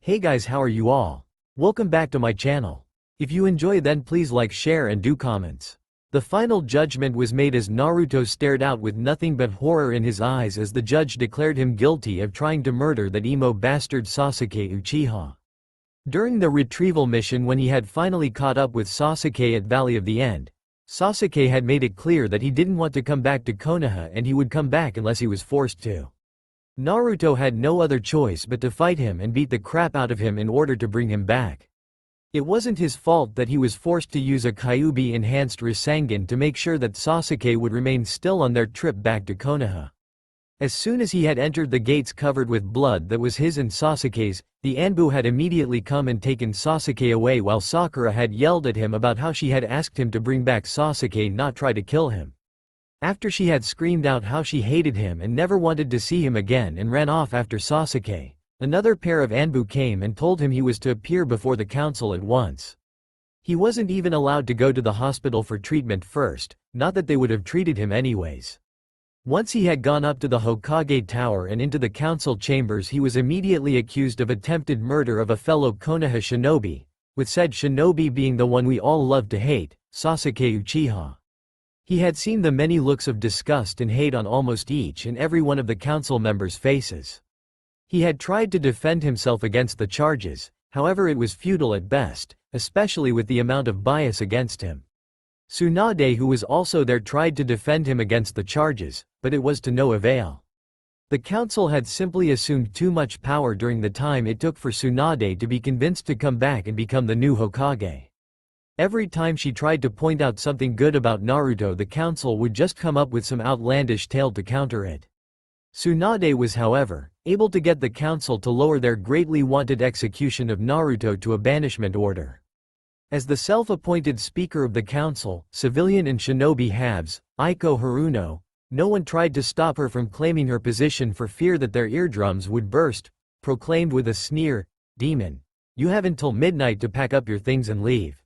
Hey guys, how are you all? Welcome back to my channel. If you enjoy, then please like, share and do comments. The final judgment was made as Naruto stared out with nothing but horror in his eyes as the judge declared him guilty of trying to murder that emo bastard Sasuke Uchiha. During the retrieval mission, when he had finally caught up with Sasuke at Valley of the End, Sasuke had made it clear that he didn't want to come back to Konoha and he would come back unless he was forced to. Naruto had no other choice but to fight him and beat the crap out of him in order to bring him back. It wasn't his fault that he was forced to use a Kyuubi enhanced Rasengan to make sure that Sasuke would remain still on their trip back to Konoha. As soon as he had entered the gates covered with blood that was his and Sasuke's, the Anbu had immediately come and taken Sasuke away while Sakura had yelled at him about how she had asked him to bring back Sasuke, not try to kill him. After she had screamed out how she hated him and never wanted to see him again and ran off after Sasuke, another pair of Anbu came and told him he was to appear before the council at once. He wasn't even allowed to go to the hospital for treatment first, not that they would have treated him anyways. Once he had gone up to the Hokage Tower and into the council chambers, he was immediately accused of attempted murder of a fellow Konoha shinobi, with said shinobi being the one we all love to hate, Sasuke Uchiha. He had seen the many looks of disgust and hate on almost each and every one of the council members' faces. He had tried to defend himself against the charges, however it was futile at best, especially with the amount of bias against him. Tsunade, who was also there, tried to defend him against the charges, but it was to no avail. The council had simply assumed too much power during the time it took for Tsunade to be convinced to come back and become the new Hokage. Every time she tried to point out something good about Naruto, the council would just come up with some outlandish tale to counter it. Tsunade was, however, able to get the council to lower their greatly wanted execution of Naruto to a banishment order. As the self-appointed speaker of the council, civilian and shinobi halves, Aiko Haruno, no one tried to stop her from claiming her position for fear that their eardrums would burst, proclaimed with a sneer, "Demon, you have until midnight to pack up your things and leave."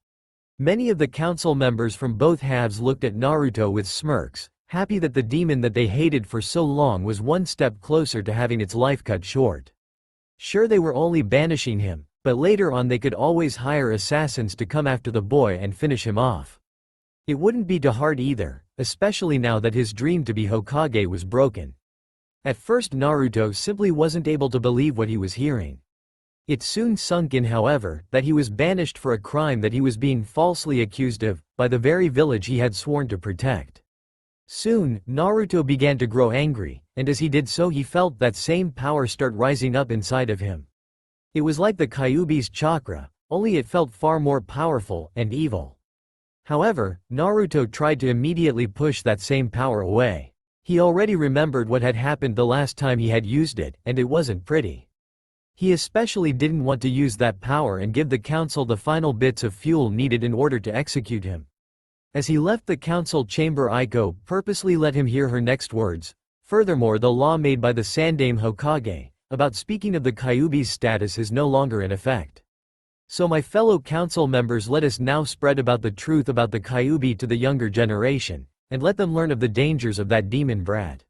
Many of the council members from both halves looked at Naruto with smirks, happy that the demon that they hated for so long was one step closer to having its life cut short. Sure, they were only banishing him, but later on they could always hire assassins to come after the boy and finish him off. It wouldn't be too hard either, especially now that his dream to be Hokage was broken. At first Naruto simply wasn't able to believe what he was hearing. It soon sunk in, however, that he was banished for a crime that he was being falsely accused of, by the very village he had sworn to protect. Soon, Naruto began to grow angry, and as he did so he felt that same power start rising up inside of him. It was like the Kyuubi's chakra, only it felt far more powerful and evil. However, Naruto tried to immediately push that same power away. He already remembered what had happened the last time he had used it, and it wasn't pretty. He especially didn't want to use that power and give the council the final bits of fuel needed in order to execute him. As he left the council chamber, Aiko purposely let him hear her next words. Furthermore, the law made by the Sandaime Hokage, about speaking of the Kyuubi's status, is no longer in effect. So my fellow council members, let us now spread about the truth about the Kyuubi to the younger generation, and let them learn of the dangers of that demon brat.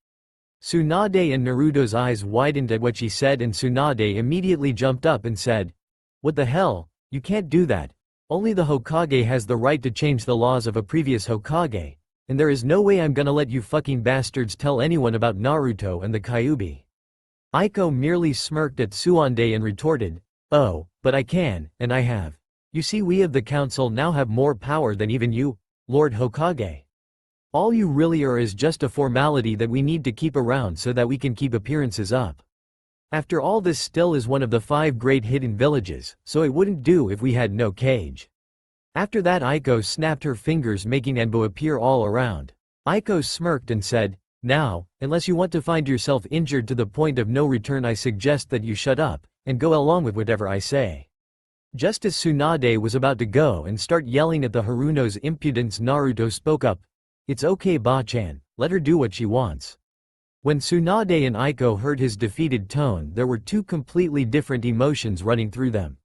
Tsunade and Naruto's eyes widened at what she said, and Tsunade immediately jumped up and said, "What the hell, you can't do that. Only the Hokage has the right to change the laws of a previous Hokage, and there is no way I'm gonna let you fucking bastards tell anyone about Naruto and the Kyuubi." Aiko merely smirked at Tsunade and retorted, "Oh, but I can, and I have. You see, we of the council now have more power than even you, Lord Hokage. All you really are is just a formality that we need to keep around so that we can keep appearances up. After all, this still is one of the 5 great hidden villages, so it wouldn't do if we had no cage." After that, Aiko snapped her fingers, making Anbu appear all around. Aiko smirked and said, "Now, unless you want to find yourself injured to the point of no return, I suggest that you shut up and go along with whatever I say." Just as Tsunade was about to go and start yelling at the Haruno's impudence, Naruto spoke up, "It's okay, Ba-chan, let her do what she wants." When Tsunade and Aiko heard his defeated tone, there were two completely different emotions running through them.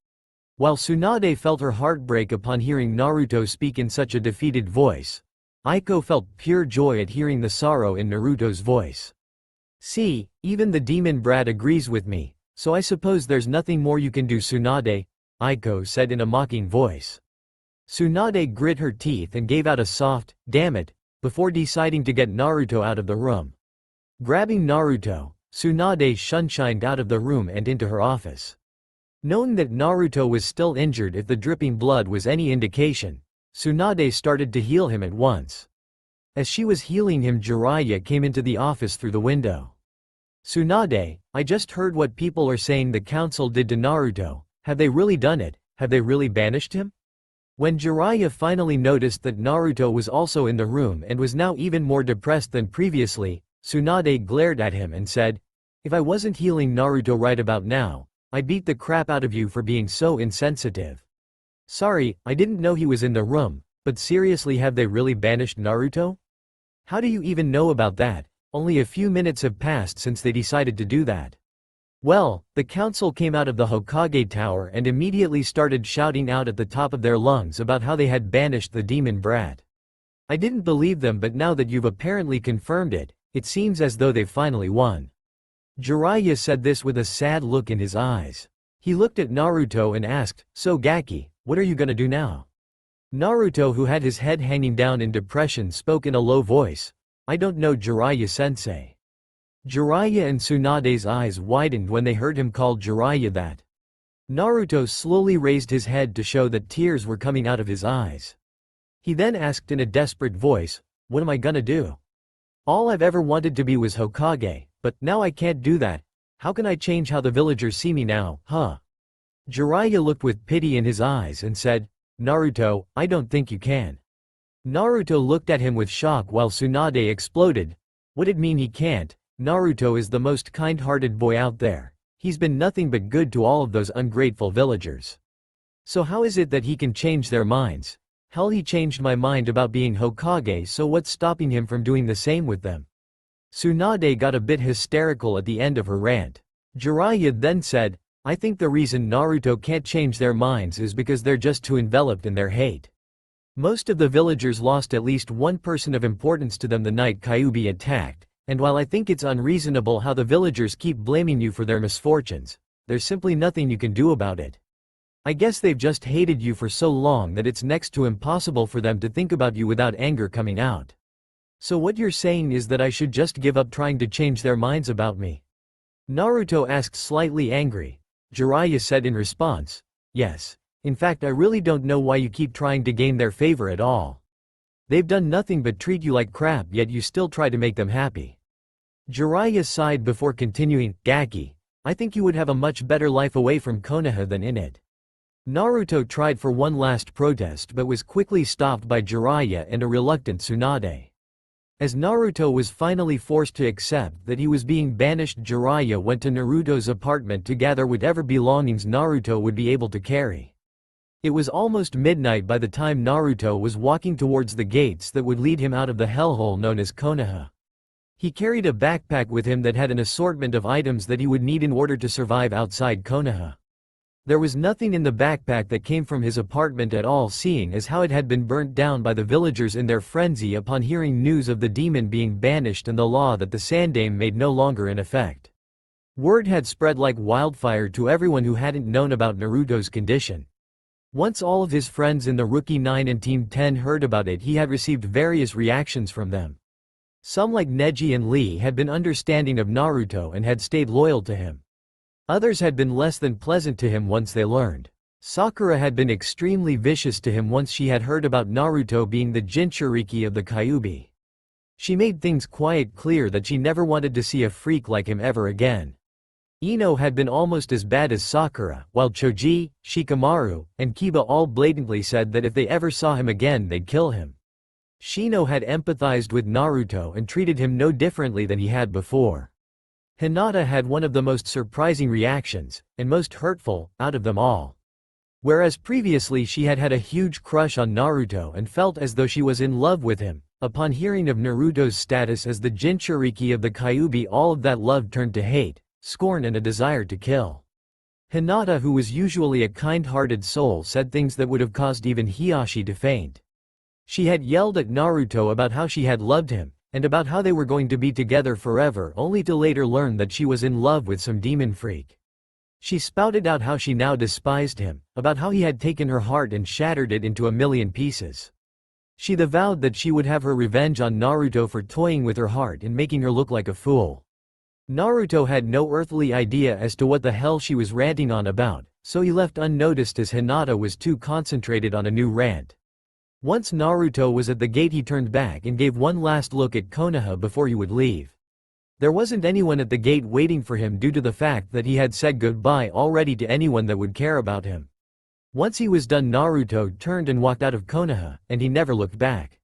While Tsunade felt her heart break upon hearing Naruto speak in such a defeated voice, Aiko felt pure joy at hearing the sorrow in Naruto's voice. "See, even the demon brat agrees with me. So I suppose there's nothing more you can do, Tsunade, Aiko said in a mocking voice. Tsunade grit her teeth and gave out a soft, "Damn it," before deciding to get Naruto out of the room. Grabbing Naruto, Tsunade shunshined out of the room and into her office. Knowing that Naruto was still injured if the dripping blood was any indication, Tsunade started to heal him at once. As she was healing him, Jiraiya came into the office through the window. "Tsunade, I just heard what people are saying the council did to Naruto. Have they really done it? Have they really banished him?" When Jiraiya finally noticed that Naruto was also in the room and was now even more depressed than previously, Tsunade glared at him and said, "If I wasn't healing Naruto right about now, I'd beat the crap out of you for being so insensitive. Sorry, I didn't know he was in the room, but seriously, have they really banished Naruto? How do you even know about that? Only a few minutes have passed since they decided to do that." Well, the council came out of the Hokage tower and immediately started shouting out at the top of their lungs about how they had banished the demon brat. "I didn't believe them, but now that you've apparently confirmed it, it seems as though they've finally won." Jiraiya said this with a sad look in his eyes. He looked at Naruto and asked, "So Gaki, what are you gonna do now?" Naruto, who had his head hanging down in depression, spoke in a low voice, "I don't know, Jiraiya-sensei." Jiraiya and Tsunade's eyes widened when they heard him call Jiraiya that. Naruto slowly raised his head to show that tears were coming out of his eyes. He then asked in a desperate voice, "What am I gonna do? All I've ever wanted to be was Hokage, but now I can't do that. How can I change how the villagers see me now, huh?" Jiraiya looked with pity in his eyes and said, "Naruto, I don't think you can." Naruto looked at him with shock while Tsunade exploded, "What'd it mean he can't? Naruto is the most kind-hearted boy out there. He's been nothing but good to all of those ungrateful villagers. So how is it that he can change their minds? Hell, he changed my mind about being Hokage, so what's stopping him from doing the same with them?" Tsunade got a bit hysterical at the end of her rant. Jiraiya then said, "I think the reason Naruto can't change their minds is because they're just too enveloped in their hate. Most of the villagers lost at least one person of importance to them the night Kyuubi attacked. And while I think it's unreasonable how the villagers keep blaming you for their misfortunes, there's simply nothing you can do about it. I guess they've just hated you for so long that it's next to impossible for them to think about you without anger coming out. So what you're saying is that I should just give up trying to change their minds about me?" Naruto asked, slightly angry. Jiraiya said in response, "Yes. In fact, I really don't know why you keep trying to gain their favor at all. They've done nothing but treat you like crap, yet you still try to make them happy." Jiraiya sighed before continuing, "Gaki, I think you would have a much better life away from Konoha than in it." Naruto tried for one last protest but was quickly stopped by Jiraiya and a reluctant Tsunade. As Naruto was finally forced to accept that he was being banished, Jiraiya went to Naruto's apartment to gather whatever belongings Naruto would be able to carry. It was almost midnight by the time Naruto was walking towards the gates that would lead him out of the hellhole known as Konoha. He carried a backpack with him that had an assortment of items that he would need in order to survive outside Konoha. There was nothing in the backpack that came from his apartment at all, seeing as how it had been burnt down by the villagers in their frenzy upon hearing news of the demon being banished and the law that the Sandaime made no longer in effect. Word had spread like wildfire to everyone who hadn't known about Naruto's condition. Once all of his friends in the Rookie 9 and Team 10 heard about it, he had received various reactions from them. Some, like Neji and Lee, had been understanding of Naruto and had stayed loyal to him. Others had been less than pleasant to him once they learned. Sakura had been extremely vicious to him once she had heard about Naruto being the Jinchuriki of the Kyuubi. She made things quite clear that she never wanted to see a freak like him ever again. Ino had been almost as bad as Sakura, while Choji, Shikamaru, and Kiba all blatantly said that if they ever saw him again they'd kill him. Shino had empathized with Naruto and treated him no differently than he had before. Hinata had one of the most surprising reactions, and most hurtful, out of them all. Whereas previously she had had a huge crush on Naruto and felt as though she was in love with him, upon hearing of Naruto's status as the Jinchuriki of the Kyuubi, all of that love turned to hate, scorn and a desire to kill. Hinata, who was usually a kind-hearted soul, said things that would have caused even Hiashi to faint. She had yelled at Naruto about how she had loved him, and about how they were going to be together forever, only to later learn that she was in love with some demon freak. She spouted out how she now despised him, about how he had taken her heart and shattered it into a million pieces. She vowed that she would have her revenge on Naruto for toying with her heart and making her look like a fool. Naruto had no earthly idea as to what the hell she was ranting on about, so he left unnoticed as Hinata was too concentrated on a new rant. Once Naruto was at the gate, he turned back and gave one last look at Konoha before he would leave. There wasn't anyone at the gate waiting for him due to the fact that he had said goodbye already to anyone that would care about him. Once he was done, Naruto turned and walked out of Konoha, and he never looked back.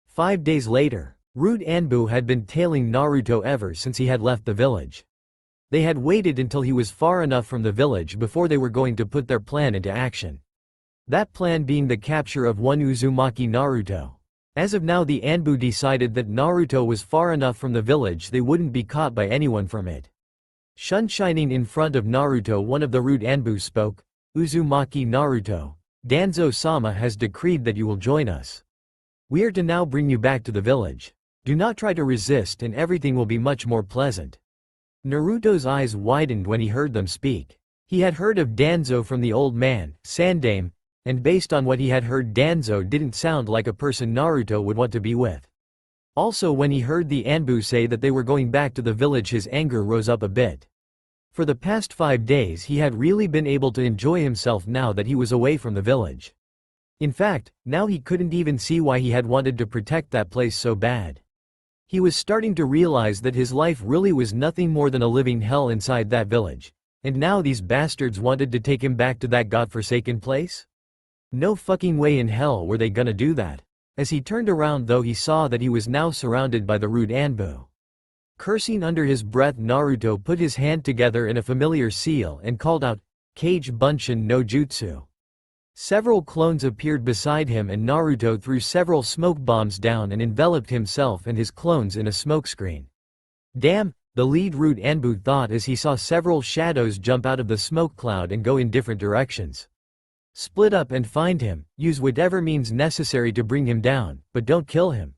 5 days later, Rude Anbu had been tailing Naruto ever since he had left the village. They had waited until he was far enough from the village before they were going to put their plan into action. That plan being the capture of one Uzumaki Naruto. As of now, the Anbu decided that Naruto was far enough from the village they wouldn't be caught by anyone from it. Shining in front of Naruto, one of the Rude Anbu spoke. Uzumaki Naruto, Danzo-sama has decreed that you will join us. We are to now bring you back to the village. Do not try to resist and everything will be much more pleasant. Naruto's eyes widened when he heard them speak. He had heard of Danzo from the old man, Sandame, and based on what he had heard, Danzo didn't sound like a person Naruto would want to be with. Also, when he heard the Anbu say that they were going back to the village, his anger rose up a bit. For the past 5 days he had really been able to enjoy himself now that he was away from the village. In fact, now he couldn't even see why he had wanted to protect that place so bad. He was starting to realize that his life really was nothing more than a living hell inside that village. And now these bastards wanted to take him back to that godforsaken place? No fucking way in hell were they gonna do that. As he turned around though, he saw that he was now surrounded by the Rude Anbu. Cursing under his breath, Naruto put his hand together in a familiar seal and called out, Kage Bunshin no Jutsu. Several clones appeared beside him and Naruto threw several smoke bombs down and enveloped himself and his clones in a smokescreen. Damn, the lead Rude Anbu thought as he saw several shadows jump out of the smoke cloud and go in different directions. Split up and find him, use whatever means necessary to bring him down, but don't kill him.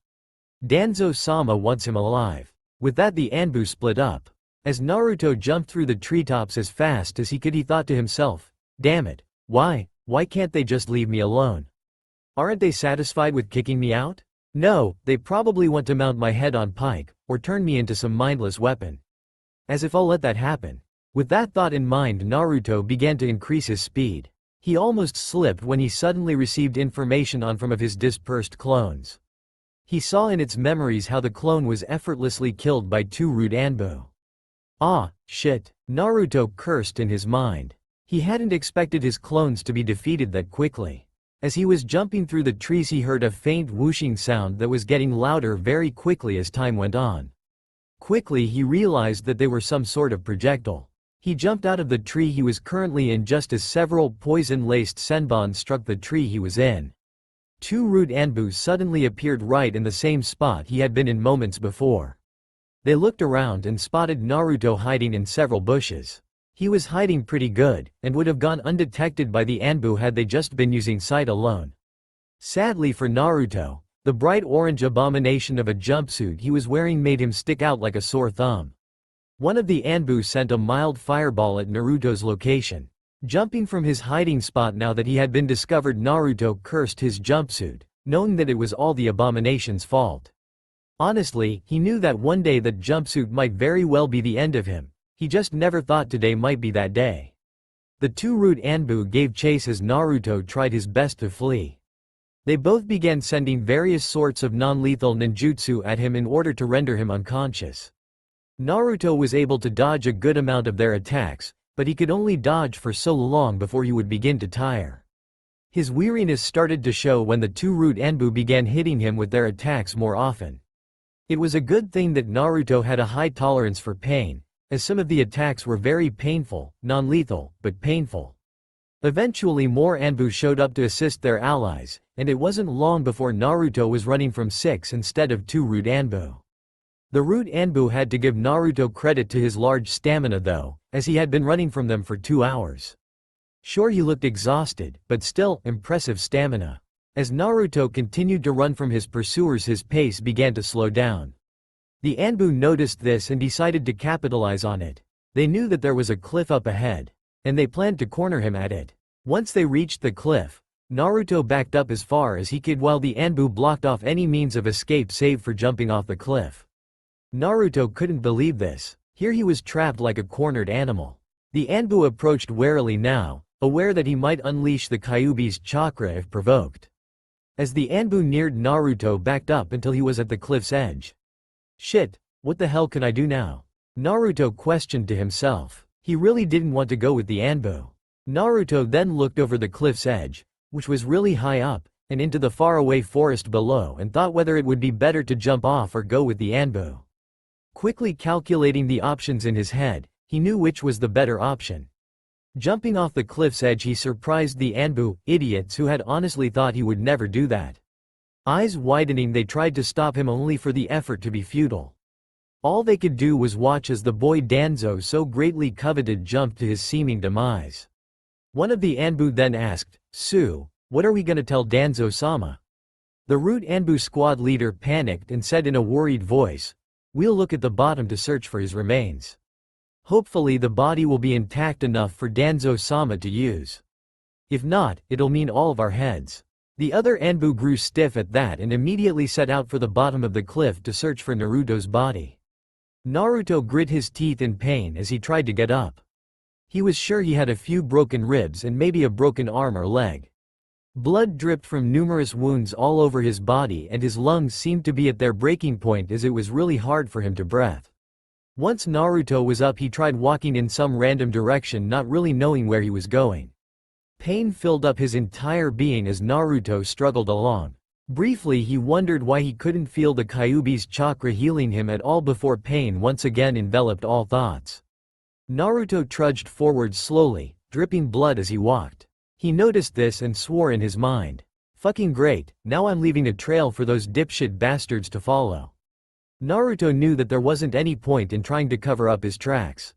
Danzo-sama wants him alive. With that, the Anbu split up. As Naruto jumped through the treetops as fast as he could, he thought to himself, damn it, why can't they just leave me alone? Aren't they satisfied with kicking me out? No, they probably want to mount my head on pike, or turn me into some mindless weapon. As if I'll let that happen. With that thought in mind, Naruto began to increase his speed. He almost slipped when he suddenly received information on from of his dispersed clones. He saw in its memories how the clone was effortlessly killed by 2 Rude Anbu. Ah, shit, Naruto cursed in his mind. He hadn't expected his clones to be defeated that quickly. As he was jumping through the trees, he heard a faint whooshing sound that was getting louder very quickly as time went on. Quickly he realized that they were some sort of projectile. He jumped out of the tree he was currently in just as several poison-laced senbon struck the tree he was in. 2 Rude Anbu suddenly appeared right in the same spot he had been in moments before. They looked around and spotted Naruto hiding in several bushes. He was hiding pretty good, and would have gone undetected by the Anbu had they just been using sight alone. Sadly for Naruto, the bright orange abomination of a jumpsuit he was wearing made him stick out like a sore thumb. One of the Anbu sent a mild fireball at Naruto's location. Jumping from his hiding spot now that he had been discovered, Naruto cursed his jumpsuit, knowing that it was all the abomination's fault. Honestly, he knew that one day that jumpsuit might very well be the end of him. He just never thought today might be that day. The 2 Rude Anbu gave chase as Naruto tried his best to flee. They both began sending various sorts of non-lethal ninjutsu at him in order to render him unconscious. Naruto was able to dodge a good amount of their attacks, but he could only dodge for so long before he would begin to tire. His weariness started to show when the 2 Rude Anbu began hitting him with their attacks more often. It was a good thing that Naruto had a high tolerance for pain, as some of the attacks were very painful, non-lethal, but painful. Eventually more Anbu showed up to assist their allies, and it wasn't long before Naruto was running from 6 instead of 2 Rude Anbu. The Rude Anbu had to give Naruto credit to his large stamina though, as he had been running from them for 2 hours. Sure, he looked exhausted, but still, impressive stamina. As Naruto continued to run from his pursuers, his pace began to slow down. The Anbu noticed this and decided to capitalize on it. They knew that there was a cliff up ahead. and they planned to corner him at it. Once they reached the cliff, Naruto backed up as far as he could while the Anbu blocked off any means of escape save for jumping off the cliff. Naruto couldn't believe this. Here he was trapped like a cornered animal. The Anbu approached warily now, aware that he might unleash the Kyuubi's chakra if provoked. As the Anbu neared, Naruto backed up until he was at the cliff's edge. Shit, what the hell can I do now? Naruto questioned to himself. He really didn't want to go with the Anbu. Naruto then looked over the cliff's edge, which was really high up, and into the faraway forest below and thought whether it would be better to jump off or go with the Anbu. Quickly calculating the options in his head, he knew which was the better option. Jumping off the cliff's edge, he surprised the Anbu, idiots who had honestly thought he would never do that. Eyes widening, they tried to stop him only for the effort to be futile. All they could do was watch as the boy Danzo so greatly coveted jumped to his seeming demise. One of the Anbu then asked, "Su, what are we gonna tell Danzo-sama?" The Root Anbu squad leader panicked and said in a worried voice, "We'll look at the bottom to search for his remains. Hopefully the body will be intact enough for Danzo-sama to use. If not, it'll mean all of our heads." The other Anbu grew stiff at that and immediately set out for the bottom of the cliff to search for Naruto's body. Naruto grit his teeth in pain as he tried to get up. He was sure he had a few broken ribs and maybe a broken arm or leg. Blood dripped from numerous wounds all over his body and his lungs seemed to be at their breaking point as it was really hard for him to breathe. Once Naruto was up, he tried walking in some random direction, not really knowing where he was going. Pain filled up his entire being as Naruto struggled along. Briefly he wondered why he couldn't feel the Kyuubi's chakra healing him at all before pain once again enveloped all thoughts. Naruto trudged forward slowly, dripping blood as he walked. He noticed this and swore in his mind. Fucking great, now I'm leaving a trail for those dipshit bastards to follow. Naruto knew that there wasn't any point in trying to cover up his tracks.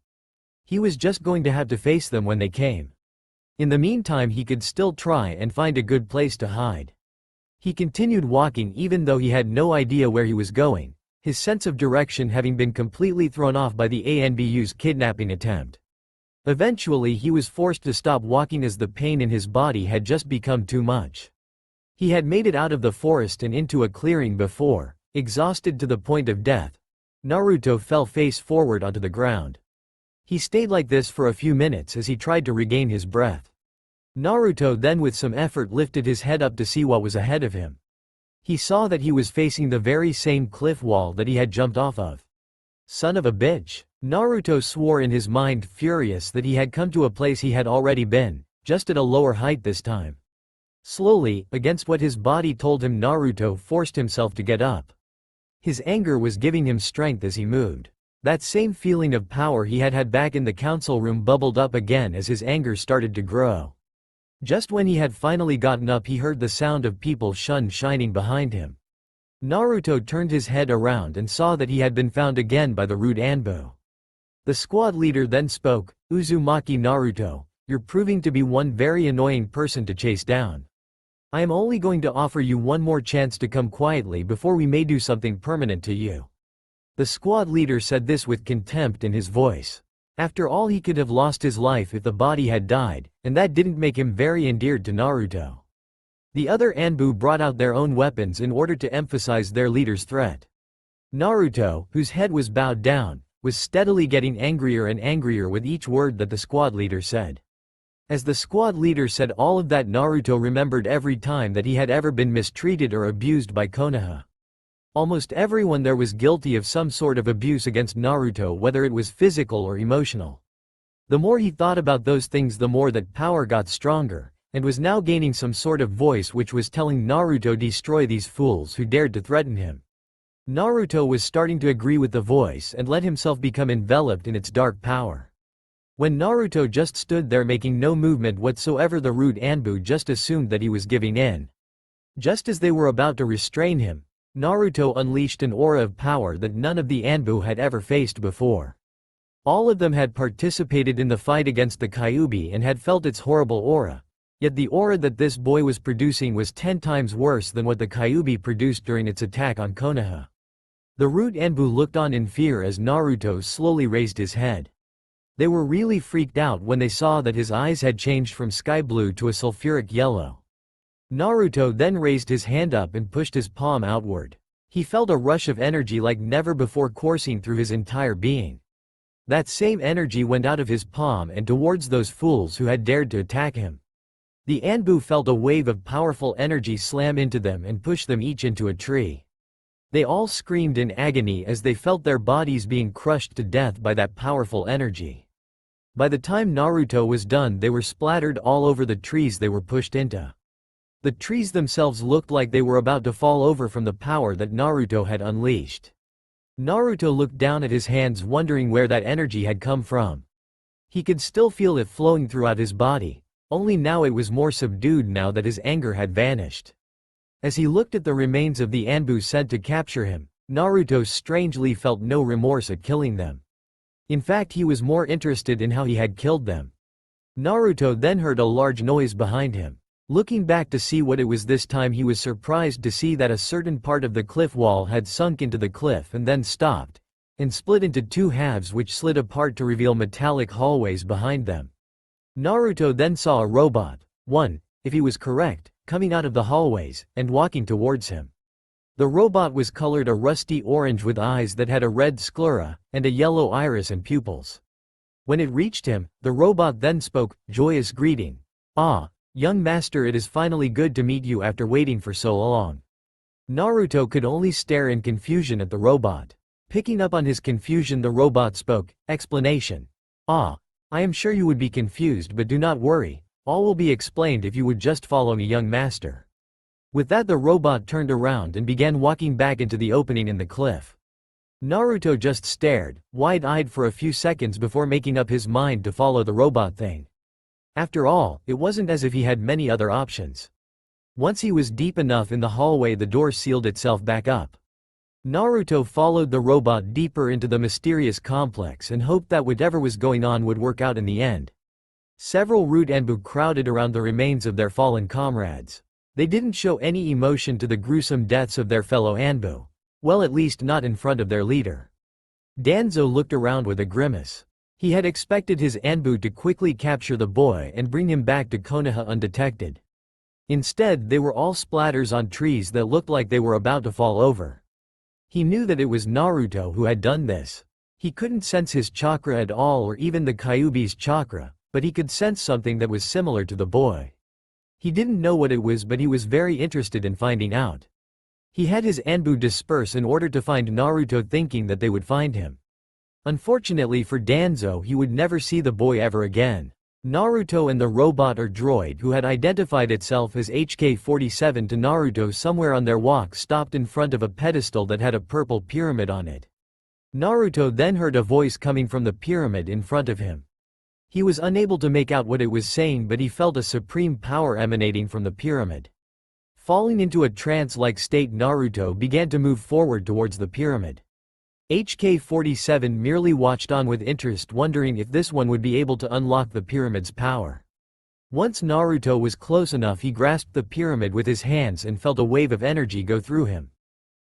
He was just going to have to face them when they came. In the meantime he could still try and find a good place to hide. He continued walking even though he had no idea where he was going, his sense of direction having been completely thrown off by the ANBU's kidnapping attempt. Eventually he was forced to stop walking as the pain in his body had just become too much. He had made it out of the forest and into a clearing before, exhausted to the point of death, Naruto fell face forward onto the ground. He stayed like this for a few minutes as he tried to regain his breath. Naruto then with some effort lifted his head up to see what was ahead of him. He saw that he was facing the very same cliff wall that he had jumped off of. Son of a bitch. Naruto swore in his mind, furious that he had come to a place he had already been, just at a lower height this time. Slowly, against what his body told him, Naruto forced himself to get up. His anger was giving him strength as he moved. That same feeling of power he had had back in the council room bubbled up again as his anger started to grow. Just when he had finally gotten up, he heard the sound of people shining behind him. Naruto turned his head around and saw that he had been found again by the rude Anbu. The squad leader then spoke, "Uzumaki Naruto, you're proving to be one very annoying person to chase down. I am only going to offer you one more chance to come quietly before we may do something permanent to you." The squad leader said this with contempt in his voice. After all, he could have lost his life if the body had died, and that didn't make him very endeared to Naruto. The other Anbu brought out their own weapons in order to emphasize their leader's threat. Naruto, whose head was bowed down, was steadily getting angrier and angrier with each word that the squad leader said. As the squad leader said all of that, Naruto remembered every time that he had ever been mistreated or abused by Konoha. Almost everyone there was guilty of some sort of abuse against Naruto, whether it was physical or emotional. The more he thought about those things, the more that power got stronger, and was now gaining some sort of voice which was telling Naruto, destroy these fools who dared to threaten him. Naruto was starting to agree with the voice and let himself become enveloped in its dark power. When Naruto just stood there making no movement whatsoever, the rude Anbu just assumed that he was giving in. Just as they were about to restrain him, Naruto unleashed an aura of power that none of the Anbu had ever faced before. All of them had participated in the fight against the Kyuubi and had felt its horrible aura, yet the aura that this boy was producing was 10 times worse than what the Kyuubi produced during its attack on Konoha. The rude Anbu looked on in fear as Naruto slowly raised his head. They were really freaked out when they saw that his eyes had changed from sky blue to a sulfuric yellow. Naruto then raised his hand up and pushed his palm outward. He felt a rush of energy like never before coursing through his entire being. That same energy went out of his palm and towards those fools who had dared to attack him. The Anbu felt a wave of powerful energy slam into them and push them each into a tree. They all screamed in agony as they felt their bodies being crushed to death by that powerful energy. By the time Naruto was done, they were splattered all over the trees they were pushed into. The trees themselves looked like they were about to fall over from the power that Naruto had unleashed. Naruto looked down at his hands, wondering where that energy had come from. He could still feel it flowing throughout his body, only now it was more subdued now that his anger had vanished. As he looked at the remains of the Anbu sent to capture him, Naruto strangely felt no remorse at killing them. In fact, he was more interested in how he had killed them. Naruto then heard a large noise behind him. Looking back to see what it was this time, he was surprised to see that a certain part of the cliff wall had sunk into the cliff and then stopped, and split into two halves which slid apart to reveal metallic hallways behind them. Naruto then saw a robot, one, if he was correct, coming out of the hallways, and walking towards him. The robot was colored a rusty orange with eyes that had a red sclera, and a yellow iris and pupils. When it reached him, the robot then spoke, joyous greeting. "Ah, young master, it is finally good to meet you after waiting for so long." Naruto could only stare in confusion at the robot. Picking up on his confusion, the robot spoke, explanation. "Ah, I am sure you would be confused, but do not worry. All will be explained if you would just follow me, young master." With that, the robot turned around and began walking back into the opening in the cliff. Naruto just stared, wide-eyed for a few seconds before making up his mind to follow the robot thing. After all, it wasn't as if he had many other options. Once he was deep enough in the hallway, the door sealed itself back up. Naruto followed the robot deeper into the mysterious complex and hoped that whatever was going on would work out in the end. Several rude Anbu crowded around the remains of their fallen comrades. They didn't show any emotion to the gruesome deaths of their fellow Anbu. Well, at least not in front of their leader. Danzo looked around with a grimace. He had expected his Anbu to quickly capture the boy and bring him back to Konoha undetected. Instead, they were all splatters on trees that looked like they were about to fall over. He knew that it was Naruto who had done this. He couldn't sense his chakra at all, or even the Kyuubi's chakra, but he could sense something that was similar to the boy. He didn't know what it was, but he was very interested in finding out. He had his Anbu disperse in order to find Naruto, thinking that they would find him. Unfortunately for Danzo, he would never see the boy ever again. Naruto and the robot or droid, who had identified itself as HK-47 to Naruto somewhere on their walk, stopped in front of a pedestal that had a purple pyramid on it. Naruto then heard a voice coming from the pyramid in front of him. He was unable to make out what it was saying, but he felt a supreme power emanating from the pyramid. Falling into a trance-like state, Naruto began to move forward towards the pyramid. HK-47 merely watched on with interest, wondering if this one would be able to unlock the pyramid's power. Once Naruto was close enough, he grasped the pyramid with his hands and felt a wave of energy go through him.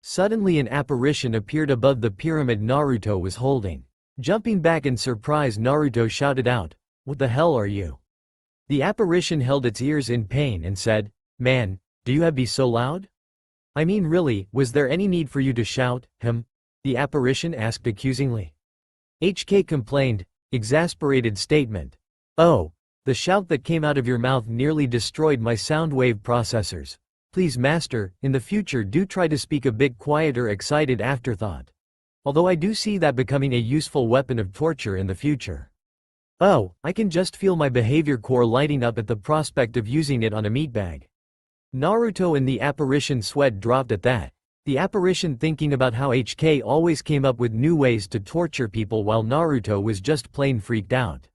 Suddenly an apparition appeared above the pyramid Naruto was holding. Jumping back in surprise, Naruto shouted out, "What the hell are you?" The apparition held its ears in pain and said, "Man, do you have to be so loud? I mean, really, was there any need for you to shout, him?" The apparition asked accusingly. HK complained, exasperated statement. "Oh, the shout that came out of your mouth nearly destroyed my sound wave processors. Please master, in the future do try to speak a bit quieter." Excited afterthought. Although I do see that becoming a useful weapon of torture in the future. Oh, I can just feel my behavior core lighting up at the prospect of using it on a meatbag. Naruto and the apparition sweat dropped at that. The apparition thinking about how HK always came up with new ways to torture people while Naruto was just plain freaked out.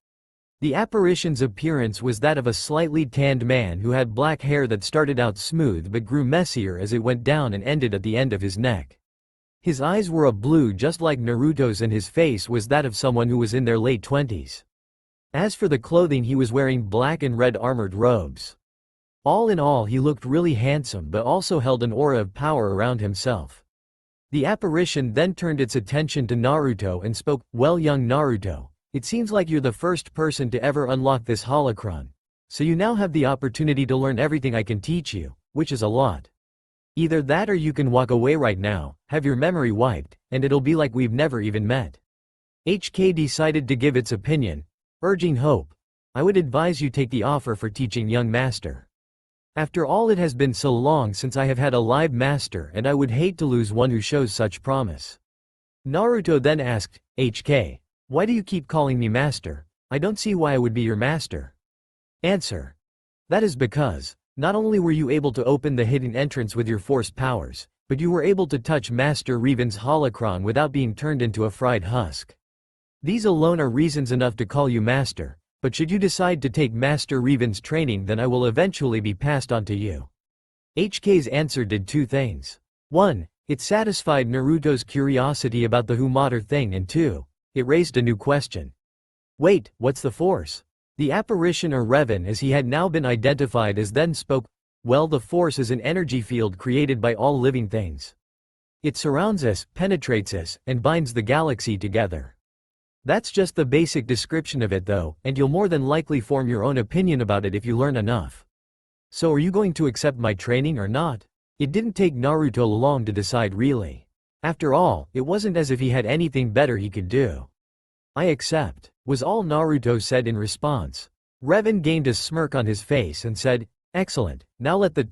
The apparition's appearance was that of a slightly tanned man who had black hair that started out smooth but grew messier as it went down and ended at the end of his neck. His eyes were a blue just like Naruto's, and his face was that of someone who was in their late 20s. As for the clothing, he was wearing black and red armored robes. All in all, he looked really handsome but also held an aura of power around himself. The apparition then turned its attention to Naruto and spoke, "Well, young Naruto, It seems like you're the first person to ever unlock this holocron. So you now have the opportunity to learn everything I can teach you, which is a lot. Either that or you can walk away right now, have your memory wiped, and it'll be like we've never even met. HK decided to give its opinion, urging hope. I would advise you take the offer for teaching young master. After all, it has been so long since I have had a live master, and I would hate to lose one who shows such promise. Naruto then asked, HK, why do you keep calling me master? I don't see why I would be your master. Answer. That is because, not only were you able to open the hidden entrance with your force powers, but you were able to touch Master Revan's holocron without being turned into a fried husk. These alone are reasons enough to call you master, but should you decide to take Master Revan's training, then I will eventually be passed on to you. HK's answer did two things. 1. It satisfied Naruto's curiosity about the Humatter thing, and 2. It raised a new question. Wait, what's the force? The apparition or Revan, as he had now been identified as, then spoke. Well, the force is an energy field created by all living things. It surrounds us, penetrates us, and binds the galaxy together. That's just the basic description of it though, and you'll more than likely form your own opinion about it if you learn enough. So are you going to accept my training or not? It didn't take Naruto long to decide really. After all, it wasn't as if he had anything better he could do. I accept, was all Naruto said in response. Revan gained a smirk on his face and said, excellent, now let the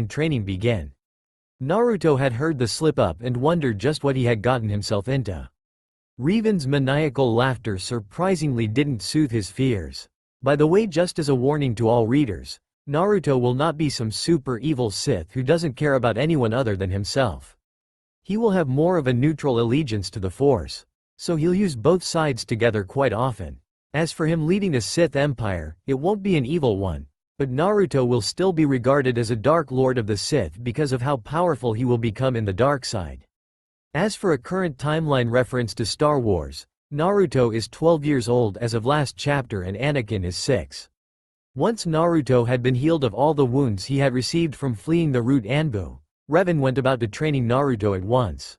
training begin. Naruto had heard the slip-up and wondered just what he had gotten himself into. Revan's maniacal laughter surprisingly didn't soothe his fears. By the way, just as a warning to all readers, Naruto will not be some super evil Sith who doesn't care about anyone other than himself. He will have more of a neutral allegiance to the Force, so he'll use both sides together quite often. As for him leading the Sith Empire, it won't be an evil one, but Naruto will still be regarded as a Dark Lord of the Sith because of how powerful he will become in the dark side. As for a current timeline reference to Star Wars, Naruto is 12 years old as of last chapter and Anakin is 6. Once Naruto had been healed of all the wounds he had received from fleeing the route Anbu, Revan went about to training Naruto at once.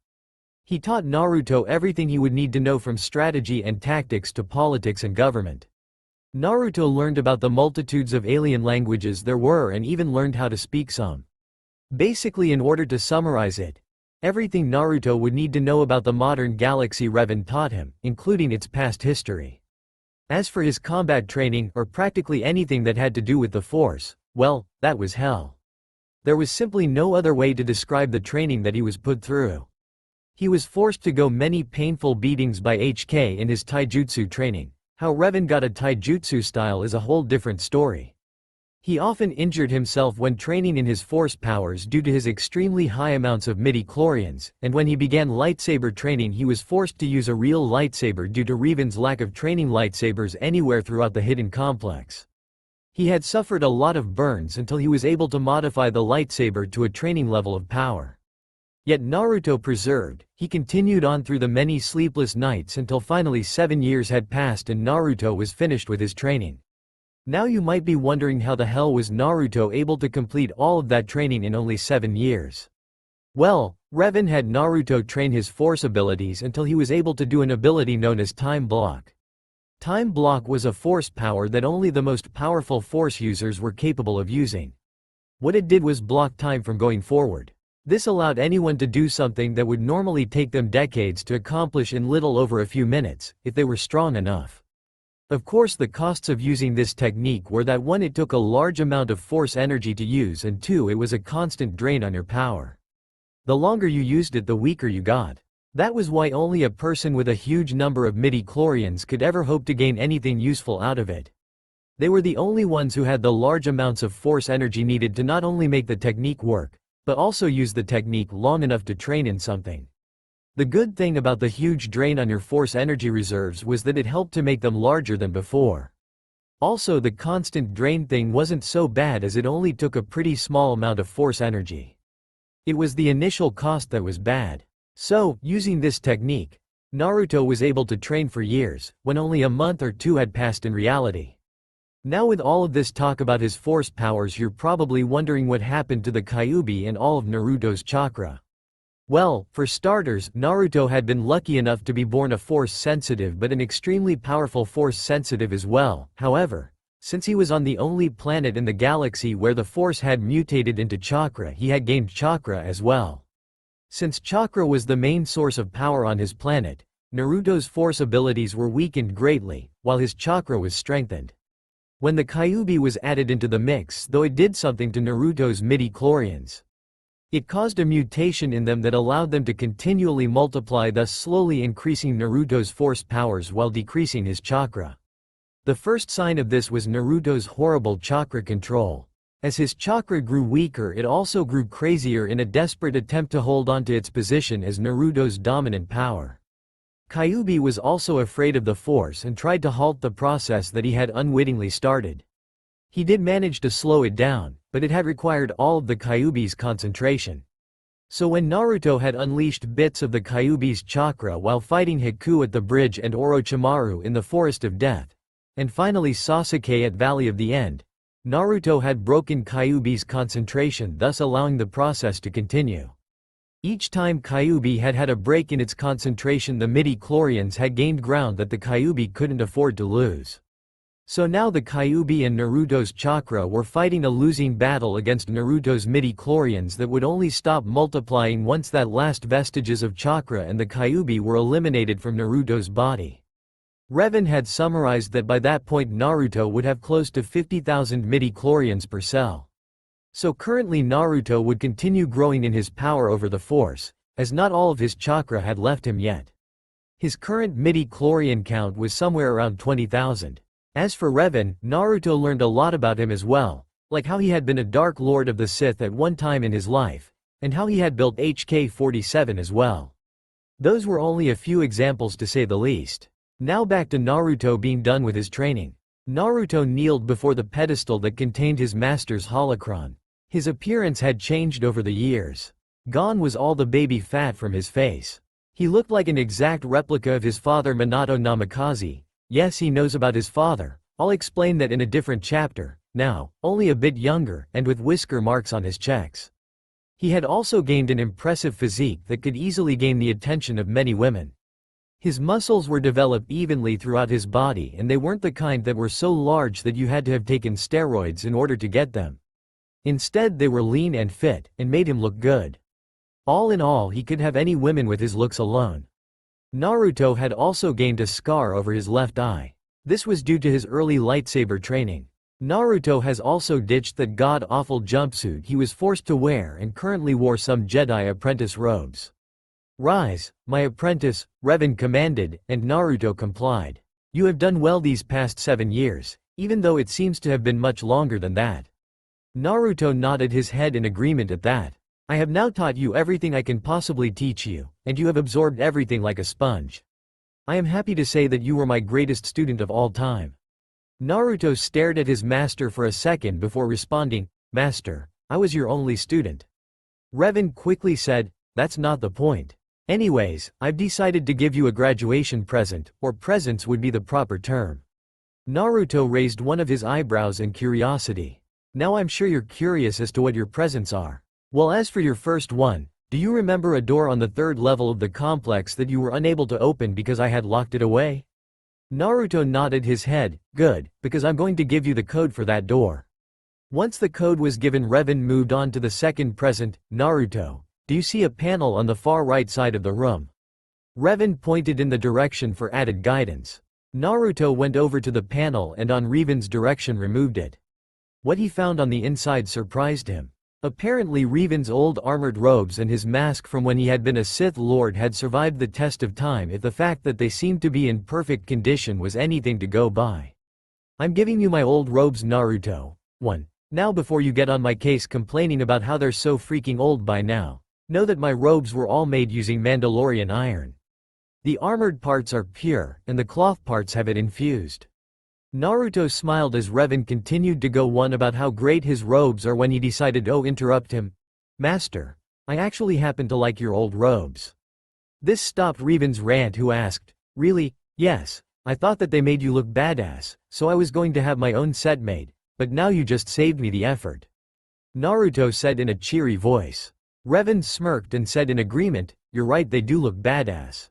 He taught Naruto everything he would need to know, from strategy and tactics to politics and government. Naruto learned about the multitudes of alien languages there were and even learned how to speak some. Basically, in order to summarize it, everything Naruto would need to know about the modern galaxy Revan taught him, including its past history. As for his combat training, or practically anything that had to do with the Force, well, that was hell. There was simply no other way to describe the training that he was put through. He was forced to go many painful beatings by HK in his taijutsu training. How Revan got a taijutsu style is a whole different story. He often injured himself when training in his force powers due to his extremely high amounts of midi-chlorians, and when he began lightsaber training he was forced to use a real lightsaber due to Revan's lack of training lightsabers anywhere throughout the hidden complex. He had suffered a lot of burns until he was able to modify the lightsaber to a training level of power. Yet Naruto persevered. He continued on through the many sleepless nights until finally 7 years had passed and Naruto was finished with his training. Now you might be wondering, how the hell was Naruto able to complete all of that training in only 7 years? Well, Revan had Naruto train his force abilities until he was able to do an ability known as Time Block. Time Block was a force power that only the most powerful force users were capable of using. What it did was block time from going forward. This allowed anyone to do something that would normally take them decades to accomplish in little over a few minutes, if they were strong enough. Of course, the costs of using this technique were that 1, it took a large amount of force energy to use, and 2, it was a constant drain on your power. The longer you used it, the weaker you got. That was why only a person with a huge number of midi-chlorians could ever hope to gain anything useful out of it. They were the only ones who had the large amounts of force energy needed to not only make the technique work, but also use the technique long enough to train in something. The good thing about the huge drain on your force energy reserves was that it helped to make them larger than before. Also, the constant drain thing wasn't so bad, as it only took a pretty small amount of force energy. It was the initial cost that was bad. So, using this technique, Naruto was able to train for years, when only a month or 2 had passed in reality. Now, with all of this talk about his force powers, you're probably wondering what happened to the Kyuubi and all of Naruto's chakra. Well, for starters, Naruto had been lucky enough to be born a Force-sensitive but an extremely powerful Force-sensitive as well. However, since he was on the only planet in the galaxy where the Force had mutated into chakra, he had gained chakra as well. Since chakra was the main source of power on his planet, Naruto's Force abilities were weakened greatly, while his chakra was strengthened. When the Kyuubi was added into the mix, though it did something to Naruto's midi-chlorians. It caused a mutation in them that allowed them to continually multiply, thus slowly increasing Naruto's Force powers while decreasing his chakra. The first sign of this was Naruto's horrible chakra control. As his chakra grew weaker, it also grew crazier in a desperate attempt to hold on to its position as Naruto's dominant power. Kyuubi was also afraid of the Force and tried to halt the process that he had unwittingly started. He did manage to slow it down, but it had required all of the Kyuubi's concentration. So when Naruto had unleashed bits of the Kyuubi's chakra while fighting Haku at the bridge and Orochimaru in the Forest of Death, and finally Sasuke at Valley of the End, Naruto had broken Kyuubi's concentration, thus allowing the process to continue. Each time Kyuubi had had a break in its concentration, the midi-chlorians had gained ground that the Kyuubi couldn't afford to lose. So now the Kyuubi and Naruto's chakra were fighting a losing battle against Naruto's midi-chlorians that would only stop multiplying once that last vestiges of chakra and the Kyuubi were eliminated from Naruto's body. Revan had summarized that by that point Naruto would have close to 50,000 midi-chlorians per cell. So currently Naruto would continue growing in his power over the Force, as not all of his chakra had left him yet. His current midi-chlorian count was somewhere around 20,000. As for Revan, Naruto learned a lot about him as well, like how he had been a Dark Lord of the Sith at one time in his life, and how he had built HK-47 as well. Those were only a few examples to say the least. Now back to Naruto being done with his training. Naruto kneeled before the pedestal that contained his master's holocron. His appearance had changed over the years. Gone was all the baby fat from his face. He looked like an exact replica of his father Minato Namikaze. Yes, he knows about his father. I'll explain that in a different chapter. Now, only a bit younger, and with whisker marks on his checks. He had also gained an impressive physique that could easily gain the attention of many women. His muscles were developed evenly throughout his body, and they weren't the kind that were so large that you had to have taken steroids in order to get them. Instead, they were lean and fit, and made him look good. All in all, he could have any women with his looks alone. Naruto had also gained a scar over his left eye. This was due to his early lightsaber training. Naruto has also ditched that god-awful jumpsuit he was forced to wear and currently wore some Jedi apprentice robes. "Rise, my apprentice," Revan commanded, and Naruto complied. "You have done well these past 7 years, even though it seems to have been much longer than that." Naruto nodded his head in agreement at that. "I have now taught you everything I can possibly teach you, and you have absorbed everything like a sponge. I am happy to say that you were my greatest student of all time." Naruto stared at his master for a second before responding, "Master, I was your only student." Revan quickly said, "That's not the point. Anyways, I've decided to give you a graduation present, or presents would be the proper term." Naruto raised one of his eyebrows in curiosity. "Now I'm sure you're curious as to what your presents are. Well, as for your first one, do you remember a door on the 3rd level of the complex that you were unable to open because I had locked it away?" Naruto nodded his head. "Good, because I'm going to give you the code for that door." Once the code was given, Revan moved on to the second present. "Naruto, do you see a panel on the far right side of the room?" Revan pointed in the direction for added guidance. Naruto went over to the panel and on Revan's direction removed it. What he found on the inside surprised him. Apparently Revan's old armored robes and his mask from when he had been a Sith Lord had survived the test of time, if the fact that they seemed to be in perfect condition was anything to go by. "I'm giving you my old robes, Naruto. 1. Now before you get on my case complaining about how they're so freaking old by now, know that my robes were all made using Mandalorian iron. The armored parts are pure, and the cloth parts have it infused." Naruto smiled as Revan continued to go on about how great his robes are when he decided to interrupt him. "Master, I actually happen to like your old robes." This stopped Revan's rant, who asked, "Really?" "Yes, I thought that they made you look badass, so I was going to have my own set made, but now you just saved me the effort," Naruto said in a cheery voice. Revan smirked and said in agreement, "You're right, they do look badass.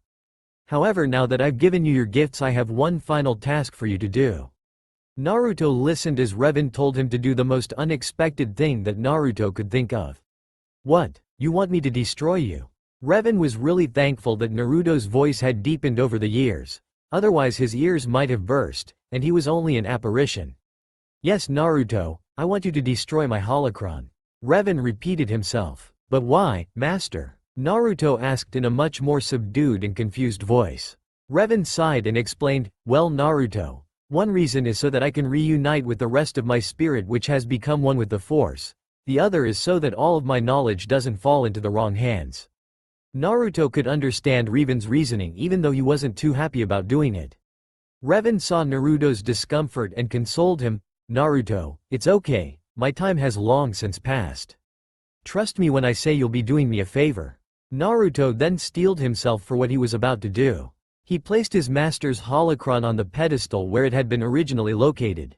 However, now that I've given you your gifts, I have one final task for you to do." Naruto listened as Revan told him to do the most unexpected thing that Naruto could think of. "What? You want me to destroy you?" Revan was really thankful that Naruto's voice had deepened over the years. Otherwise his ears might have burst, and he was only an apparition. "Yes, Naruto, I want you to destroy my holocron." Revan repeated himself. "But why, Master?" Naruto asked in a much more subdued and confused voice. Revan sighed and explained, "Well, Naruto, one reason is so that I can reunite with the rest of my spirit which has become one with the Force. The other is so that all of my knowledge doesn't fall into the wrong hands." Naruto could understand Revan's reasoning even though he wasn't too happy about doing it. Revan saw Naruto's discomfort and consoled him, "Naruto, it's okay, my time has long since passed. Trust me when I say you'll be doing me a favor." Naruto then steeled himself for what he was about to do. He placed his master's holocron on the pedestal where it had been originally located.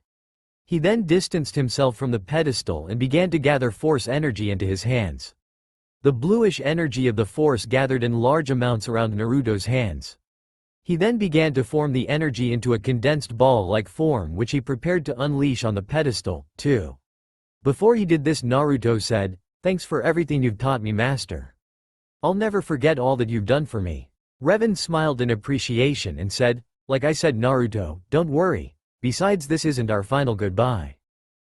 He then distanced himself from the pedestal and began to gather Force energy into his hands. The bluish energy of the Force gathered in large amounts around Naruto's hands. He then began to form the energy into a condensed ball-like form which he prepared to unleash on the pedestal, too. Before he did this, Naruto said, "Thanks for everything you've taught me, Master. I'll never forget all that you've done for me." Revan smiled in appreciation and said, "Like I said, Naruto, don't worry. Besides, this isn't our final goodbye."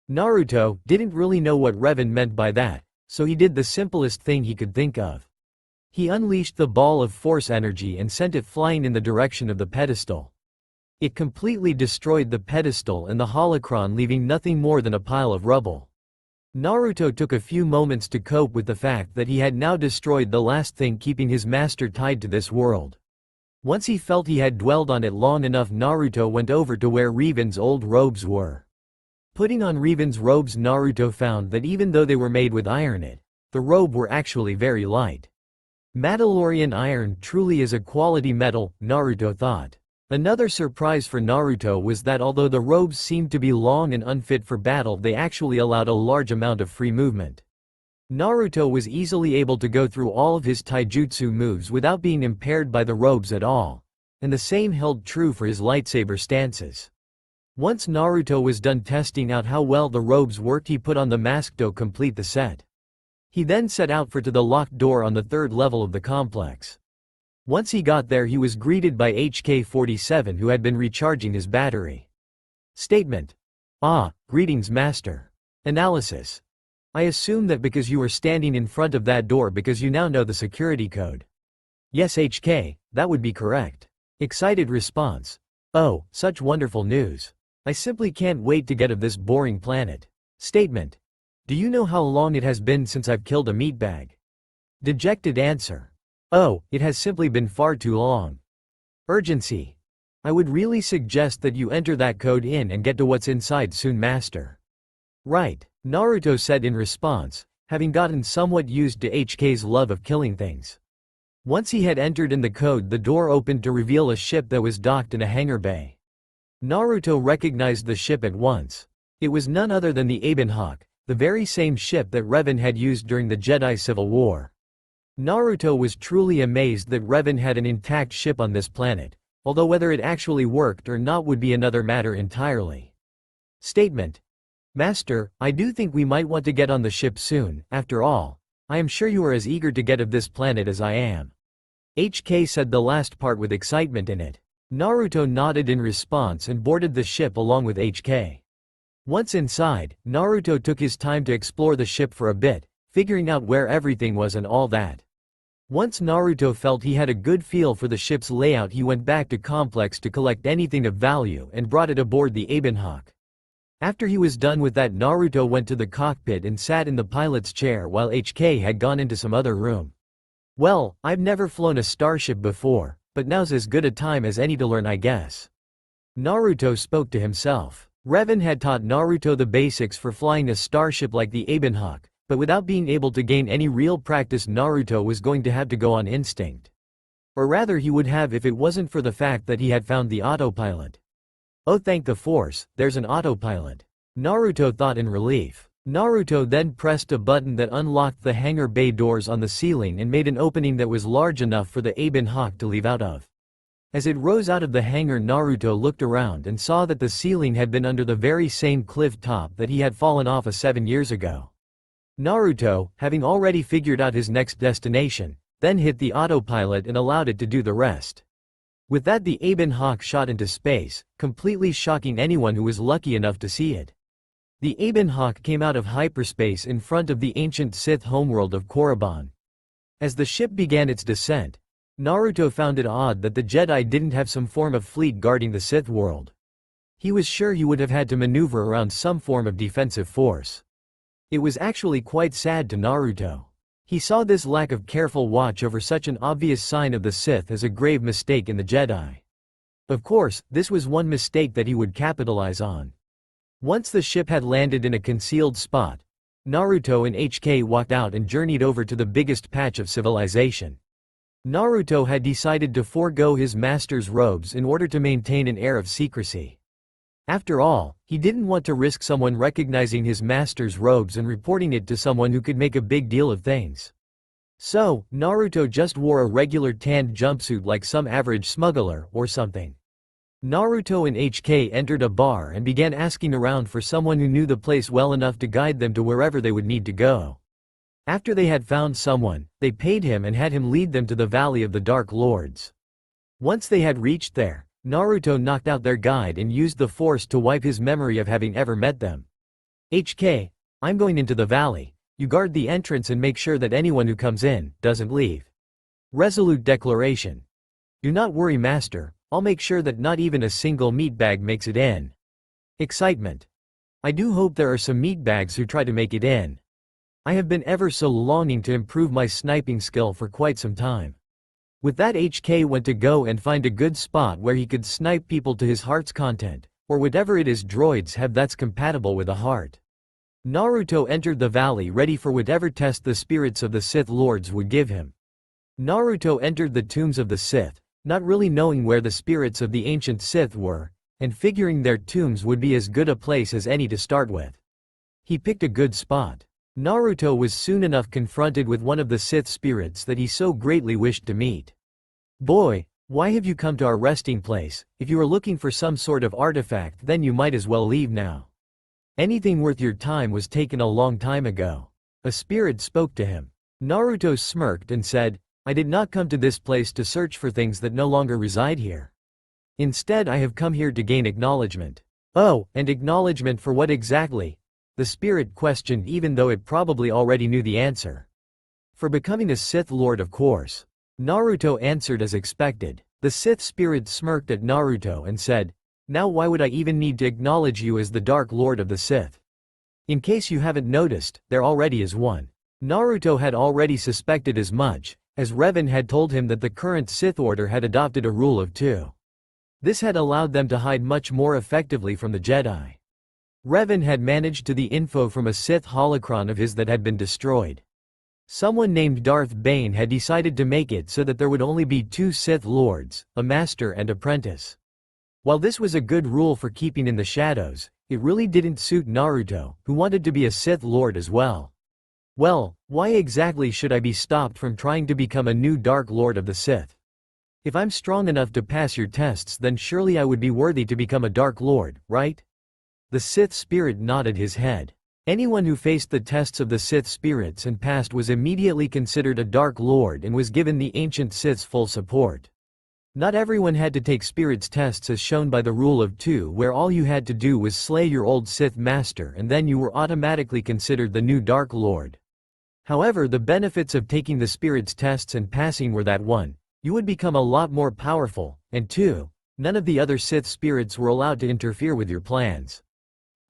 Naruto didn't really know what Revan meant by that, so he did the simplest thing he could think of. He unleashed the ball of Force energy and sent it flying in the direction of the pedestal. It completely destroyed the pedestal and the holocron, leaving nothing more than a pile of rubble. Naruto took a few moments to cope with the fact that he had now destroyed the last thing keeping his master tied to this world. Once he felt he had dwelled on it long enough, Naruto went over to where Revan's old robes were. Putting on Revan's robes, Naruto found that even though they were made with iron, the robe were actually very light. Mandalorian iron truly is a quality metal, Naruto thought. Another surprise for Naruto was that although the robes seemed to be long and unfit for battle, they actually allowed a large amount of free movement. Naruto was easily able to go through all of his taijutsu moves without being impaired by the robes at all, and the same held true for his lightsaber stances. Once Naruto was done testing out how well the robes worked, he put on the mask to complete the set. He then set out for the locked door on the 3rd level of the complex. Once he got there, he was greeted by HK-47, who had been recharging his battery. Statement: "Ah, greetings, Master." Analysis: "I assume that because you were standing in front of that door because you now know the security code." "Yes, HK, that would be correct." Excited response: "Oh, such wonderful news. I simply can't wait to get off this boring planet." Statement: "Do you know how long it has been since I've killed a meatbag?" Dejected answer: "Oh, it has simply been far too long." Urgency: "I would really suggest that you enter that code in and get to what's inside soon, Master." "Right," Naruto said in response, having gotten somewhat used to HK's love of killing things. Once he had entered in the code, the door opened to reveal a ship that was docked in a hangar bay. Naruto recognized the ship at once. It was none other than the Aben Hawk, the very same ship that Revan had used during the Jedi Civil War. Naruto was truly amazed that Revan had an intact ship on this planet, although whether it actually worked or not would be another matter entirely. Statement: "Master, I do think we might want to get on the ship soon. After all, I am sure you are as eager to get off this planet as I am." HK said the last part with excitement in it. Naruto nodded in response and boarded the ship along with HK. Once inside, Naruto took his time to explore the ship for a bit, figuring out where everything was and all that. Once Naruto felt he had a good feel for the ship's layout, he went back to Complex to collect anything of value and brought it aboard the Aben Hawk. After he was done with that, Naruto went to the cockpit and sat in the pilot's chair while HK had gone into some other room. "Well, I've never flown a starship before, but now's as good a time as any to learn, I guess." Naruto spoke to himself. Revan had taught Naruto the basics for flying a starship like the Aben Hawk, but without being able to gain any real practice, Naruto was going to have to go on instinct. Or rather, he would have if it wasn't for the fact that he had found the autopilot. "Oh, thank the Force, there's an autopilot," Naruto thought in relief. Naruto then pressed a button that unlocked the hangar bay doors on the ceiling and made an opening that was large enough for the Aben Hawk to leave out of. As it rose out of the hangar, Naruto looked around and saw that the ceiling had been under the very same cliff top that he had fallen off of 7 years ago. Naruto, having already figured out his next destination, then hit the autopilot and allowed it to do the rest. With that, the Aben Hawk shot into space, completely shocking anyone who was lucky enough to see it. The Aben Hawk came out of hyperspace in front of the ancient Sith homeworld of Korriban. As the ship began its descent, Naruto found it odd that the Jedi didn't have some form of fleet guarding the Sith world. He was sure he would have had to maneuver around some form of defensive force. It was actually quite sad to Naruto. He saw this lack of careful watch over such an obvious sign of the Sith as a grave mistake in the Jedi. Of course, this was one mistake that he would capitalize on. Once the ship had landed in a concealed spot, Naruto and HK walked out and journeyed over to the biggest patch of civilization. Naruto had decided to forego his master's robes in order to maintain an air of secrecy. After all, he didn't want to risk someone recognizing his master's robes and reporting it to someone who could make a big deal of things. So, Naruto just wore a regular tanned jumpsuit like some average smuggler or something. Naruto and HK entered a bar and began asking around for someone who knew the place well enough to guide them to wherever they would need to go. After they had found someone, they paid him and had him lead them to the Valley of the Dark Lords. Once they had reached there, Naruto knocked out their guide and used the Force to wipe his memory of having ever met them. HK, I'm going into the valley. You guard the entrance and make sure that anyone who comes in doesn't leave. Resolute declaration. Do not worry, Master. I'll make sure that not even a single meatbag makes it in. Excitement. I do hope there are some meatbags who try to make it in. I have been ever so longing to improve my sniping skill for quite some time. With that, HK went to go and find a good spot where he could snipe people to his heart's content, or whatever it is droids have that's compatible with a heart. Naruto entered the valley ready for whatever test the spirits of the Sith Lords would give him. Naruto entered the tombs of the Sith, not really knowing where the spirits of the ancient Sith were, and figuring their tombs would be as good a place as any to start with. He picked a good spot. Naruto was soon enough confronted with one of the Sith spirits that he so greatly wished to meet. Boy, why have you come to our resting place? If you are looking for some sort of artifact, then you might as well leave now. Anything worth your time was taken a long time ago. A spirit spoke to him. Naruto smirked and said, I did not come to this place to search for things that no longer reside here. Instead, I have come here to gain acknowledgement. Oh, and acknowledgement for what exactly? The spirit questioned, even though it probably already knew the answer. For becoming a Sith Lord, of course. Naruto answered as expected. The Sith spirit smirked at Naruto and said, Now why would I even need to acknowledge you as the Dark Lord of the Sith? In case you haven't noticed, there already is one. Naruto had already suspected as much, as Revan had told him that the current Sith Order had adopted a rule of 2. This had allowed them to hide much more effectively from the Jedi. Revan had managed to the info from a Sith Holocron of his that had been destroyed. Someone named Darth Bane had decided to make it so that there would only be 2 Sith Lords, a master and apprentice. While this was a good rule for keeping in the shadows, it really didn't suit Naruto, who wanted to be a Sith Lord as well. Well, why exactly should I be stopped from trying to become a new Dark Lord of the Sith? If I'm strong enough to pass your tests, then surely I would be worthy to become a Dark Lord, right? The Sith spirit nodded his head. Anyone who faced the tests of the Sith spirits and passed was immediately considered a Dark Lord and was given the ancient Sith's full support. Not everyone had to take spirits tests as shown by the rule of 2, where all you had to do was slay your old Sith master and then you were automatically considered the new Dark Lord. However, the benefits of taking the spirits tests and passing were that 1, you would become a lot more powerful, and 2, none of the other Sith spirits were allowed to interfere with your plans.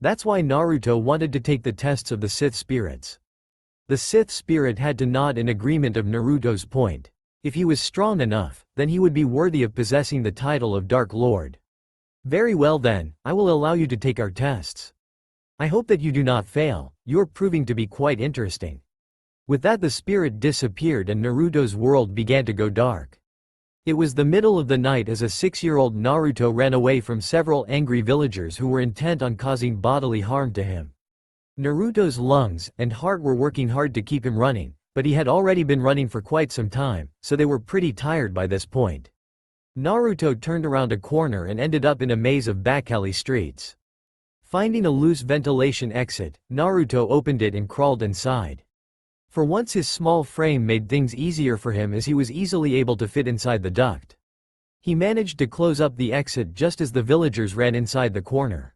That's why Naruto wanted to take the tests of the Sith spirits. The Sith spirit had to nod in agreement of Naruto's point. If he was strong enough, then he would be worthy of possessing the title of Dark Lord. Very well then, I will allow you to take our tests. I hope that you do not fail, you are proving to be quite interesting. With that, the spirit disappeared and Naruto's world began to go dark. It was the middle of the night as a 6-year-old Naruto ran away from several angry villagers who were intent on causing bodily harm to him. Naruto's lungs and heart were working hard to keep him running, but he had already been running for quite some time, so they were pretty tired by this point. Naruto turned around a corner and ended up in a maze of back alley streets. Finding a loose ventilation exit, Naruto opened it and crawled inside. For once his small frame made things easier for him as he was easily able to fit inside the duct. He managed to close up the exit just as the villagers ran inside the corner.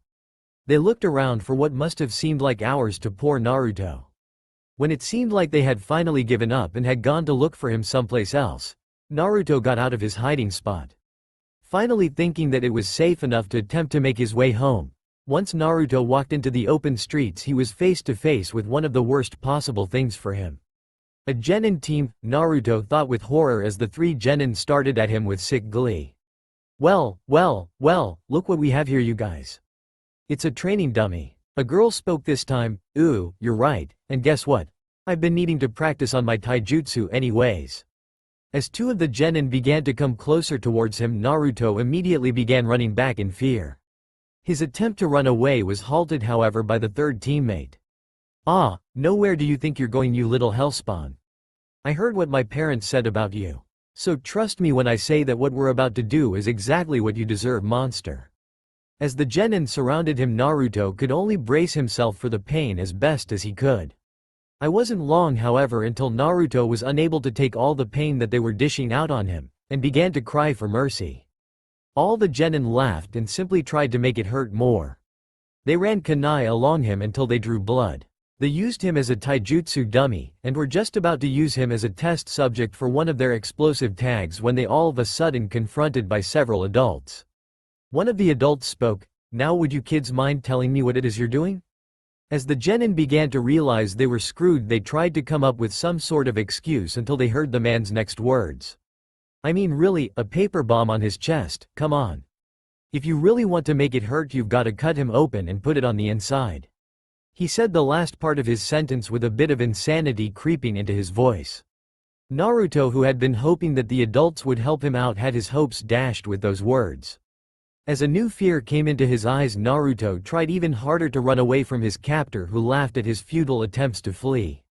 They looked around for what must have seemed like hours to poor Naruto. When it seemed like they had finally given up and had gone to look for him someplace else, Naruto got out of his hiding spot. Finally thinking that it was safe enough to attempt to make his way home, once Naruto walked into the open streets he was face to face with one of the worst possible things for him. A genin team, Naruto thought with horror as the three genin started at him with sick glee. Well, look what we have here you guys. It's a training dummy. A girl spoke this time. Ooh, you're right, and guess what? I've been needing to practice on my taijutsu anyways. As two of the genin began to come closer towards him, Naruto immediately began running back in fear. His attempt to run away was halted however by the third teammate. Ah, nowhere do you think you're going you little hellspawn. I heard what my parents said about you. So trust me when I say that what we're about to do is exactly what you deserve, monster. As the genin surrounded him, Naruto could only brace himself for the pain as best as he could. It wasn't long however until Naruto was unable to take all the pain that they were dishing out on him, and began to cry for mercy. All the genin laughed and simply tried to make it hurt more. They ran kunai along him until they drew blood. They used him as a taijutsu dummy, and were just about to use him as a test subject for one of their explosive tags when they all of a sudden confronted by several adults. One of the adults spoke, "Now would you kids mind telling me what it is you're doing?" As the genin began to realize they were screwed, they tried to come up with some sort of excuse until they heard the man's next words. I mean really, a paper bomb on his chest, come on. If you really want to make it hurt you've got to cut him open and put it on the inside. He said the last part of his sentence with a bit of insanity creeping into his voice. Naruto, who had been hoping that the adults would help him out, had his hopes dashed with those words. As a new fear came into his eyes, Naruto tried even harder to run away from his captor, who laughed at his futile attempts to flee.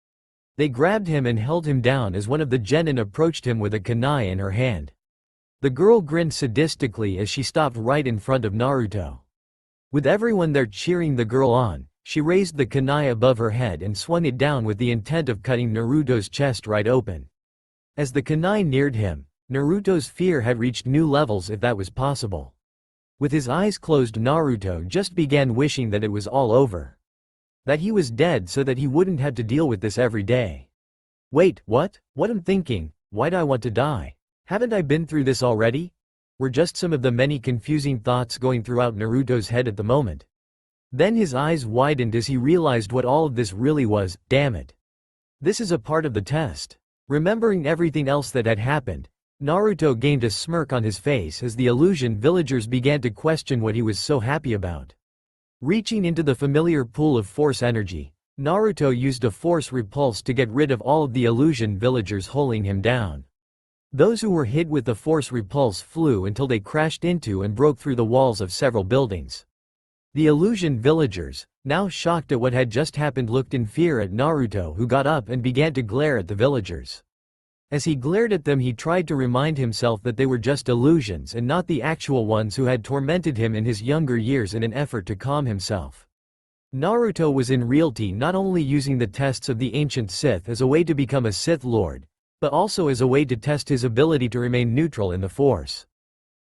They grabbed him and held him down as one of the genin approached him with a kunai in her hand. The girl grinned sadistically as she stopped right in front of Naruto. With everyone there cheering the girl on, she raised the kunai above her head and swung it down with the intent of cutting Naruto's chest right open. As the kunai neared him, Naruto's fear had reached new levels, if that was possible. With his eyes closed, Naruto just began wishing that it was all over. That he was dead so that he wouldn't have to deal with this every day. Wait, what? What I'm thinking, why'd I want to die? Haven't I been through this already? Were just some of the many confusing thoughts going throughout Naruto's head at the moment. Then his eyes widened as he realized what all of this really was. Damn it. This is a part of the test. Remembering everything else that had happened, Naruto gained a smirk on his face as the illusion villagers began to question what he was so happy about. Reaching into the familiar pool of force energy, Naruto used a force repulse to get rid of all of the illusion villagers holding him down. Those who were hit with the force repulse flew until they crashed into and broke through the walls of several buildings. The illusion villagers, now shocked at what had just happened, looked in fear at Naruto, who got up and began to glare at the villagers. As he glared at them, he tried to remind himself that they were just illusions and not the actual ones who had tormented him in his younger years in an effort to calm himself. Naruto was in reality not only using the tests of the ancient Sith as a way to become a Sith Lord, but also as a way to test his ability to remain neutral in the Force.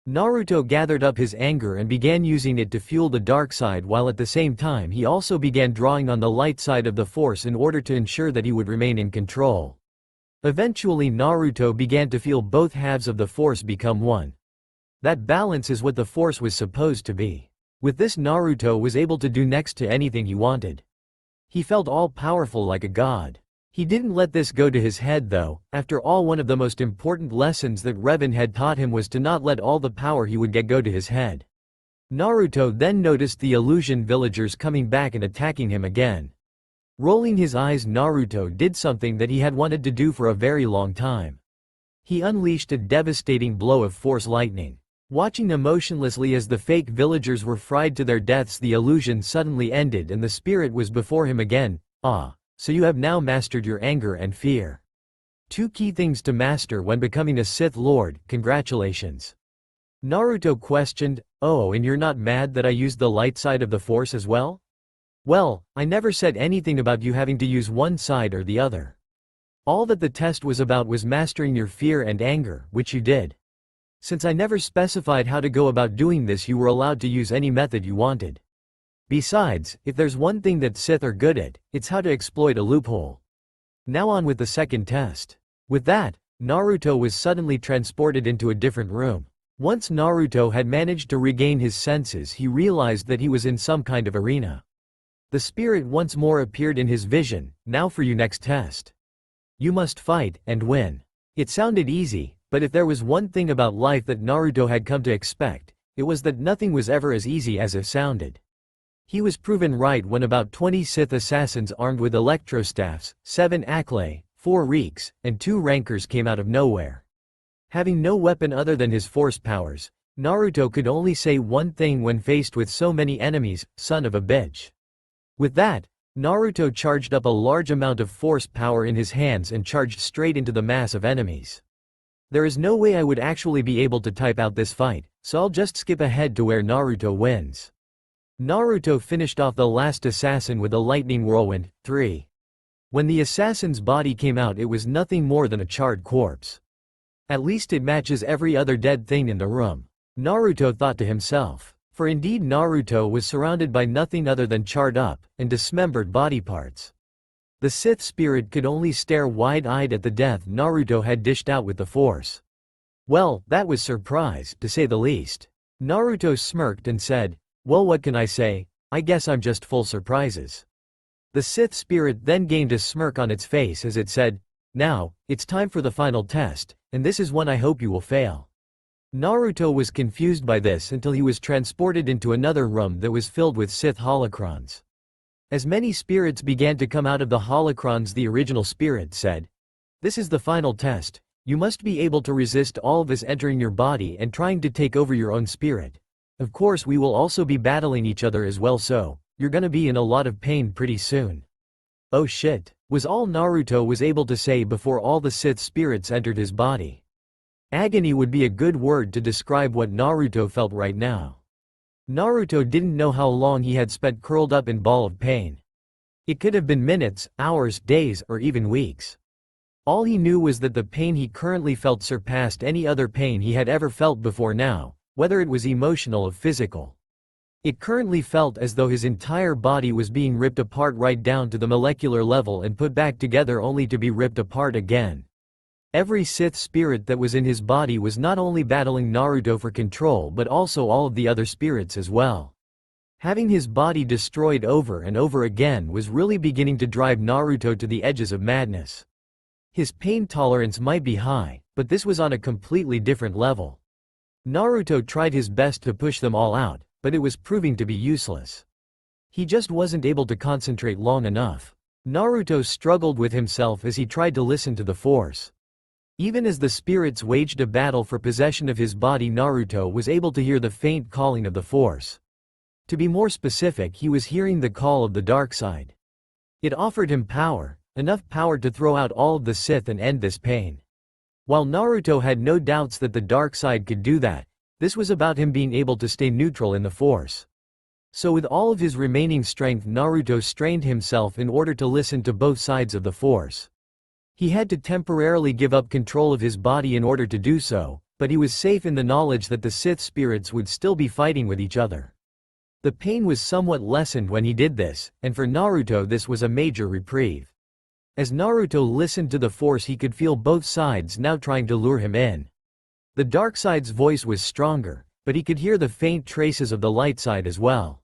Naruto gathered up his anger and began using it to fuel the dark side, while at the same time he also began drawing on the light side of the Force in order to ensure that he would remain in control. Eventually Naruto began to feel both halves of the Force become one. That balance is what the Force was supposed to be. With this, Naruto was able to do next to anything he wanted. He felt all-powerful like a god. He didn't let this go to his head though. After all, one of the most important lessons that Revan had taught him was to not let all the power he would get go to his head. Naruto then noticed the illusion villagers coming back and attacking him again. Rolling his eyes, Naruto did something that he had wanted to do for a very long time. He unleashed a devastating blow of force lightning. Watching emotionlessly as the fake villagers were fried to their deaths, the illusion suddenly ended and the spirit was before him again. Ah, so you have now mastered your anger and fear. Two key things to master when becoming a Sith Lord, congratulations. Naruto questioned, oh, and you're not mad that I used the light side of the Force as well? Well, I never said anything about you having to use one side or the other. All that the test was about was mastering your fear and anger, which you did. Since I never specified how to go about doing this, you were allowed to use any method you wanted. Besides, if there's one thing that Sith are good at, it's how to exploit a loophole. Now on with the second test. With that, Naruto was suddenly transported into a different room. Once Naruto had managed to regain his senses, he realized that he was in some kind of arena. The spirit once more appeared in his vision. Now for you next test. You must fight and win. It sounded easy, but if there was one thing about life that Naruto had come to expect, it was that nothing was ever as easy as it sounded. He was proven right when about 20 Sith assassins armed with electrostaffs, 7 Aclay, 4 Reeks, and 2 Rankers came out of nowhere. Having no weapon other than his force powers, Naruto could only say one thing when faced with so many enemies: son of a bitch. With that, Naruto charged up a large amount of force power in his hands and charged straight into the mass of enemies. There is no way I would actually be able to type out this fight, so I'll just skip ahead to where Naruto wins. Naruto finished off the last assassin with a lightning whirlwind. 3. When the assassin's body came out, it was nothing more than a charred corpse. At least it matches every other dead thing in the room, Naruto thought to himself. For indeed Naruto was surrounded by nothing other than charred up and dismembered body parts. The Sith spirit could only stare wide-eyed at the death Naruto had dished out with the Force. Well, that was surprise, to say the least. Naruto smirked and said, well, what can I say? I guess I'm just full surprises. The Sith spirit then gained a smirk on its face as it said, now, it's time for the final test, and this is one I hope you will fail. Naruto was confused by this until he was transported into another room that was filled with Sith Holocrons. As many spirits began to come out of the holocrons, the original spirit said, this is the final test. You must be able to resist all of us entering your body and trying to take over your own spirit. Of course we will also be battling each other as well, so you're gonna be in a lot of pain pretty soon. Oh shit, was all Naruto was able to say before all the Sith spirits entered his body. Agony would be a good word to describe what Naruto felt right now. Naruto didn't know how long he had spent curled up in ball of pain. It could have been minutes, hours, days, or even weeks. All he knew was that the pain he currently felt surpassed any other pain he had ever felt before now, whether it was emotional or physical. It currently felt as though his entire body was being ripped apart right down to the molecular level and put back together only to be ripped apart again. Every Sith spirit that was in his body was not only battling Naruto for control but also all of the other spirits as well. Having his body destroyed over and over again was really beginning to drive Naruto to the edges of madness. His pain tolerance might be high, but this was on a completely different level. Naruto tried his best to push them all out, but it was proving to be useless. He just wasn't able to concentrate long enough. Naruto struggled with himself as he tried to listen to the Force. Even as the spirits waged a battle for possession of his body, Naruto was able to hear the faint calling of the Force. To be more specific, he was hearing the call of the dark side. It offered him power, enough power to throw out all of the Sith and end this pain. While Naruto had no doubts that the dark side could do that, this was about him being able to stay neutral in the Force. So with all of his remaining strength, Naruto strained himself in order to listen to both sides of the Force. He had to temporarily give up control of his body in order to do so, but he was safe in the knowledge that the Sith spirits would still be fighting with each other. The pain was somewhat lessened when he did this, and for Naruto this was a major reprieve. As Naruto listened to the Force, he could feel both sides now trying to lure him in. The dark side's voice was stronger, but he could hear the faint traces of the light side as well.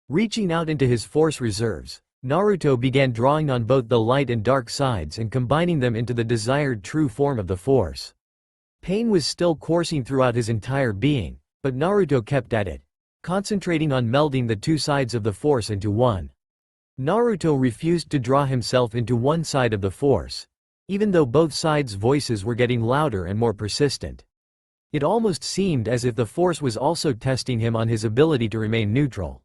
Reaching out into his Force reserves, Naruto began drawing on both the light and dark sides and combining them into the desired true form of the Force. Pain was still coursing throughout his entire being, but Naruto kept at it, concentrating on melding the two sides of the Force into one. Naruto refused to draw himself into one side of the Force, even though both sides' voices were getting louder and more persistent. It almost seemed as if the Force was also testing him on his ability to remain neutral.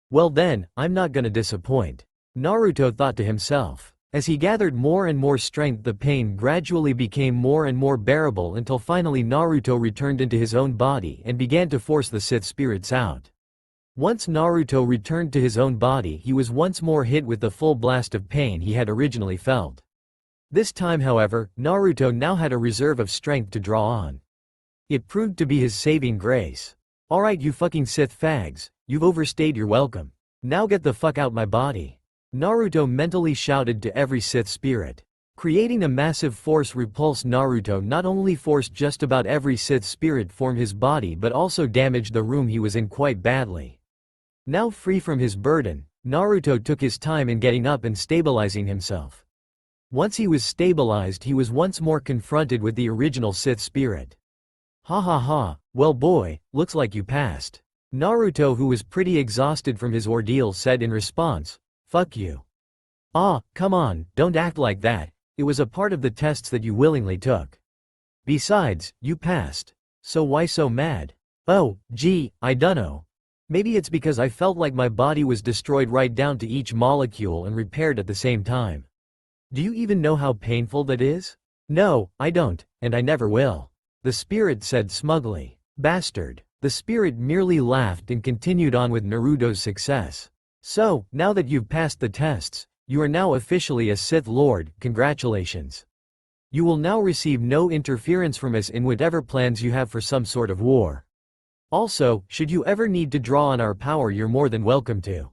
Well then, I'm not gonna disappoint, Naruto thought to himself. As he gathered more and more strength, the pain gradually became more and more bearable until finally Naruto returned into his own body and began to force the Sith spirits out. Once Naruto returned to his own body, he was once more hit with the full blast of pain he had originally felt. This time, however, Naruto now had a reserve of strength to draw on. It proved to be his saving grace. Alright, you fucking Sith fags, you've overstayed your welcome. Now get the fuck out my body, Naruto mentally shouted to every Sith spirit. Creating a massive force repulse, Naruto not only forced just about every Sith spirit from his body but also damaged the room he was in quite badly. Now free from his burden, Naruto took his time in getting up and stabilizing himself. Once he was stabilized, he was once more confronted with the original Sith spirit. Ha ha ha, well boy, looks like you passed, Naruto, who was pretty exhausted from his ordeal, said in response. Fuck you. Ah, come on, don't act like that, it was a part of the tests that you willingly took. Besides, you passed. So why so mad? Oh, gee, I dunno. Maybe it's because I felt like my body was destroyed right down to each molecule and repaired at the same time. Do you even know how painful that is? No, I don't, and I never will, the spirit said smugly. Bastard. The spirit merely laughed and continued on with Naruto's success. So, now that you've passed the tests, you are now officially a Sith Lord, congratulations. You will now receive no interference from us in whatever plans you have for some sort of war. Also, should you ever need to draw on our power, you're more than welcome to.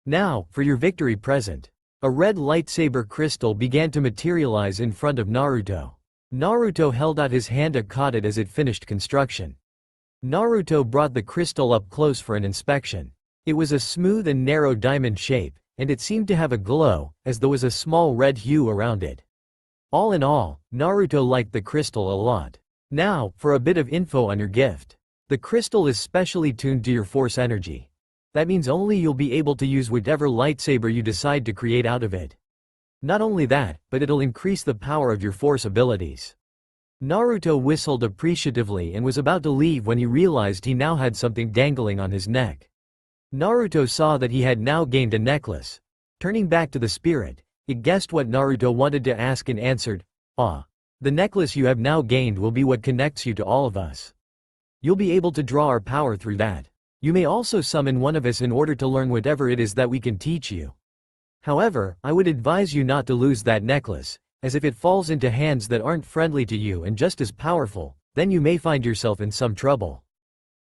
Now, for your victory present. A red lightsaber crystal began to materialize in front of Naruto. Naruto held out his hand and caught it as it finished construction. Naruto brought the crystal up close for an inspection. It was a smooth and narrow diamond shape, and it seemed to have a glow, as there was a small red hue around it. All in all, Naruto liked the crystal a lot. Now, for a bit of info on your gift. The crystal is specially tuned to your force energy. That means only you'll be able to use whatever lightsaber you decide to create out of it. Not only that, but it'll increase the power of your force abilities. Naruto whistled appreciatively and was about to leave when he realized he now had something dangling on his neck. Naruto saw that he had now gained a necklace. Turning back to the spirit, it guessed what Naruto wanted to ask and answered, "Ah. The necklace you have now gained will be what connects you to all of us. You'll be able to draw our power through that. You may also summon one of us in order to learn whatever it is that we can teach you. However, I would advise you not to lose that necklace, as if it falls into hands that aren't friendly to you and just as powerful, then you may find yourself in some trouble.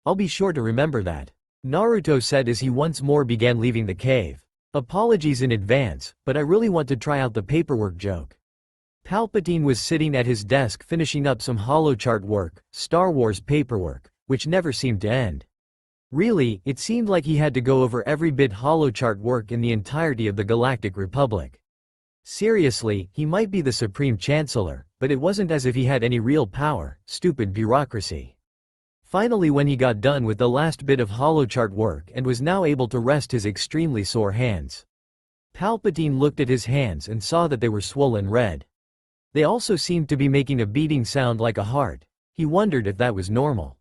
I'll be sure to remember that," Naruto said as he once more began leaving the cave. "Apologies in advance, but I really want to try out the paperwork joke." Palpatine was sitting at his desk finishing up some holochart work, Star Wars paperwork, which never seemed to end. Really, it seemed like he had to go over every bit holochart work in the entirety of the Galactic Republic. Seriously, he might be the Supreme Chancellor, but it wasn't as if he had any real power. Stupid bureaucracy. Finally, when he got done with the last bit of holochart work and was now able to rest his extremely sore hands, Palpatine looked at his hands and saw that they were swollen red. They also seemed to be making a beating sound like a heart. He wondered if that was normal.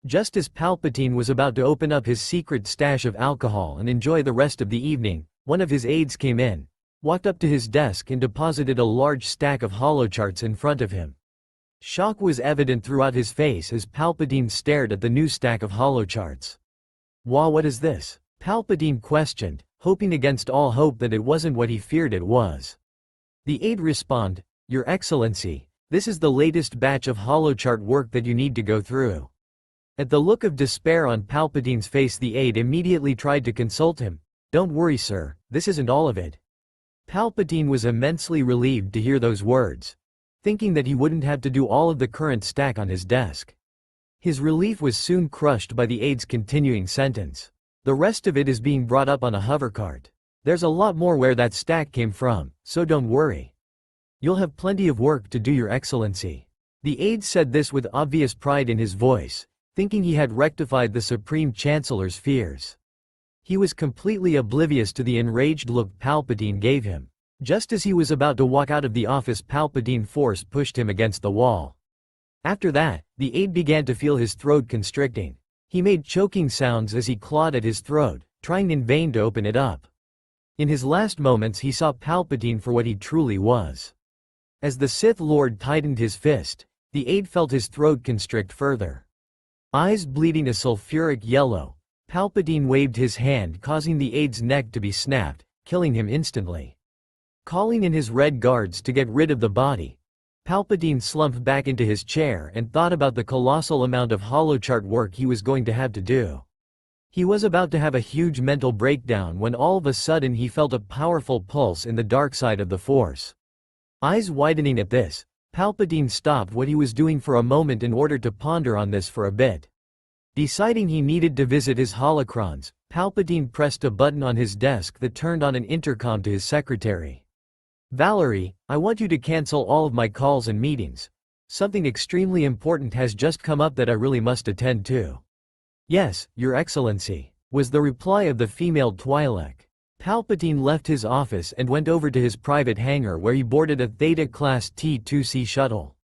Just as Palpatine was about to open up his secret stash of alcohol and enjoy the rest of the evening, one of his aides came in, walked up to his desk and deposited a large stack of holocharts in front of him. Shock was evident throughout his face as Palpatine stared at the new stack of holocharts. What is this?" Palpatine questioned, hoping against all hope that it wasn't what he feared it was. The aide responded, "Your Excellency, this is the latest batch of holochart work that you need to go through." At the look of despair on Palpatine's face, the aide immediately tried to console him. "Don't worry, sir, this isn't all of it." Palpatine was immensely relieved to hear those words, thinking that he wouldn't have to do all of the current stack on his desk. His relief was soon crushed by the aide's continuing sentence. "The rest of it is being brought up on a hovercart. There's a lot more where that stack came from, so don't worry. You'll have plenty of work to do, Your Excellency." The aide said this with obvious pride in his voice, thinking he had rectified the Supreme Chancellor's fears. He was completely oblivious to the enraged look Palpatine gave him. Just as he was about to walk out of the office, Palpatine force pushed him against the wall. After that, The aide began to feel his throat constricting. He made choking sounds as he clawed at his throat, trying in vain to open it up. In his last moments he saw Palpatine for what he truly was. As the Sith Lord tightened his fist, the aide felt his throat constrict further. Eyes bleeding a sulfuric yellow, Palpatine waved his hand, causing the aide's neck to be snapped, killing him instantly. Calling in his red guards to get rid of the body, Palpatine slumped back into his chair and thought about the colossal amount of holochart work he was going to have to do. He was about to have a huge mental breakdown when all of a sudden he felt a powerful pulse in the dark side of the Force. Eyes widening at this, Palpatine stopped what he was doing for a moment in order to ponder on this for a bit. Deciding he needed to visit his holocrons, Palpatine pressed a button on his desk that turned on an intercom to his secretary. "Valerie, I want you to cancel all of my calls and meetings. Something extremely important has just come up that I really must attend to." "Yes, Your Excellency," was the reply of the female Twi'lek. Palpatine left his office and went over to his private hangar where he boarded a Theta-class T-2C shuttle.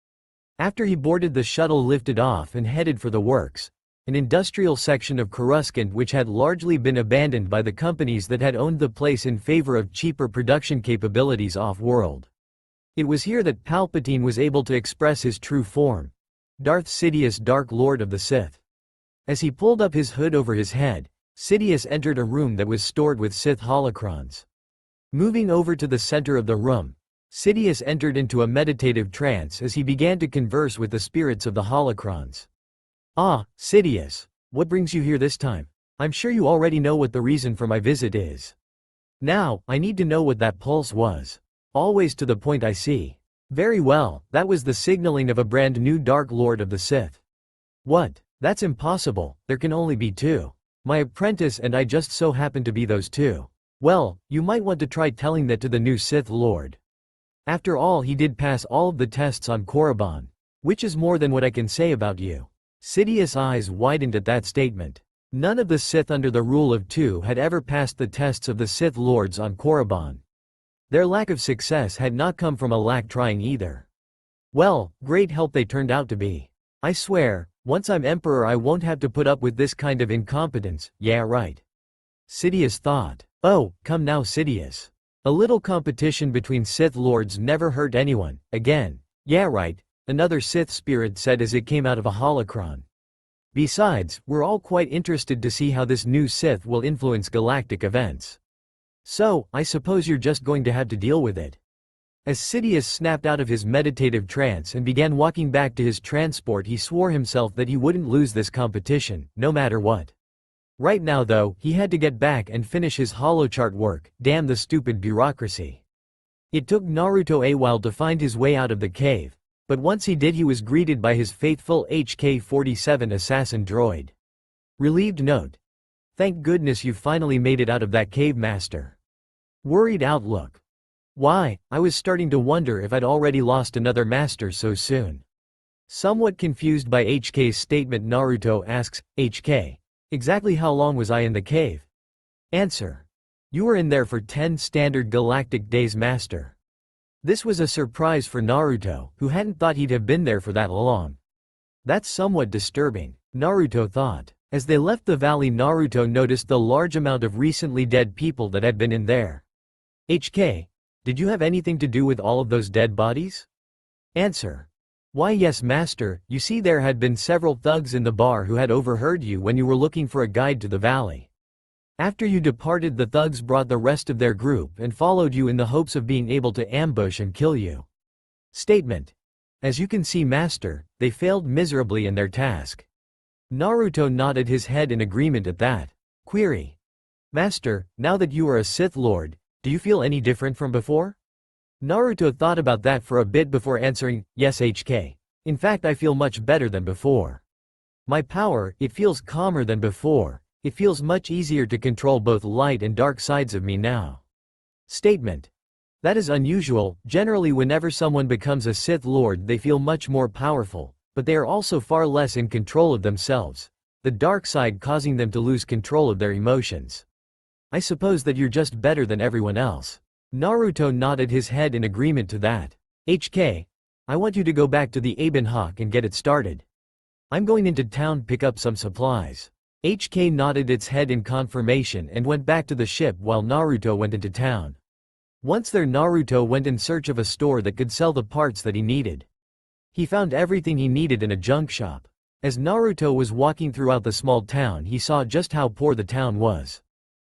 After he boarded, the shuttle lifted off and headed for the works, an industrial section of Coruscant which had largely been abandoned by the companies that had owned the place in favor of cheaper production capabilities off-world. It was here that Palpatine was able to express his true form, Darth Sidious, Dark Lord of the Sith. As he pulled up his hood over his head, Sidious entered a room that was stored with Sith Holocrons. Moving over to the center of the room, Sidious entered into a meditative trance as he began to converse with the spirits of the Holocrons. "Ah, Sidious, what brings you here this time? I'm sure you already know what the reason for my visit is. Now, I need to know what that pulse was. Always to the point, I see. Very well, that was the signaling of a brand new Dark Lord of the Sith." "What? That's impossible, there can only be two. My apprentice and I just so happen to be those two." "Well, you might want to try telling that to the new Sith Lord. After all, he did pass all of the tests on Korriban. Which is more than what I can say about you." Sidious' eyes widened at that statement. None of the Sith under the rule of two had ever passed the tests of the Sith Lords on Korriban. Their lack of success had not come from a lack trying either. Well, great help they turned out to be. I swear, once I'm Emperor I won't have to put up with this kind of incompetence. Yeah, right. Sidious thought. Oh, come now, Sidious. A little competition between Sith Lords never hurt anyone. Again. Yeah, right, another Sith spirit said as it came out of a holocron. Besides, we're all quite interested to see how this new Sith will influence galactic events. So, I suppose you're just going to have to deal with it. As Sidious snapped out of his meditative trance and began walking back to his transport, he swore himself that he wouldn't lose this competition, no matter what. Right now though, he had to get back and finish his holochart work. Damn the stupid bureaucracy. It took Naruto a while to find his way out of the cave, but once he did he was greeted by his faithful HK-47 assassin droid. Relieved note. Thank goodness you finally made it out of that cave, Master. Worried outlook. Why, I was starting to wonder if I'd already lost another master so soon. Somewhat confused by HK's statement, Naruto asks, HK, exactly how long was I in the cave? Answer. You were in there for 10 standard galactic days, Master. This was a surprise for Naruto, who hadn't thought he'd have been there for that long. That's somewhat disturbing, Naruto thought. As they left the valley, Naruto noticed the large amount of recently dead people that had been in there. HK, did you have anything to do with all of those dead bodies? Answer. Why yes, Master, you see there had been several thugs in the bar who had overheard you when you were looking for a guide to the valley. After you departed, the thugs brought the rest of their group and followed you in the hopes of being able to ambush and kill you. Statement. As you can see, Master, they failed miserably in their task. Naruto nodded his head in agreement at that. Query. Master, now that you are a Sith Lord, do you feel any different from before? Naruto thought about that for a bit before answering, yes HK. In fact, I feel much better than before. My power, it feels calmer than before. It feels much easier to control both light and dark sides of me now. Statement. That is unusual. Generally, whenever someone becomes a Sith Lord, they feel much more powerful, but they are also far less in control of themselves, the dark side causing them to lose control of their emotions. I suppose that you're just better than everyone else. Naruto nodded his head in agreement to that. HK, I want you to go back to the Aben Hawk and get it started. I'm going into town pick up some supplies. HK nodded its head in confirmation and went back to the ship while Naruto went into town. Once there, Naruto went in search of a store that could sell the parts that he needed. He found everything he needed in a junk shop. As Naruto was walking throughout the small town, he saw just how poor the town was.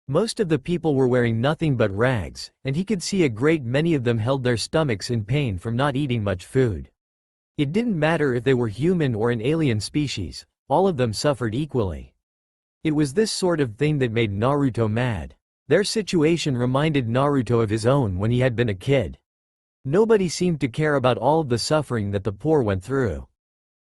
Most of the people were wearing nothing but rags, and he could see a great many of them held their stomachs in pain from not eating much food. It didn't matter if they were human or an alien species, all of them suffered equally. It was this sort of thing that made Naruto mad. Their situation reminded Naruto of his own when he had been a kid. Nobody seemed to care about all of the suffering that the poor went through.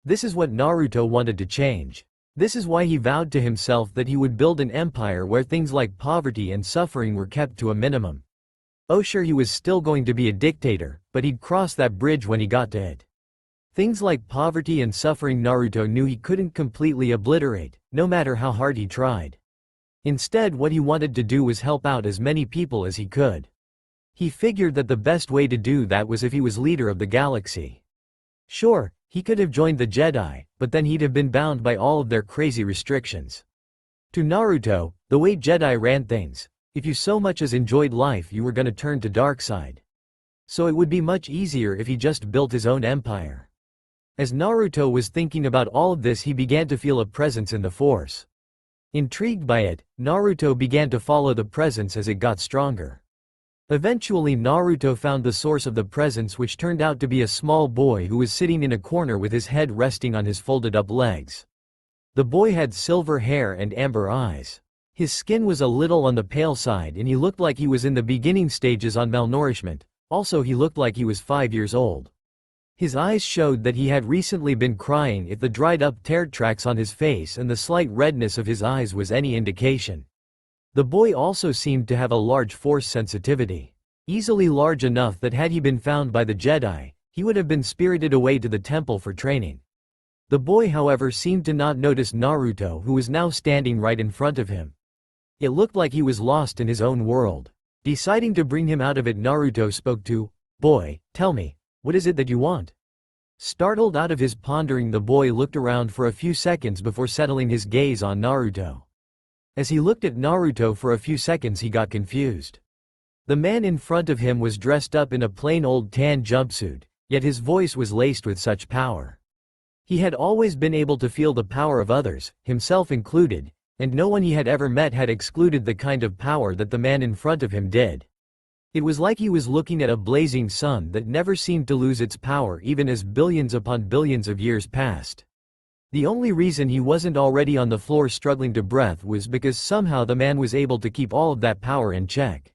This is what Naruto wanted to change. This is why he vowed to himself that he would build an empire where things like poverty and suffering were kept to a minimum. Oh sure, he was still going to be a dictator, but he'd cross that bridge when he got to it. Things like poverty and suffering Naruto knew he couldn't completely obliterate, no matter how hard he tried. Instead, what he wanted to do was help out as many people as he could. He figured that the best way to do that was if he was leader of the galaxy. Sure, he could have joined the Jedi, but then he'd have been bound by all of their crazy restrictions. To Naruto, the way Jedi ran things, if you so much as enjoyed life, you were gonna turn to dark side. So it would be much easier if he just built his own empire. As Naruto was thinking about all of this, he began to feel a presence in the Force. Intrigued by it, Naruto began to follow the presence as it got stronger. Eventually Naruto found the source of the presence, which turned out to be a small boy who was sitting in a corner with his head resting on his folded-up legs. The boy had silver hair and amber eyes. His skin was a little on the pale side and he looked like he was in the beginning stages on malnourishment. Also, he looked like he was 5 years old. His eyes showed that he had recently been crying, if the dried-up tear tracks on his face and the slight redness of his eyes was any indication. The boy also seemed to have a large force sensitivity. Easily large enough that had he been found by the Jedi, he would have been spirited away to the temple for training. The boy, however, seemed to not notice Naruto, who was now standing right in front of him. It looked like he was lost in his own world. Deciding to bring him out of it, Naruto spoke to, "Boy, tell me, what is it that you want?" Startled out of his pondering, the boy looked around for a few seconds before settling his gaze on Naruto. As he looked at Naruto for a few seconds, he got confused. The man in front of him was dressed up in a plain old tan jumpsuit, yet his voice was laced with such power. He had always been able to feel the power of others, himself included, and no one he had ever met had excluded the kind of power that the man in front of him did. It was like he was looking at a blazing sun that never seemed to lose its power even as billions upon billions of years passed. The only reason he wasn't already on the floor struggling to breathe was because somehow the man was able to keep all of that power in check.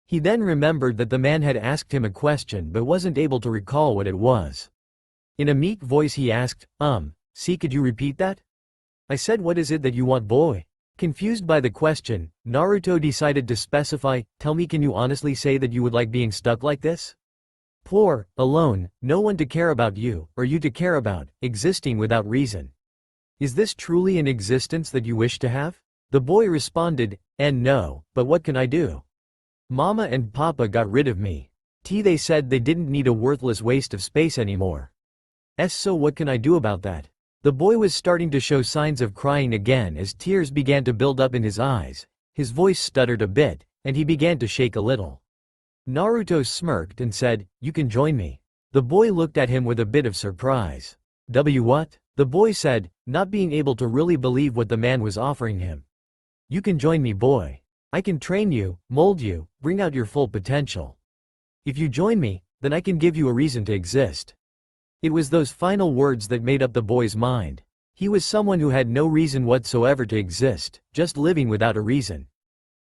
He then remembered that the man had asked him a question but wasn't able to recall what it was. In a meek voice he asked, see, could you repeat that? I said, what is it that you want, boy? Confused by the question, Naruto decided to specify, tell me, can you honestly say that you would like being stuck like this? Poor, alone, no one to care about you, or you to care about, existing without reason. Is this truly an existence that you wish to have? The boy responded, and no, but what can I do? Mama and Papa got rid of me. They said they didn't need a worthless waste of space anymore. So what can I do about that? The boy was starting to show signs of crying again as tears began to build up in his eyes, his voice stuttered a bit, and he began to shake a little. Naruto smirked and said, you can join me. The boy looked at him with a bit of surprise. What? The boy said, not being able to really believe what the man was offering him. You can join me, boy. I can train you, mold you, bring out your full potential. If you join me, then I can give you a reason to exist. It was those final words that made up the boy's mind. He was someone who had no reason whatsoever to exist, just living without a reason.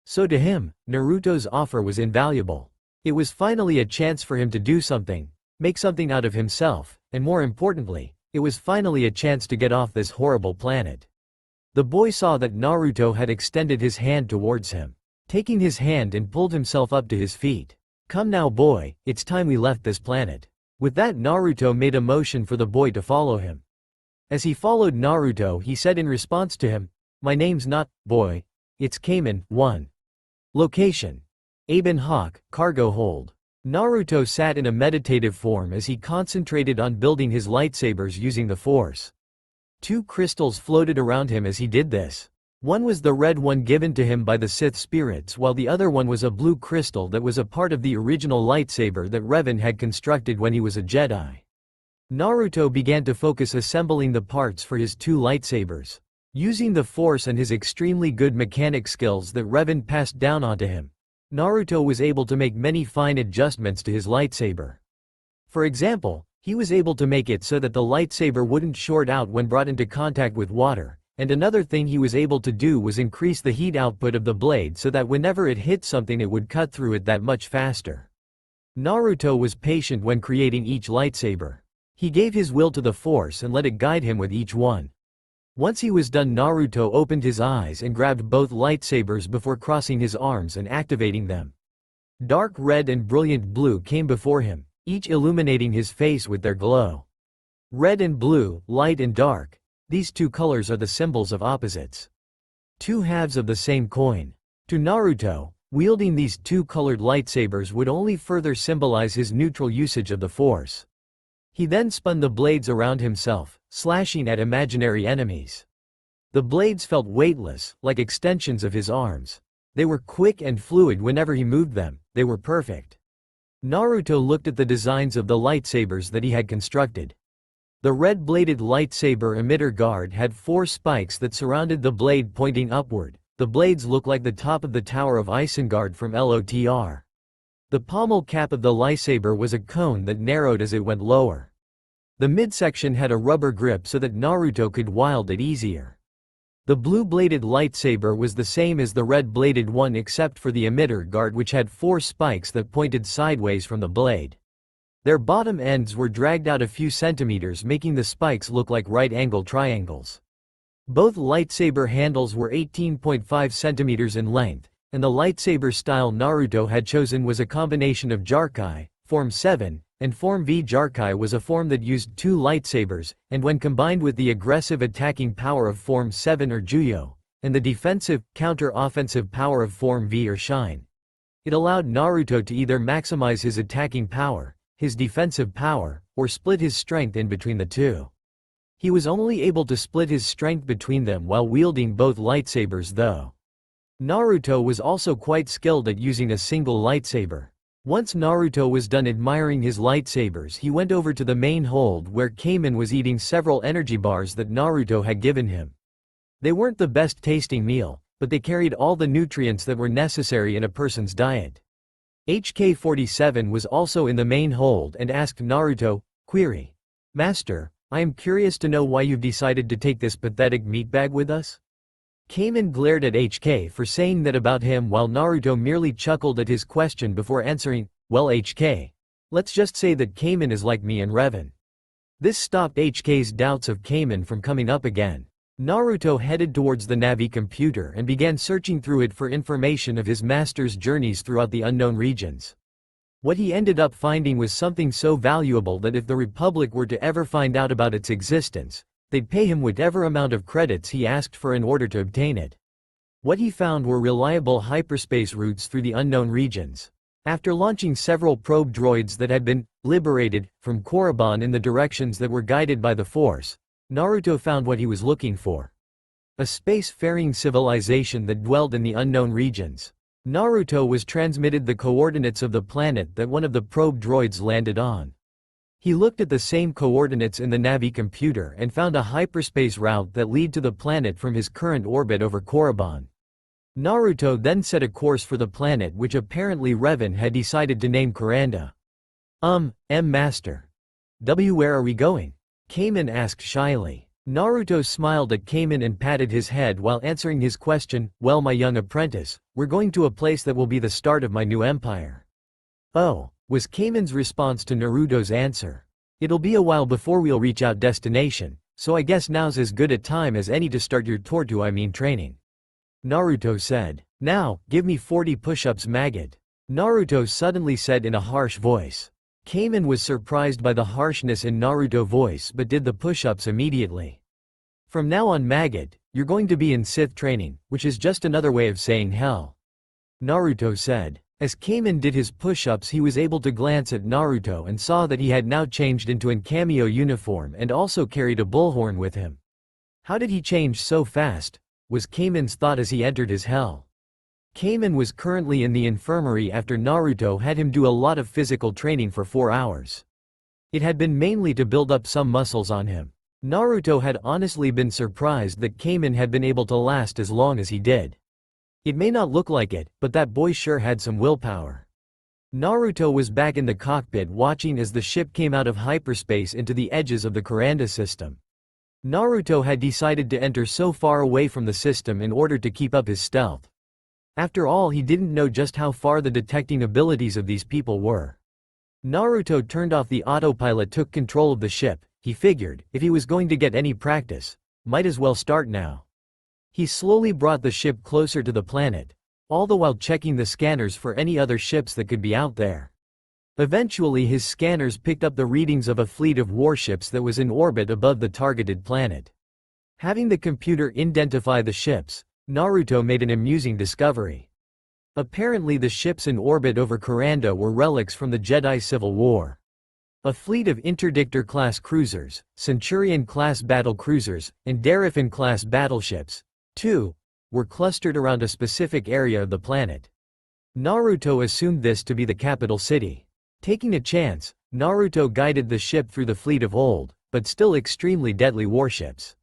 So to him, Naruto's offer was invaluable. It was finally a chance for him to do something, make something out of himself, and more importantly, it was finally a chance to get off this horrible planet. The boy saw that Naruto had extended his hand towards him, taking his hand and pulled himself up to his feet. Come now, boy, it's time we left this planet. With that, Naruto made a motion for the boy to follow him. As he followed Naruto, he said in response to him, my name's not, boy. It's Kamen. 1. Location: Aben Hawk, cargo hold. Naruto sat in a meditative form as he concentrated on building his lightsabers using the Force. Two crystals floated around him as he did this. One was the red one given to him by the Sith spirits, while the other one was a blue crystal that was a part of the original lightsaber that Revan had constructed when he was a Jedi. Naruto began to focus assembling the parts for his two lightsabers. Using the Force and his extremely good mechanic skills that Revan passed down onto him, Naruto was able to make many fine adjustments to his lightsaber. For example, he was able to make it so that the lightsaber wouldn't short out when brought into contact with water, and another thing he was able to do was increase the heat output of the blade so that whenever it hit something it would cut through it that much faster. Naruto was patient when creating each lightsaber. He gave his will to the Force and let it guide him with each one. Once he was done, Naruto opened his eyes and grabbed both lightsabers before crossing his arms and activating them. Dark red and brilliant blue came before him, each illuminating his face with their glow. Red and blue, light and dark, these two colors are the symbols of opposites. Two halves of the same coin. To Naruto, wielding these two colored lightsabers would only further symbolize his neutral usage of the Force. He then spun the blades around himself, slashing at imaginary enemies. The blades felt weightless, like extensions of his arms. They were quick and fluid whenever he moved them, they were perfect. Naruto looked at the designs of the lightsabers that he had constructed. The red-bladed lightsaber emitter guard had 4 spikes that surrounded the blade pointing upward. The blades looked like the top of the Tower of Isengard from LOTR. The pommel cap of the lightsaber was a cone that narrowed as it went lower. The midsection had a rubber grip so that Naruto could wield it easier. The blue-bladed lightsaber was the same as the red-bladed one except for the emitter guard, which had 4 spikes that pointed sideways from the blade. Their bottom ends were dragged out a few centimeters, making the spikes look like right-angled triangles. Both lightsaber handles were 18.5 centimeters in length, and the lightsaber style Naruto had chosen was a combination of Jarkai, Form 7, and Form V. Jarkai was a form that used 2 lightsabers, and when combined with the aggressive attacking power of Form 7 or Juyo, and the defensive, counter-offensive power of Form V or Shine, it allowed Naruto to either maximize his attacking power, his defensive power, or split his strength in between the two. He was only able to split his strength between them while wielding both lightsabers though. Naruto was also quite skilled at using a single lightsaber. Once Naruto was done admiring his lightsabers, he went over to the main hold where Kamen was eating several energy bars that Naruto had given him. They weren't the best tasting meal, but they carried all the nutrients that were necessary in a person's diet. HK-47 was also in the main hold and asked Naruto, query, "Master, I am curious to know why you've decided to take this pathetic meatbag with us?" Kamen glared at HK for saying that about him while Naruto merely chuckled at his question before answering, "Well HK. Let's just say that Kamen is like me and Revan." This stopped HK's doubts of Kamen from coming up again. Naruto headed towards the Navi computer and began searching through it for information of his master's journeys throughout the unknown regions. What he ended up finding was something so valuable that if the Republic were to ever find out about its existence, they'd pay him whatever amount of credits he asked for in order to obtain it. What he found were reliable hyperspace routes through the unknown regions. After launching several probe droids that had been liberated from Korriban in the directions that were guided by the Force, Naruto found what he was looking for. A space-faring civilization that dwelled in the unknown regions. Naruto was transmitted the coordinates of the planet that one of the probe droids landed on. He looked at the same coordinates in the Navi computer and found a hyperspace route that led to the planet from his current orbit over Korriban. Naruto then set a course for the planet which apparently Revan had decided to name Kuranda. Master. Where are we going?" Kamen asked shyly. Naruto smiled at Kamen and patted his head while answering his question, "Well my young apprentice, we're going to a place that will be the start of my new empire." "Oh," was Kamen's response to Naruto's answer. "It'll be a while before we'll reach our destination, so I guess now's as good a time as any to start your training," Naruto said. "Now, give me 40 push-ups maggot," Naruto suddenly said in a harsh voice. Kamen was surprised by the harshness in Naruto's voice but did the push-ups immediately. "From now on maggot, you're going to be in Sith training, which is just another way of saying hell," Naruto said. As Kamen did his push-ups he was able to glance at Naruto and saw that he had now changed into an cameo uniform and also carried a bullhorn with him. How did he change so fast? Was Kaiman's thought as he entered his hell. Kaiman was currently in the infirmary after Naruto had him do a lot of physical training for 4 hours. It had been mainly to build up some muscles on him. Naruto had honestly been surprised that Kaiman had been able to last as long as he did. It may not look like it, but that boy sure had some willpower. Naruto was back in the cockpit watching as the ship came out of hyperspace into the edges of the Kuranda system. Naruto had decided to enter so far away from the system in order to keep up his stealth. After all, he didn't know just how far the detecting abilities of these people were. Naruto turned off the autopilot, took control of the ship. He figured, if he was going to get any practice, might as well start now. He slowly brought the ship closer to the planet, all the while checking the scanners for any other ships that could be out there. Eventually his scanners picked up the readings of a fleet of warships that was in orbit above the targeted planet. Having the computer identify the ships, Naruto made an amusing discovery. Apparently the ships in orbit over Kuranda were relics from the Jedi Civil War. A fleet of Interdictor-class cruisers, Centurion-class battle cruisers, and Darifan-class battleships, too, were clustered around a specific area of the planet. Naruto assumed this to be the capital city. Taking a chance, Naruto guided the ship through the fleet of old, but still extremely deadly warships.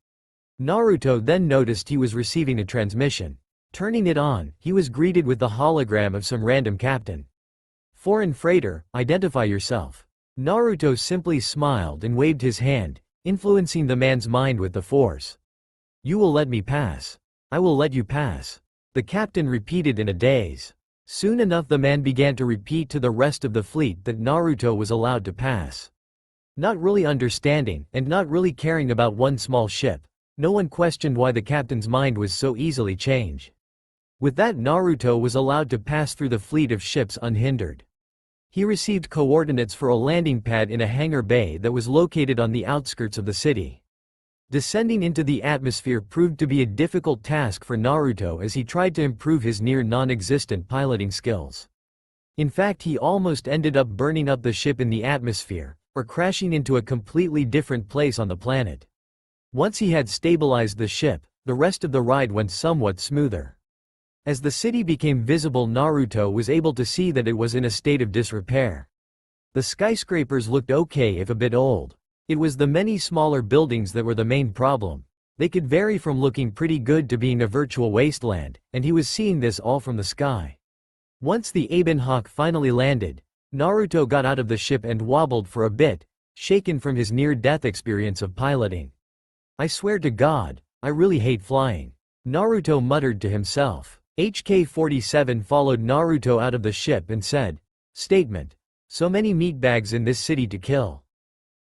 Naruto then noticed he was receiving a transmission. Turning it on, he was greeted with the hologram of some random captain. "Foreign freighter, identify yourself." Naruto simply smiled and waved his hand, influencing the man's mind with the force. "You will let me pass. I will let you pass," the captain repeated in a daze. Soon enough the man began to repeat to the rest of the fleet that Naruto was allowed to pass. Not really understanding, and not really caring about one small ship, no one questioned why the captain's mind was so easily changed. With that, Naruto was allowed to pass through the fleet of ships unhindered. He received coordinates for a landing pad in a hangar bay that was located on the outskirts of the city. Descending into the atmosphere proved to be a difficult task for Naruto as he tried to improve his near non-existent piloting skills. In fact, he almost ended up burning up the ship in the atmosphere, or crashing into a completely different place on the planet. Once he had stabilized the ship, the rest of the ride went somewhat smoother. As the city became visible, Naruto was able to see that it was in a state of disrepair. The skyscrapers looked okay if a bit old. It was the many smaller buildings that were the main problem. They could vary from looking pretty good to being a virtual wasteland, and he was seeing this all from the sky. Once the Aben Hawk finally landed, Naruto got out of the ship and wobbled for a bit, shaken from his near-death experience of piloting. "I swear to God, I really hate flying," Naruto muttered to himself. HK-47 followed Naruto out of the ship and said, "Statement. So many meatbags in this city to kill.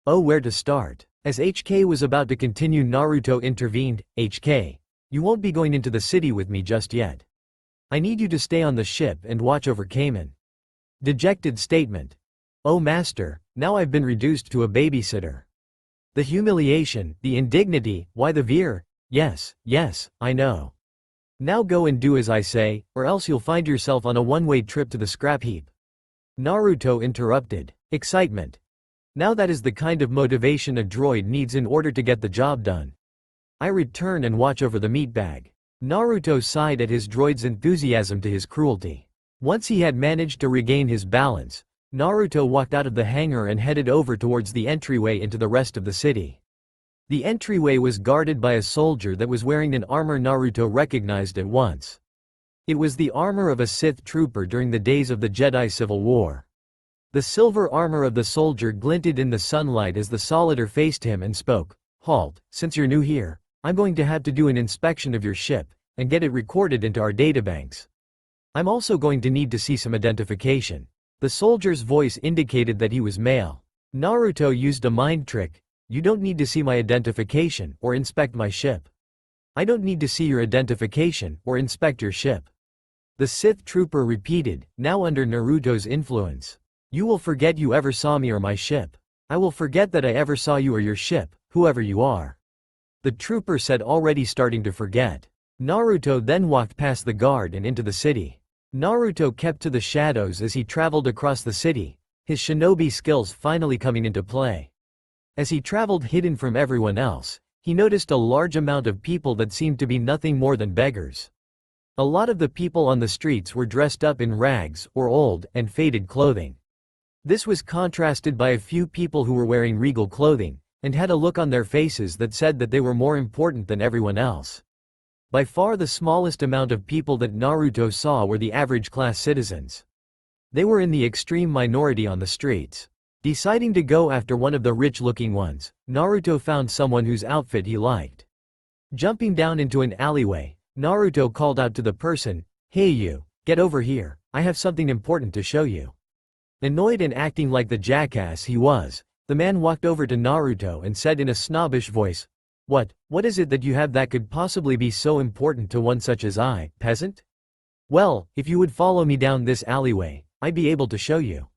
Oh, where to start?" As HK was about to continue, Naruto intervened. "HK, you won't be going into the city with me just yet. I need you to stay on the ship and watch over Kaiman." Dejected statement. "Oh master, now I've been reduced to a babysitter. The humiliation, the indignity, why the veer? Yes, I know. Now go and do as I say, or else you'll find yourself on a one-way trip to the scrap heap." Naruto interrupted. Excitement. Now that is the kind of motivation a droid needs in order to get the job done. "I return and watch over the meatbag." Naruto sighed at his droid's enthusiasm to his cruelty. Once he had managed to regain his balance, Naruto walked out of the hangar and headed over towards the entryway into the rest of the city. The entryway was guarded by a soldier that was wearing an armor Naruto recognized at once. It was the armor of a Sith trooper during the days of the Jedi Civil War. The silver armor of the soldier glinted in the sunlight as the Solider faced him and spoke. "Halt, since you're new here, I'm going to have to do an inspection of your ship, and get it recorded into our databanks. I'm also going to need to see some identification." The soldier's voice indicated that he was male. Naruto used a mind trick. "You don't need to see my identification, or inspect my ship. I don't need to see your identification, or inspect your ship." The Sith trooper repeated, now under Naruto's influence. "You will forget you ever saw me or my ship. I will forget that I ever saw you or your ship, whoever you are." The trooper said, already starting to forget. Naruto then walked past the guard and into the city. Naruto kept to the shadows as he traveled across the city, his shinobi skills finally coming into play. As he traveled hidden from everyone else, he noticed a large amount of people that seemed to be nothing more than beggars. A lot of the people on the streets were dressed up in rags or old and faded clothing. This was contrasted by a few people who were wearing regal clothing, and had a look on their faces that said that they were more important than everyone else. By far the smallest amount of people that Naruto saw were the average class citizens. They were in the extreme minority on the streets. Deciding to go after one of the rich-looking ones, Naruto found someone whose outfit he liked. Jumping down into an alleyway, Naruto called out to the person, "Hey you, get over here, I have something important to show you." Annoyed and acting like the jackass he was, the man walked over to Naruto and said in a snobbish voice, What is it that you have that could possibly be so important to one such as I, peasant? Well, if you would follow me down this alleyway, I'd be able to show you.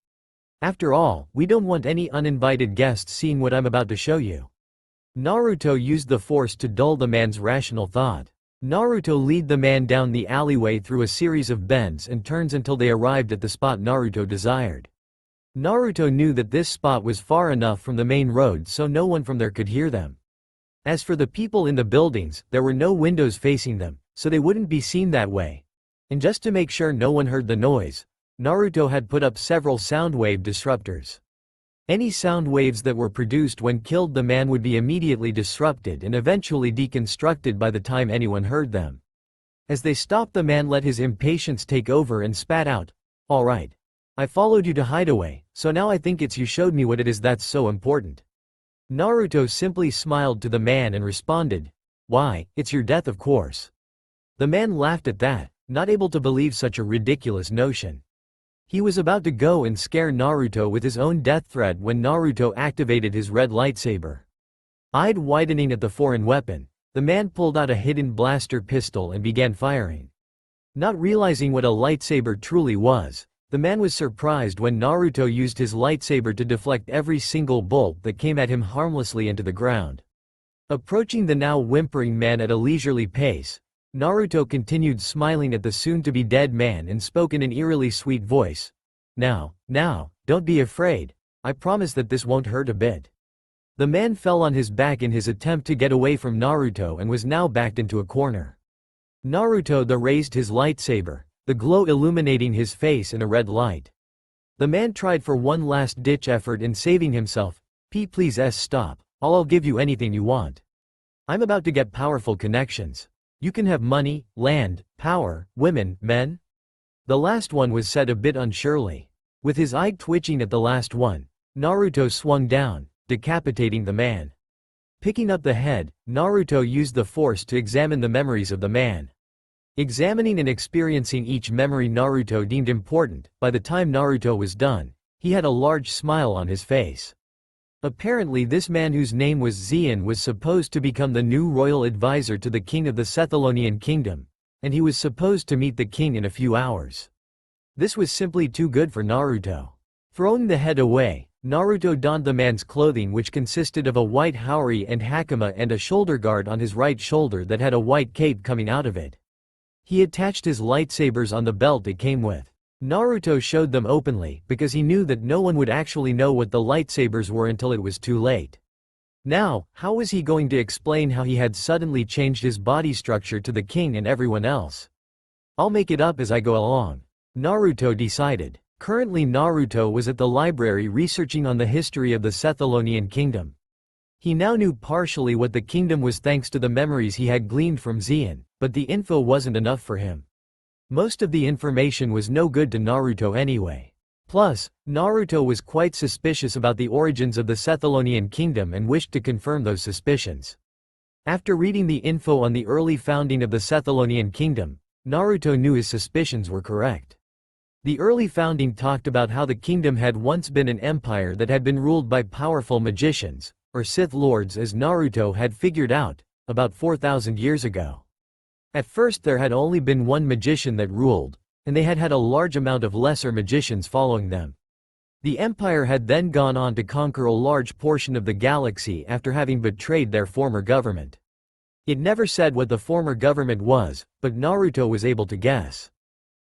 After all, we don't want any uninvited guests seeing what I'm about to show you." Naruto used the force to dull the man's rational thought. Naruto led the man down the alleyway through a series of bends and turns until they arrived at the spot Naruto desired. Naruto knew that this spot was far enough from the main road so no one from there could hear them. As for the people in the buildings, there were no windows facing them, so they wouldn't be seen that way. And just to make sure no one heard the noise, Naruto had put up several sound wave disruptors. Any sound waves that were produced when killed the man would be immediately disrupted and eventually deconstructed by the time anyone heard them. As they stopped, the man let his impatience take over and spat out, "All right. I followed you to Hideaway, so now I think it's you showed me what it is that's so important." Naruto simply smiled to the man and responded, "Why, it's your death of course." The man laughed at that, not able to believe such a ridiculous notion. He was about to go and scare Naruto with his own death threat when Naruto activated his red lightsaber. Eyed widening at the foreign weapon, the man pulled out a hidden blaster pistol and began firing. Not realizing what a lightsaber truly was, the man was surprised when Naruto used his lightsaber to deflect every single bolt that came at him harmlessly into the ground. Approaching the now whimpering man at a leisurely pace, Naruto continued smiling at the soon-to-be dead man and spoke in an eerily sweet voice. Now, don't be afraid, I promise that this won't hurt a bit." The man fell on his back in his attempt to get away from Naruto and was now backed into a corner. Naruto raised his lightsaber, the glow illuminating his face in a red light. The man tried for one last-ditch effort in saving himself. Please stop, I'll give you anything you want. I'm about to get powerful connections. You can have money, land, power, women, men." The last one was said a bit unsurely. With his eye twitching at the last one, Naruto swung down, decapitating the man. Picking up the head, Naruto used the force to examine the memories of the man. Examining and experiencing each memory Naruto deemed important, by the time Naruto was done, he had a large smile on his face. Apparently this man whose name was Xian was supposed to become the new royal advisor to the king of the Sith Holocron kingdom, and he was supposed to meet the king in a few hours. This was simply too good for Naruto. Throwing the head away, Naruto donned the man's clothing, which consisted of a white haori and hakama and a shoulder guard on his right shoulder that had a white cape coming out of it. He attached his lightsabers on the belt it came with. Naruto showed them openly because he knew that no one would actually know what the lightsabers were until it was too late. Now, how was he going to explain how he had suddenly changed his body structure to the king and everyone else? "I'll make it up as I go along," Naruto decided. Currently Naruto was at the library researching on the history of the Sith Holocron kingdom. He now knew partially what the kingdom was thanks to the memories he had gleaned from Xian, but the info wasn't enough for him. Most of the information was no good to Naruto anyway. Plus, Naruto was quite suspicious about the origins of the Sith Holocron kingdom and wished to confirm those suspicions. After reading the info on the early founding of the Sith Holocron kingdom, Naruto knew his suspicions were correct. The early founding talked about how the kingdom had once been an empire that had been ruled by powerful magicians, or Sith lords as Naruto had figured out, about 4,000 years ago. At first there had only been one magician that ruled, and they had had a large amount of lesser magicians following them. The empire had then gone on to conquer a large portion of the galaxy after having betrayed their former government. It never said what the former government was, but Naruto was able to guess.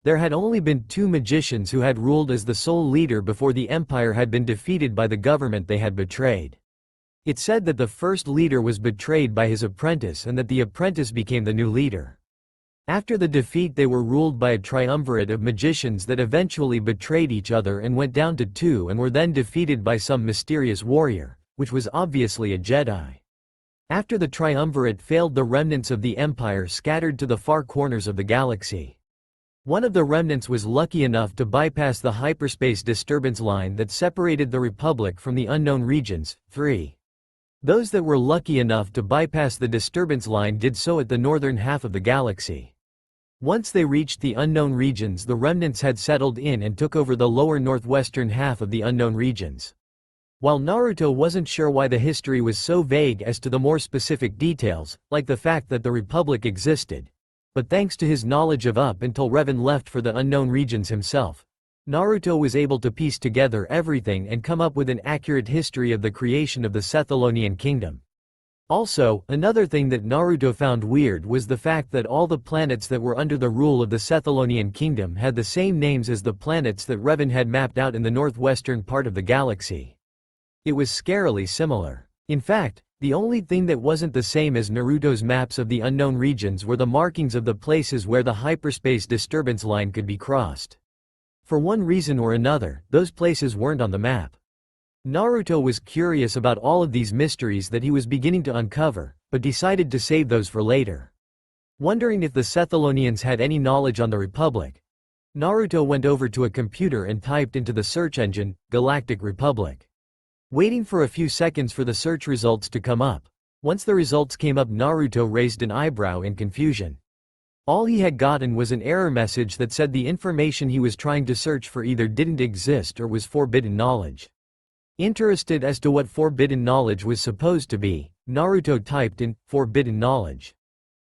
There had only been 2 magicians who had ruled as the sole leader before the empire had been defeated by the government they had betrayed. It said that the first leader was betrayed by his apprentice and that the apprentice became the new leader. After the defeat, they were ruled by a triumvirate of magicians that eventually betrayed each other and went down to 2 and were then defeated by some mysterious warrior, which was obviously a Jedi. After the triumvirate failed, the remnants of the Empire scattered to the far corners of the galaxy. One of the remnants was lucky enough to bypass the hyperspace disturbance line that separated the Republic from the unknown regions. 3. Those that were lucky enough to bypass the disturbance line did so at the northern half of the galaxy. Once they reached the unknown regions, the remnants had settled in and took over the lower northwestern half of the unknown regions. While Naruto wasn't sure why the history was so vague as to the more specific details, like the fact that the Republic existed, but thanks to his knowledge of up until Revan left for the unknown regions himself, Naruto was able to piece together everything and come up with an accurate history of the creation of the Sith Holocron kingdom. Also, another thing that Naruto found weird was the fact that all the planets that were under the rule of the Sith Holocron kingdom had the same names as the planets that Revan had mapped out in the northwestern part of the galaxy. It was scarily similar. In fact, the only thing that wasn't the same as Naruto's maps of the unknown regions were the markings of the places where the hyperspace disturbance line could be crossed. For one reason or another, those places weren't on the map. Naruto was curious about all of these mysteries that he was beginning to uncover, but decided to save those for later. Wondering if the Sith Holocrons had any knowledge on the Republic, Naruto went over to a computer and typed into the search engine, Galactic Republic. Waiting for a few seconds for the search results to come up. Once the results came up, Naruto raised an eyebrow in confusion. All he had gotten was an error message that said the information he was trying to search for either didn't exist or was forbidden knowledge. Interested as to what forbidden knowledge was supposed to be, Naruto typed in, forbidden knowledge.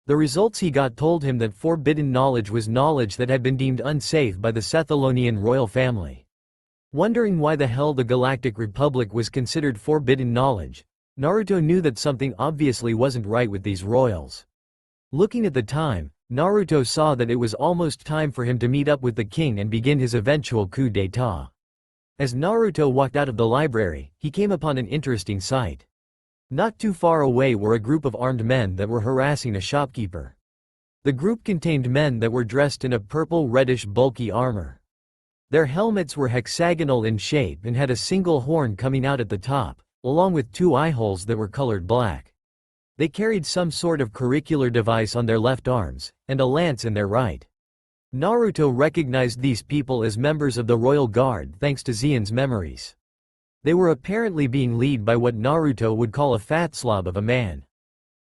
The results he got told him that forbidden knowledge was knowledge that had been deemed unsafe by the Sith Holocron royal family. Wondering why the hell the Galactic Republic was considered forbidden knowledge, Naruto knew that something obviously wasn't right with these royals. Looking at the time, Naruto saw that it was almost time for him to meet up with the king and begin his eventual coup d'état. As Naruto walked out of the library, he came upon an interesting sight. Not too far away were a group of armed men that were harassing a shopkeeper. The group contained men that were dressed in a purple reddish bulky armor. Their helmets were hexagonal in shape and had a single horn coming out at the top, along with 2 eye holes that were colored black. They carried some sort of curricular device on their left arms, and a lance in their right. Naruto recognized these people as members of the Royal Guard thanks to Xian's memories. They were apparently being led by what Naruto would call a fat slob of a man.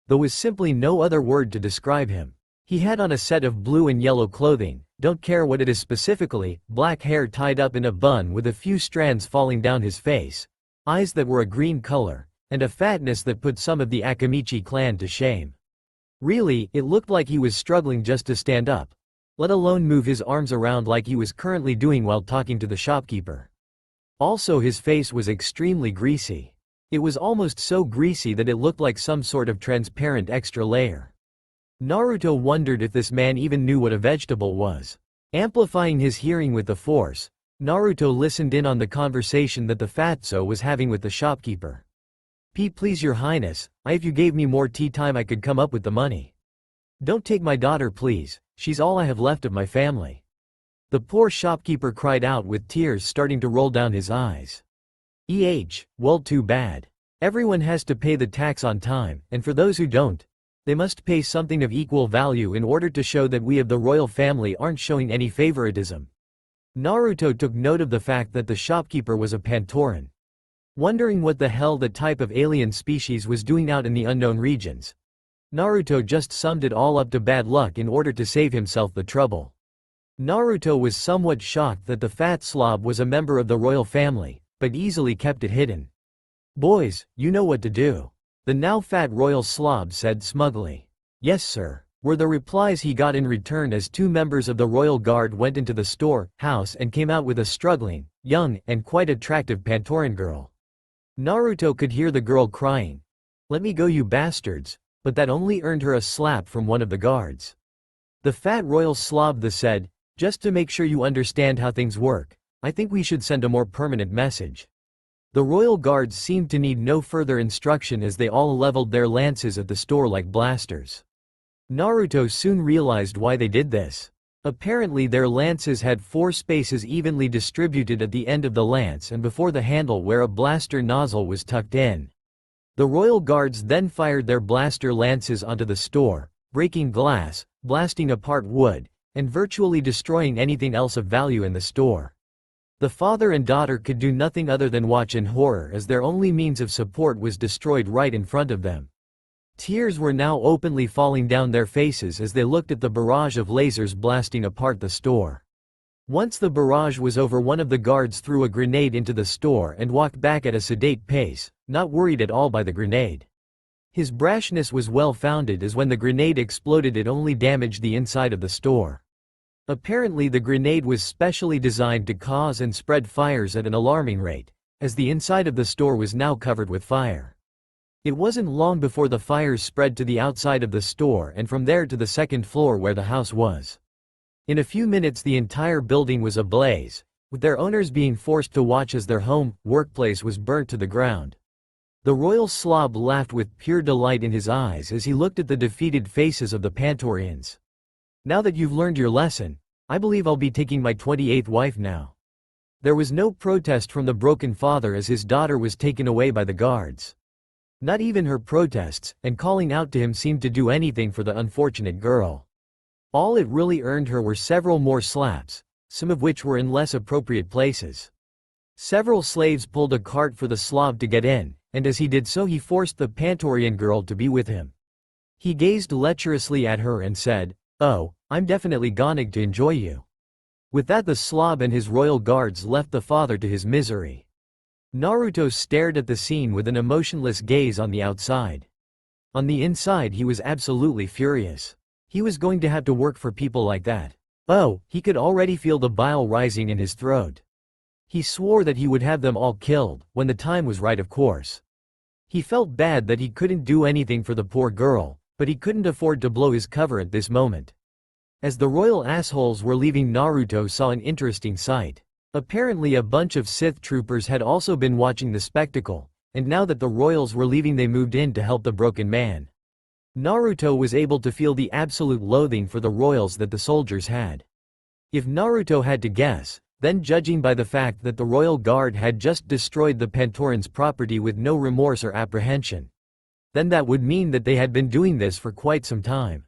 There was simply no other word to describe him. He had on a set of blue and yellow clothing, don't care what it is specifically, black hair tied up in a bun with a few strands falling down his face, eyes that were a green color, and a fatness that put some of the Akamichi clan to shame. Really, it looked like he was struggling just to stand up, let alone move his arms around like he was currently doing while talking to the shopkeeper. Also, his face was extremely greasy. It was almost so greasy that it looked like some sort of transparent extra layer. Naruto wondered if this man even knew what a vegetable was. Amplifying his hearing with the force, Naruto listened in on the conversation that the fatso was having with the shopkeeper. Please your highness, if you gave me more tea time I could come up with the money. Don't take my daughter please, she's all I have left of my family. The poor shopkeeper cried out with tears starting to roll down his eyes. Well, too bad. Everyone has to pay the tax on time, and for those who don't, they must pay something of equal value in order to show that we of the royal family aren't showing any favoritism. Naruto took note of the fact that the shopkeeper was a Pantoran. Wondering what the hell the type of alien species was doing out in the unknown regions, Naruto just summed it all up to bad luck in order to save himself the trouble. Naruto was somewhat shocked that the fat slob was a member of the royal family, but easily kept it hidden. Boys, you know what to do. The now fat royal slob said smugly. Yes sir, were the replies he got in return as 2 members of the royal guard went into the house and came out with a struggling, young, and quite attractive Pantoran girl. Naruto could hear the girl crying, "Let me go you bastards," but that only earned her a slap from one of the guards. The fat royal slob said, "Just to make sure you understand how things work, I think we should send a more permanent message." The royal guards seemed to need no further instruction as they all leveled their lances at the store like blasters. Naruto soon realized why they did this. Apparently their lances had 4 spaces evenly distributed at the end of the lance and before the handle where a blaster nozzle was tucked in. The royal guards then fired their blaster lances onto the store, breaking glass, blasting apart wood, and virtually destroying anything else of value in the store. The father and daughter could do nothing other than watch in horror as their only means of support was destroyed right in front of them. Tears were now openly falling down their faces as they looked at the barrage of lasers blasting apart the store. Once the barrage was over, one of the guards threw a grenade into the store and walked back at a sedate pace, not worried at all by the grenade. His brashness was well founded as when the grenade exploded it only damaged the inside of the store. Apparently the grenade was specially designed to cause and spread fires at an alarming rate, as the inside of the store was now covered with fire. It wasn't long before the fires spread to the outside of the store and from there to the second floor where the house was. In a few minutes the entire building was ablaze, with their owners being forced to watch as their home, workplace was burnt to the ground. The royal slob laughed with pure delight in his eyes as he looked at the defeated faces of the Pantorians. Now that you've learned your lesson, I believe I'll be taking my 28th wife now. There was no protest from the broken father as his daughter was taken away by the guards. Not even her protests and calling out to him seemed to do anything for the unfortunate girl. All it really earned her were several more slaps, some of which were in less appropriate places. Several slaves pulled a cart for the slob to get in, and as he did so he forced the Pantorian girl to be with him. He gazed lecherously at her and said, "Oh, I'm definitely going to enjoy you." With that the slob and his royal guards left the father to his misery. Naruto stared at the scene with an emotionless gaze on the outside. On the inside he was absolutely furious. He was going to have to work for people like that. Oh, he could already feel the bile rising in his throat. He swore that he would have them all killed, when the time was right of course. He felt bad that he couldn't do anything for the poor girl, but he couldn't afford to blow his cover at this moment. As the royal assholes were leaving, Naruto saw an interesting sight. Apparently a bunch of Sith troopers had also been watching the spectacle, and now that the royals were leaving they moved in to help the broken man. Naruto was able to feel the absolute loathing for the royals that the soldiers had. If Naruto had to guess, then judging by the fact that the royal guard had just destroyed the Pantorians' property with no remorse or apprehension, then that would mean that they had been doing this for quite some time.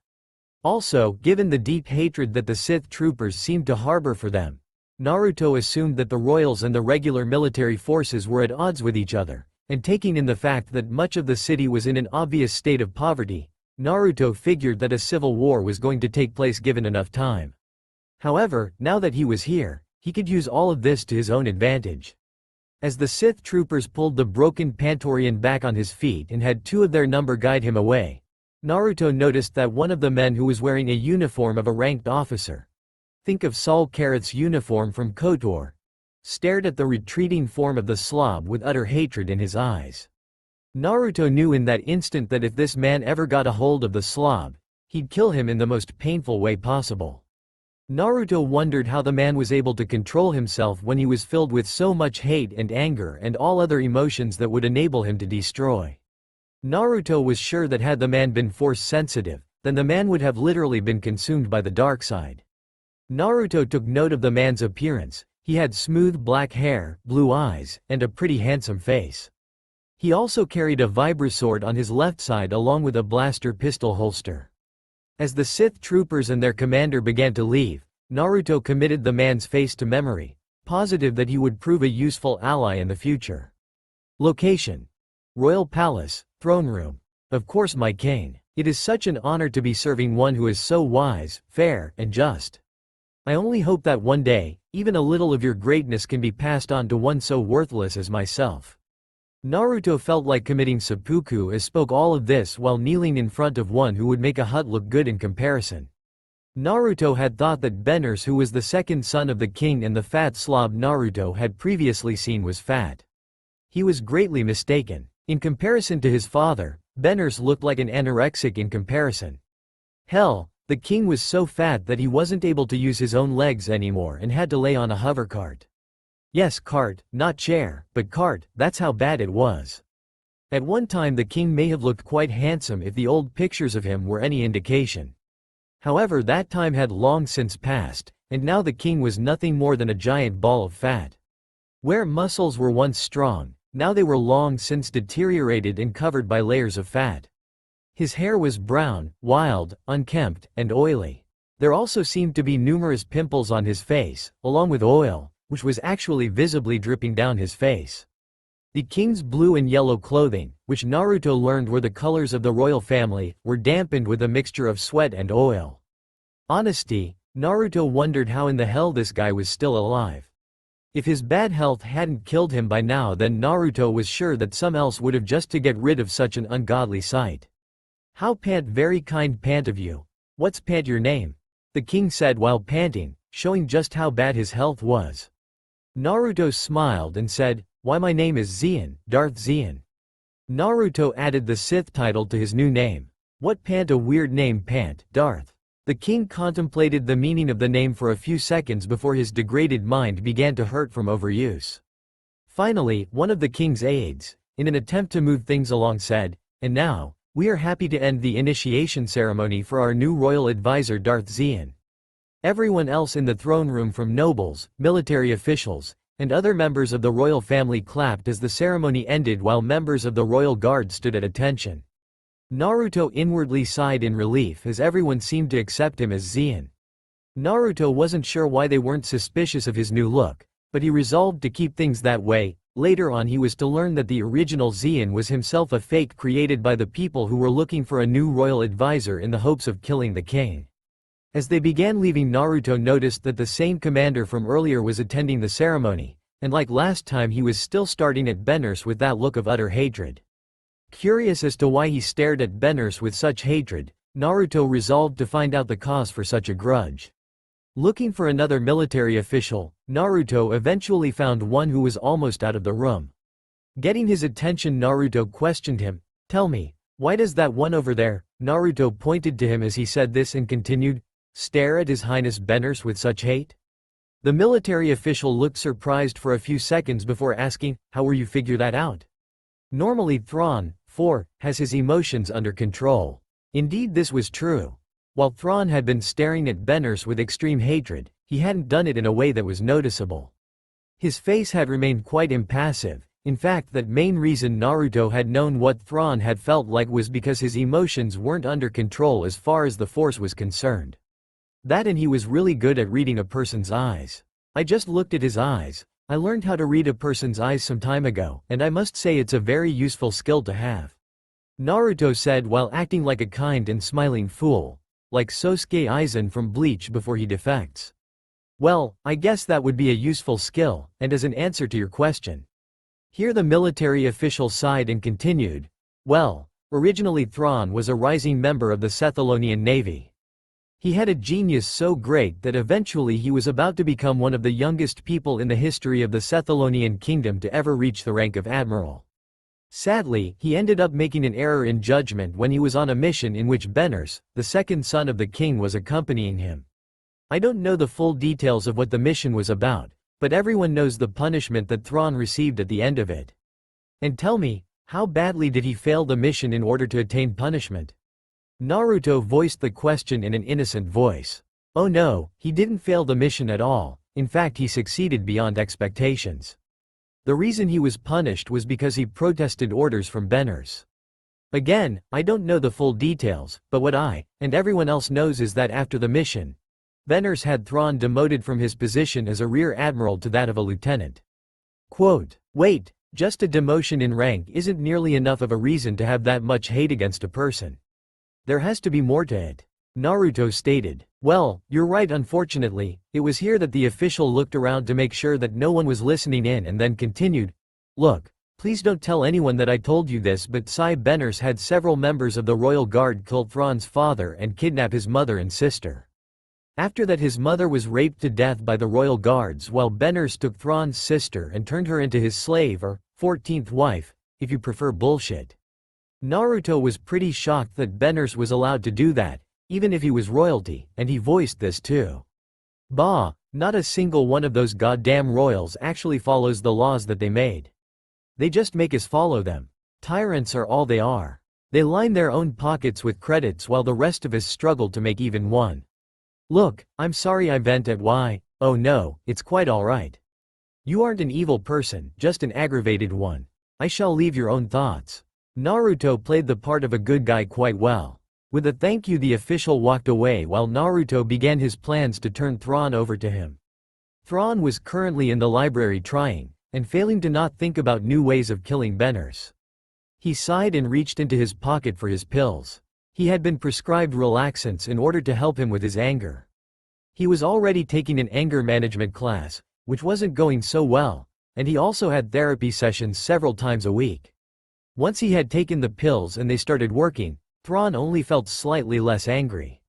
Also, given the deep hatred that the Sith troopers seemed to harbor for them, Naruto assumed that the royals and the regular military forces were at odds with each other, and taking in the fact that much of the city was in an obvious state of poverty, Naruto figured that a civil war was going to take place given enough time. However, now that he was here, he could use all of this to his own advantage. As the Sith troopers pulled the broken Pantorian back on his feet and had 2 of their number guide him away, Naruto noticed that one of the men who was wearing a uniform of a ranked officer, think of Saul Carrot's uniform from KOTOR, stared at the retreating form of the slob with utter hatred in his eyes. Naruto knew in that instant that if this man ever got a hold of the slob, he'd kill him in the most painful way possible. Naruto wondered how the man was able to control himself when he was filled with so much hate and anger and all other emotions that would enable him to destroy. Naruto was sure that had the man been force sensitive, then the man would have literally been consumed by the dark side. Naruto took note of the man's appearance. He had smooth black hair, blue eyes, and a pretty handsome face. He also carried a vibrasword on his left side along with a blaster pistol holster. As the Sith troopers and their commander began to leave, Naruto committed the man's face to memory, positive that he would prove a useful ally in the future. Location: Royal Palace, Throne Room. Of course, my king. It is such an honor to be serving one who is so wise, fair, and just. I only hope that one day, even a little of your greatness can be passed on to one so worthless as myself. Naruto felt like committing seppuku as spoke all of this while kneeling in front of one who would make a hut look good in comparison. Naruto had thought that Benners, who was the second son of the king and the fat slob Naruto had previously seen, was fat. He was greatly mistaken. In comparison to his father, Benners looked like an anorexic in comparison. Hell, the king was so fat that he wasn't able to use his own legs anymore and had to lay on a hovercart. Yes, cart, not chair, but cart, that's how bad it was. At one time the king may have looked quite handsome if the old pictures of him were any indication. However, that time had long since passed, and now the king was nothing more than a giant ball of fat. Where muscles were once strong, now they were long since deteriorated and covered by layers of fat. His hair was brown, wild, unkempt, and oily. There also seemed to be numerous pimples on his face, along with oil, which was actually visibly dripping down his face. The king's blue and yellow clothing, which Naruto learned were the colors of the royal family, were dampened with a mixture of sweat and oil. Honesty, Naruto wondered how in the hell this guy was still alive. If his bad health hadn't killed him by now, then Naruto was sure that some else would have just to get rid of such an ungodly sight. How pant, very kind pant of you. What's pant your name? The king said while panting, showing just how bad his health was. Naruto smiled and said, why my name is Xian, Darth Xian. Naruto added the Sith title to his new name. What pant, a weird name, pant, Darth. The king contemplated the meaning of the name for a few seconds before his degraded mind began to hurt from overuse. Finally, one of the king's aides, in an attempt to move things along, said, and now, we are happy to end the initiation ceremony for our new royal advisor Darth Xian. Everyone else in the throne room, from nobles, military officials, and other members of the royal family, clapped as the ceremony ended, while members of the royal guard stood at attention. Naruto inwardly sighed in relief as everyone seemed to accept him as Xian. Naruto wasn't sure why they weren't suspicious of his new look, but he resolved to keep things that way. Later on he was to learn that the original Xian was himself a fake created by the people who were looking for a new royal advisor in the hopes of killing the king. As they began leaving, Naruto noticed that the same commander from earlier was attending the ceremony, and like last time he was still staring at Beners with that look of utter hatred. Curious as to why he stared at Beners with such hatred, Naruto resolved to find out the cause for such a grudge. Looking for another military official, Naruto eventually found one who was almost out of the room. Getting his attention, Naruto questioned him, tell me, why does that one over there? Naruto pointed to him as he said this and continued, stare at His Highness Beners with such hate? The military official looked surprised for a few seconds before asking, how will you figure that out? Normally Thrawn, 4, has his emotions under control. Indeed, this was true. While Thrawn had been staring at Beners with extreme hatred, he hadn't done it in a way that was noticeable. His face had remained quite impassive. In fact, that main reason Naruto had known what Thrawn had felt like was because his emotions weren't under control as far as the Force was concerned. That, and he was really good at reading a person's eyes. I just looked at his eyes. I learned how to read a person's eyes some time ago, and I must say it's a very useful skill to have. Naruto said while acting like a kind and smiling fool, like Sosuke Aizen from Bleach before he defects. Well, I guess that would be a useful skill, and as an answer to your question. Here the military official sighed and continued, well, originally Thrawn was a rising member of the Sith Holocron Navy. He had a genius so great that eventually he was about to become one of the youngest people in the history of the Sith Holocron Kingdom to ever reach the rank of admiral. Sadly, he ended up making an error in judgment when he was on a mission in which Beners, the second son of the king, was accompanying him. I don't know the full details of what the mission was about, but everyone knows the punishment that Thrawn received at the end of it. And tell me, how badly did he fail the mission in order to attain punishment? Naruto voiced the question in an innocent voice. Oh no, he didn't fail the mission at all. In fact, he succeeded beyond expectations. The reason he was punished was because he protested orders from Beners. Again, I don't know the full details, but what I, and everyone else knows is that after the mission, Beners had Thrawn demoted from his position as a rear admiral to that of a lieutenant. Quote, wait, just a demotion in rank isn't nearly enough of a reason to have that much hate against a person. There has to be more to it. Naruto stated. Well, you're right. Unfortunately, it was here that the official looked around to make sure that no one was listening in and then continued. Look, please don't tell anyone that I told you this, but Beners had several members of the royal guard kill Thrawn's father and kidnap his mother and sister. After that, his mother was raped to death by the royal guards, while Beners took Thrawn's sister and turned her into his slave, or 14th wife, if you prefer bullshit. Naruto was pretty shocked that Beners was allowed to do that, even if he was royalty, and he voiced this too. Bah, Not a single one of those goddamn royals actually follows the laws that they made. They just make us follow them. Tyrants are all they are. They line their own pockets with credits while the rest of us struggle to make even one. Look, I'm sorry I vent at why. Oh no, it's quite alright. You aren't an evil person, just an aggravated one. I shall leave your own thoughts. Naruto played the part of a good guy quite well. With a thank you, the official walked away while Naruto began his plans to turn Thrawn over to him. Thrawn was currently in the library trying and failing to not think about new ways of killing Benners. He sighed and reached into his pocket for his pills. He had been prescribed relaxants in order to help him with his anger. He was already taking an anger management class, which wasn't going so well, and he also had therapy sessions several times a week. Once he had taken the pills and they started working, Thrawn only felt slightly less angry.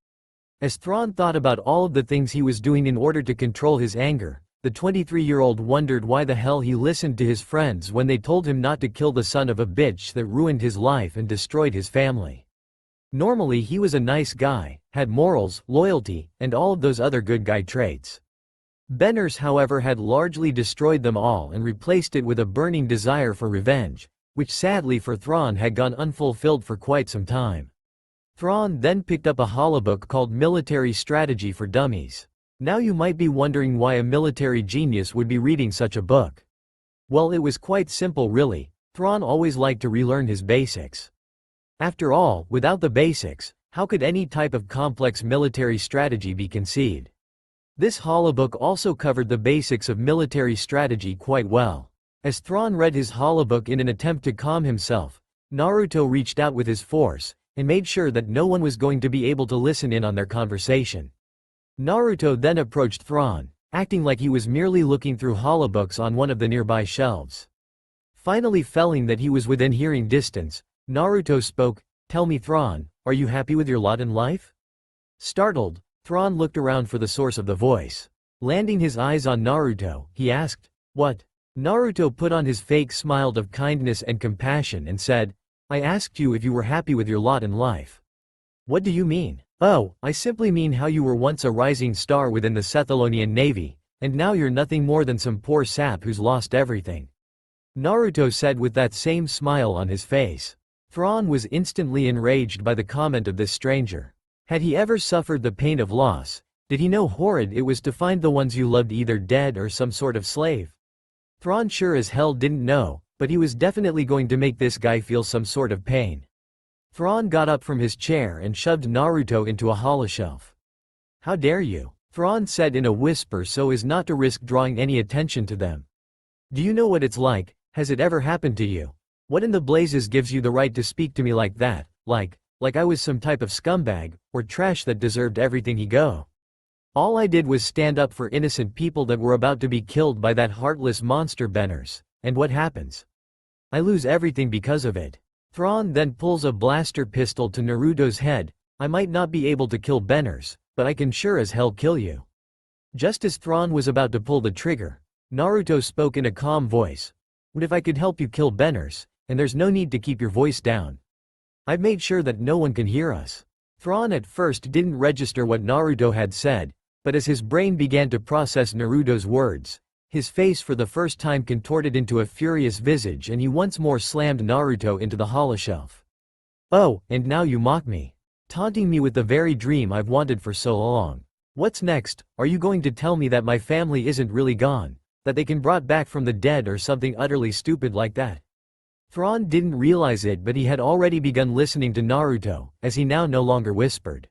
As Thrawn thought about all of the things he was doing in order to control his anger, the 23-year-old wondered why the hell he listened to his friends when they told him not to kill the son of a bitch that ruined his life and destroyed his family. Normally he was a nice guy, had morals, loyalty, and all of those other good guy traits. Benners, however, had largely destroyed them all and replaced it with a burning desire for revenge, which sadly for Thrawn had gone unfulfilled for quite some time. Thrawn then picked up a holobook called Military Strategy for Dummies. Now you might be wondering why a military genius would be reading such a book. Well, it was quite simple really. Thrawn always liked to relearn his basics. After all, without the basics, how could any type of complex military strategy be conceived? This holobook also covered the basics of military strategy quite well. As Thrawn read his holobook in an attempt to calm himself, Naruto reached out with his force and made sure that no one was going to be able to listen in on their conversation. Naruto then approached Thrawn, acting like he was merely looking through holobooks on one of the nearby shelves. Finally feeling that he was within hearing distance, Naruto spoke, "Tell me, Thrawn, are you happy with your lot in life?" Startled, Thrawn looked around for the source of the voice. Landing his eyes on Naruto, he asked, "What?" Naruto put on his fake smile of kindness and compassion and said, "I asked you if you were happy with your lot in life." "What do you mean?" "Oh, I simply mean how you were once a rising star within the Sith Holocron Navy, and now you're nothing more than some poor sap who's lost everything," Naruto said with that same smile on his face. Thrawn was instantly enraged by the comment of this stranger. Had he ever suffered the pain of loss? Did he know how horrid it was to find the ones you loved either dead or some sort of slave? Thrawn sure as hell didn't know, but he was definitely going to make this guy feel some sort of pain. Thrawn got up from his chair and shoved Naruto into a holoshelf. "How dare you?" Thrawn said in a whisper so as not to risk drawing any attention to them. "Do you know what it's like? Has it ever happened to you? What in the blazes gives you the right to speak to me like that, like I was some type of scumbag, or trash that deserved everything he got? All I did was stand up for innocent people that were about to be killed by that heartless monster Benners, and what happens? I lose everything because of it." Thrawn then pulls a blaster pistol to Naruto's head. "I might not be able to kill Benners, but I can sure as hell kill you." Just as Thrawn was about to pull the trigger, Naruto spoke in a calm voice. "What if I could help you kill Benners, and there's no need to keep your voice down? I've made sure that no one can hear us." Thrawn at first didn't register what Naruto had said, but as his brain began to process Naruto's words, his face for the first time contorted into a furious visage and he once more slammed Naruto into the holoshelf. "Oh, and now you mock me. Taunting me with the very dream I've wanted for so long. What's next? Are you going to tell me that my family isn't really gone? That they can brought back from the dead or something utterly stupid like that?" Thrawn didn't realize it, but he had already begun listening to Naruto, as he now no longer whispered.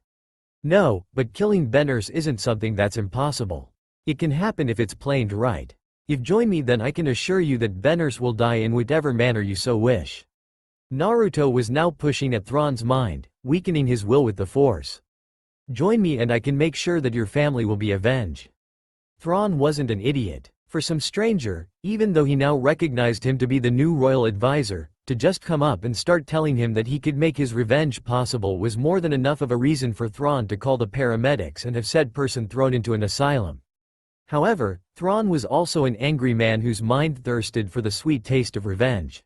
"No, but killing Benners isn't something that's impossible. It can happen if it's planned right. If you join me, then I can assure you that Benners will die in whatever manner you so wish." Naruto was now pushing at Thrawn's mind, weakening his will with the Force. "Join me and I can make sure that your family will be avenged." Thrawn wasn't an idiot. For some stranger, even though he now recognized him to be the new royal advisor, to just come up and start telling him that he could make his revenge possible was more than enough of a reason for Thrawn to call the paramedics and have said person thrown into an asylum. However, Thrawn was also an angry man whose mind thirsted for the sweet taste of revenge.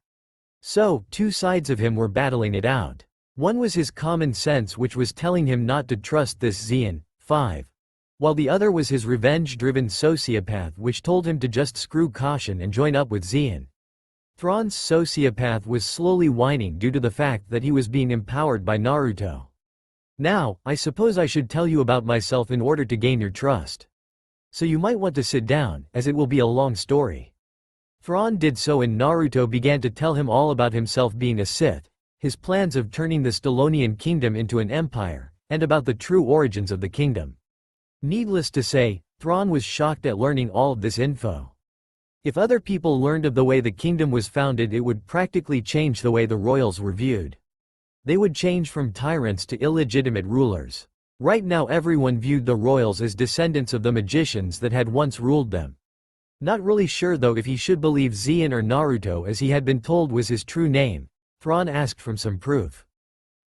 So, two sides of him were battling it out. One was his common sense, which was telling him not to trust this Zeon 5. while the other was his revenge-driven sociopath which told him to just screw caution and join up with Xian. Thrawn's sociopath was slowly whining due to the fact that he was being empowered by Naruto. Now, I suppose I should tell you about myself in order to gain your trust. So you might want to sit down, as it will be a long story. Thrawn did so and Naruto began to tell him all about himself being a Sith, his plans of turning the Stallonian kingdom into an empire, and about the true origins of the kingdom. Needless to say, Thrawn was shocked at learning all of this info. If other people learned of the way the kingdom was founded, it would practically change the way the royals were viewed. They would change from tyrants to illegitimate rulers. Right now everyone viewed the royals as descendants of the magicians that had once ruled them. Not really sure though if he should believe Xian or Naruto as he had been told was his true name, Thrawn asked for some proof.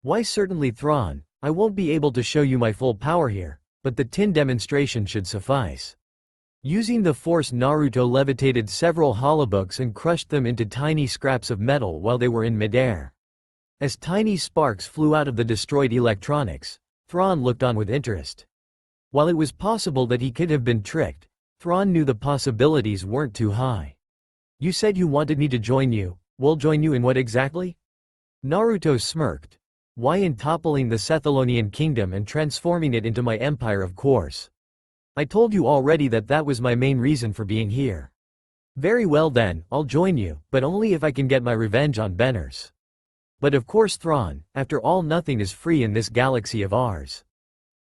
Why certainly Thrawn, I won't be able to show you my full power here, but the tin demonstration should suffice. Using the force Naruto levitated several holobooks and crushed them into tiny scraps of metal while they were in midair. As tiny sparks flew out of the destroyed electronics, Thrawn looked on with interest. While it was possible that he could have been tricked, Thrawn knew the possibilities weren't too high. You said you wanted me to join you, we'll join you in what exactly? Naruto smirked. Why in toppling the Sith kingdom and transforming it into my empire, of course. I told you already that that was my main reason for being here. Very well then, I'll join you, but only if I can get my revenge on Benners. But of course Thrawn, after all nothing is free in this galaxy of ours.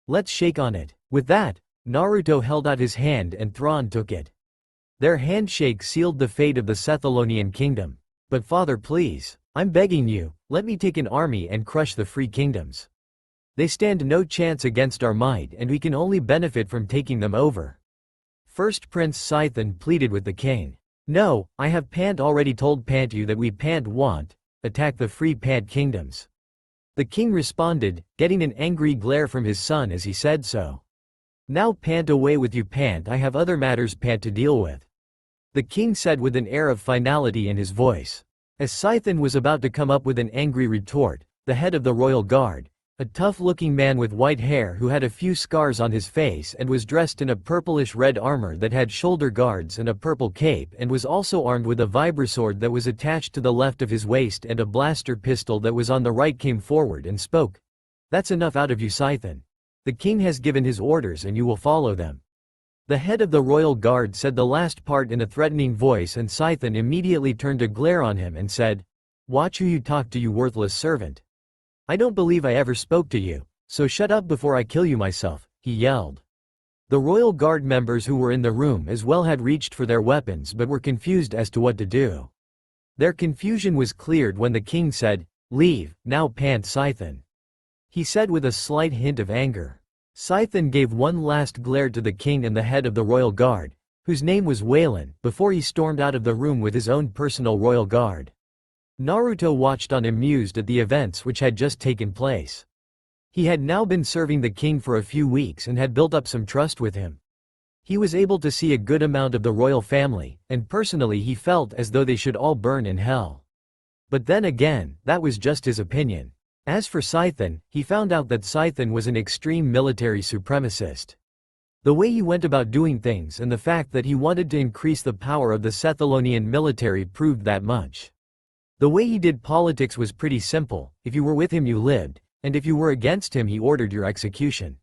Let's shake on it. With that, Naruto held out his hand and Thrawn took it. Their handshake sealed the fate of the Sith kingdom. But father, please, I'm begging you, let me take an army and crush the free kingdoms. They stand no chance against our might and we can only benefit from taking them over. First Prince Scythen pleaded with the king. No, I have Pant already told Pant you that we Pant want attack the free Pant kingdoms. The king responded, getting an angry glare from his son as he said so. Now Pant, away with you Pant, I have other matters Pant to deal with. The king said with an air of finality in his voice. As Scythen was about to come up with an angry retort, the head of the royal guard, a tough-looking man with white hair who had a few scars on his face and was dressed in a purplish-red armor that had shoulder guards and a purple cape and was also armed with a vibrasword that was attached to the left of his waist and a blaster pistol that was on the right, came forward and spoke. That's enough out of you, Scythen. The king has given his orders and you will follow them. The head of the royal guard said the last part in a threatening voice and Scythen immediately turned a glare on him and said, "Watch who you talk to, you worthless servant. I don't believe I ever spoke to you, so shut up before I kill you myself," he yelled. The royal guard members who were in the room as well had reached for their weapons but were confused as to what to do. Their confusion was cleared when the king said, "Leave, now Pant Scythen," he said with a slight hint of anger. Scythen gave one last glare to the king and the head of the royal guard, whose name was Waylon, before he stormed out of the room with his own personal royal guard. Naruto watched on amused at the events which had just taken place. He had now been serving the king for a few weeks and had built up some trust with him. He was able to see a good amount of the royal family, and personally he felt as though they should all burn in hell. But then again, that was just his opinion. As for Scythen, he found out that Scythen was an extreme military supremacist. The way he went about doing things and the fact that he wanted to increase the power of the Sith military proved that much. The way he did politics was pretty simple: if you were with him you lived, and if you were against him he ordered your execution.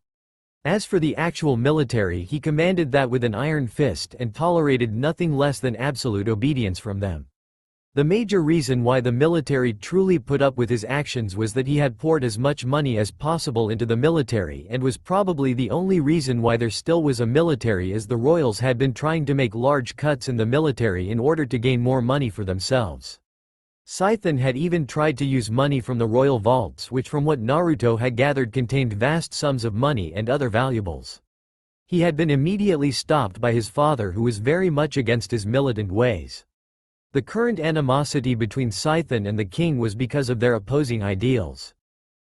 As for the actual military, he commanded that with an iron fist and tolerated nothing less than absolute obedience from them. The major reason why the military truly put up with his actions was that he had poured as much money as possible into the military, and was probably the only reason why there still was a military, as the royals had been trying to make large cuts in the military in order to gain more money for themselves. Scythen had even tried to use money from the royal vaults, which from what Naruto had gathered contained vast sums of money and other valuables. He had been immediately stopped by his father, who was very much against his militant ways. The current animosity between Scythen and the king was because of their opposing ideals.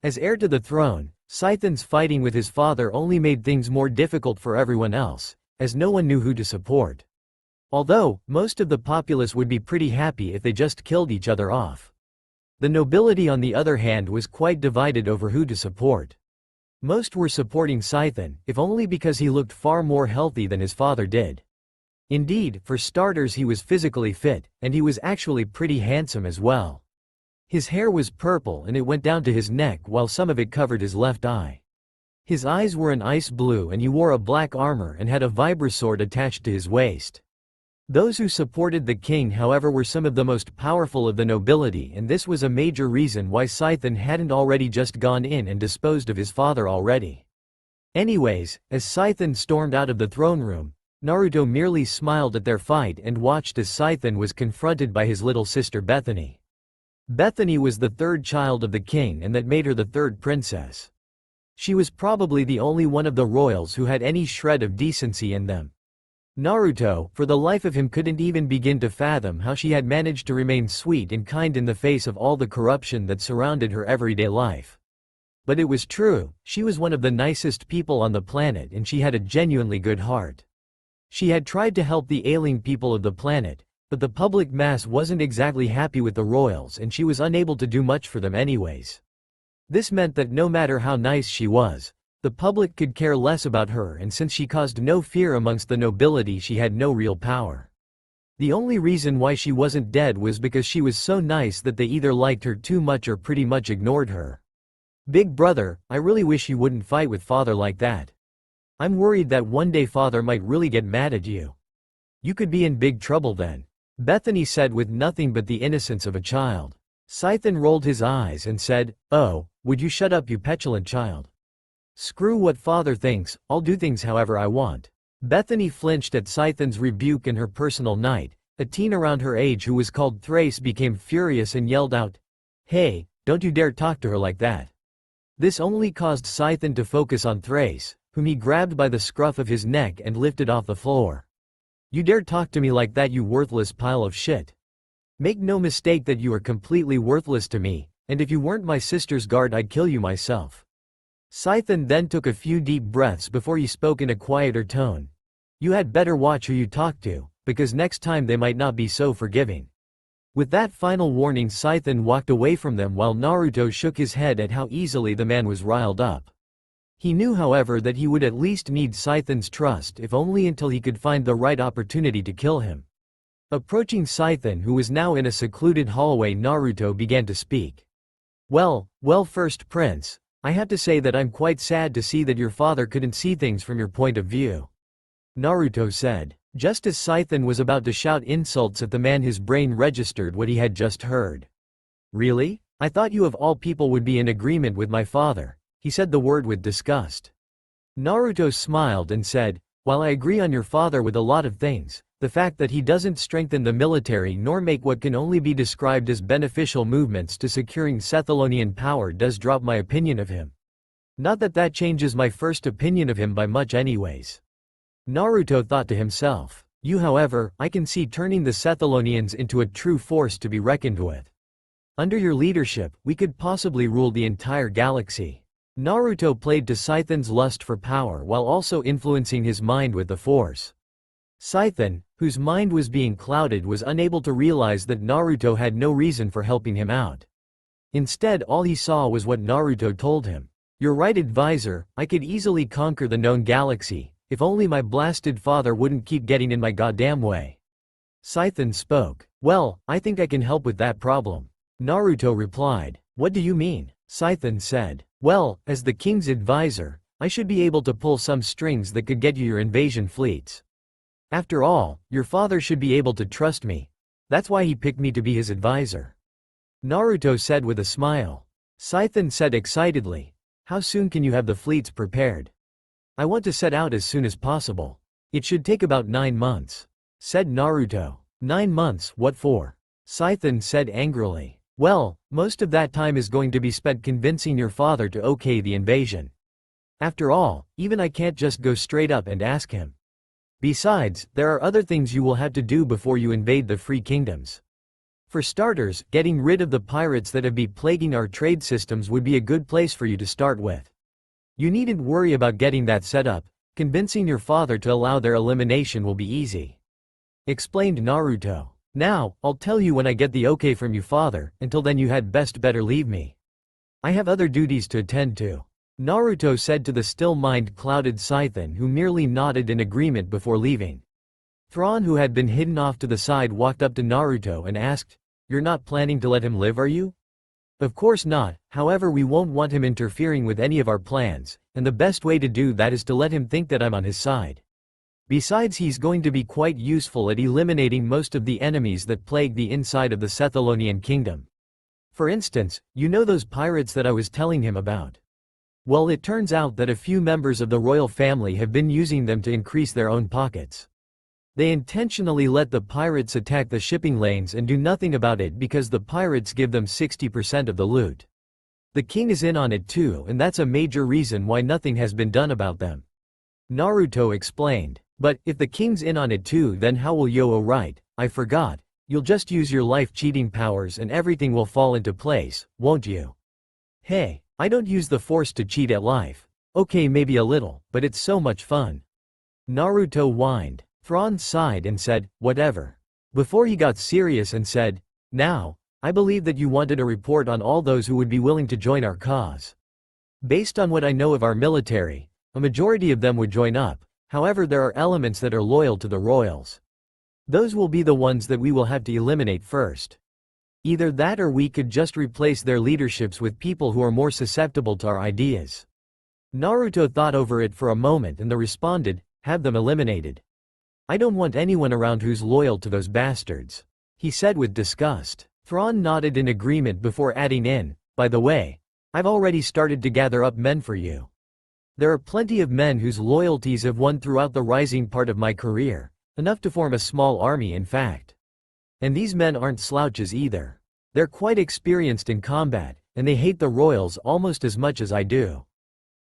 As heir to the throne, Scythen's fighting with his father only made things more difficult for everyone else, as no one knew who to support. Although, most of the populace would be pretty happy if they just killed each other off. The nobility on the other hand was quite divided over who to support. Most were supporting Scythen, if only because he looked far more healthy than his father did. Indeed, for starters he was physically fit, and he was actually pretty handsome as well. His hair was purple and it went down to his neck while some of it covered his left eye. His eyes were an ice blue and he wore a black armor and had a vibrasword attached to his waist. Those who supported the king, however, were some of the most powerful of the nobility, and this was a major reason why Scythen hadn't already just gone in and disposed of his father already. Anyways, as Scythen stormed out of the throne room, Naruto merely smiled at their fight and watched as Scythen was confronted by his little sister Bethany. Bethany was the third child of the king, and that made her the third princess. She was probably the only one of the royals who had any shred of decency in them. Naruto, for the life of him, couldn't even begin to fathom how she had managed to remain sweet and kind in the face of all the corruption that surrounded her everyday life. But it was true, she was one of the nicest people on the planet and she had a genuinely good heart. She had tried to help the ailing people of the planet, but the public mass wasn't exactly happy with the royals and she was unable to do much for them anyways. This meant that no matter how nice she was, the public could care less about her, and since she caused no fear amongst the nobility, she had no real power. The only reason why she wasn't dead was because she was so nice that they either liked her too much or pretty much ignored her. Big brother, I really wish you wouldn't fight with father like that. I'm worried that one day father might really get mad at you. You could be in big trouble then, Bethany said with nothing but the innocence of a child. Scythen rolled his eyes and said, "Oh, would you shut up, you petulant child? Screw what father thinks, I'll do things however I want." Bethany flinched at Scythen's rebuke, and her personal knight, a teen around her age who was called Thrace, became furious and yelled out, "Hey, don't you dare talk to her like that." This only caused Scythen to focus on Thrace, whom he grabbed by the scruff of his neck and lifted off the floor. "You dare talk to me like that, you worthless pile of shit. Make no mistake that you are completely worthless to me, and if you weren't my sister's guard I'd kill you myself." Scythen then took a few deep breaths before he spoke in a quieter tone. "You had better watch who you talk to, because next time they might not be so forgiving." With that final warning, Scythen walked away from them while Naruto shook his head at how easily the man was riled up. He knew, however, that he would at least need Scythen's trust, if only until he could find the right opportunity to kill him. Approaching Scythen, who was now in a secluded hallway, Naruto began to speak. Well, first prince, I have to say that I'm quite sad to see that your father couldn't see things from your point of view," Naruto said. Just as Scythen was about to shout insults at the man, his brain registered what he had just heard. "Really? I thought you of all people would be in agreement with my father," he said the word with disgust. Naruto smiled and said, "While I agree on your father with a lot of things, the fact that he doesn't strengthen the military nor make what can only be described as beneficial movements to securing Sith-Holocron power does drop my opinion of him. Not that that changes my first opinion of him by much anyways." Naruto thought to himself. "You, however, I can see turning the Sith-Holocrons into a true force to be reckoned with. Under your leadership, we could possibly rule the entire galaxy." Naruto played to Scythen's lust for power while also influencing his mind with the Force. Scythen, whose mind was being clouded, was unable to realize that Naruto had no reason for helping him out. Instead, all he saw was what Naruto told him. "You're right, advisor, I could easily conquer the known galaxy, if only my blasted father wouldn't keep getting in my goddamn way." Scythen spoke. "Well, I think I can help with that problem," Naruto replied. "What do you mean?" Scythen said. "Well, as the king's advisor, I should be able to pull some strings that could get you your invasion fleets. After all, your father should be able to trust me. That's why he picked me to be his advisor," Naruto said with a smile. Scythen said excitedly, "How soon can you have the fleets prepared?" "I want to set out as soon as possible. It should take about 9 months," said Naruto. 9 months, what for?" Scythen said angrily. "Well, most of that time is going to be spent convincing your father to okay the invasion. After all, even I can't just go straight up and ask him. Besides, there are other things you will have to do before you invade the free kingdoms. For starters, getting rid of the pirates that have been plaguing our trade systems would be a good place for you to start with. You needn't worry about getting that set up. Convincing your father to allow their elimination will be easy," explained Naruto. "Now, I'll tell you when I get the okay from you, father. Until then you had better leave me. I have other duties to attend to." Naruto said to the still mind-clouded Scythian, who merely nodded in agreement before leaving. Thrawn, who had been hidden off to the side, walked up to Naruto and asked, "You're not planning to let him live, are you?" "Of course not, however we won't want him interfering with any of our plans, and the best way to do that is to let him think that I'm on his side. Besides, he's going to be quite useful at eliminating most of the enemies that plague the inside of the Sith Holocron kingdom. For instance, you know those pirates that I was telling him about? Well, it turns out that a few members of the royal family have been using them to increase their own pockets. They intentionally let the pirates attack the shipping lanes and do nothing about it because the pirates give them 60% of the loot. The king is in on it too, and that's a major reason why nothing has been done about them." Naruto explained. "But, if the king's in on it too, then how will Yo? Oh right, I forgot. You'll just use your life-cheating powers and everything will fall into place, won't you?" "Hey, I don't use the force to cheat at life. Okay, maybe a little, but it's so much fun." Naruto whined. Thrawn sighed and said, "Whatever." Before he got serious and said, "Now, I believe that you wanted a report on all those who would be willing to join our cause. Based on what I know of our military, a majority of them would join up, however there are elements that are loyal to the royals. Those will be the ones that we will have to eliminate first. Either that or we could just replace their leaderships with people who are more susceptible to our ideas." Naruto thought over it for a moment and responded, "Have them eliminated. I don't want anyone around who's loyal to those bastards," he said with disgust. Thrawn nodded in agreement before adding in, "By the way, I've already started to gather up men for you. There are plenty of men whose loyalties have won throughout the rising part of my career, enough to form a small army in fact. And these men aren't slouches either. They're quite experienced in combat, and they hate the royals almost as much as I do.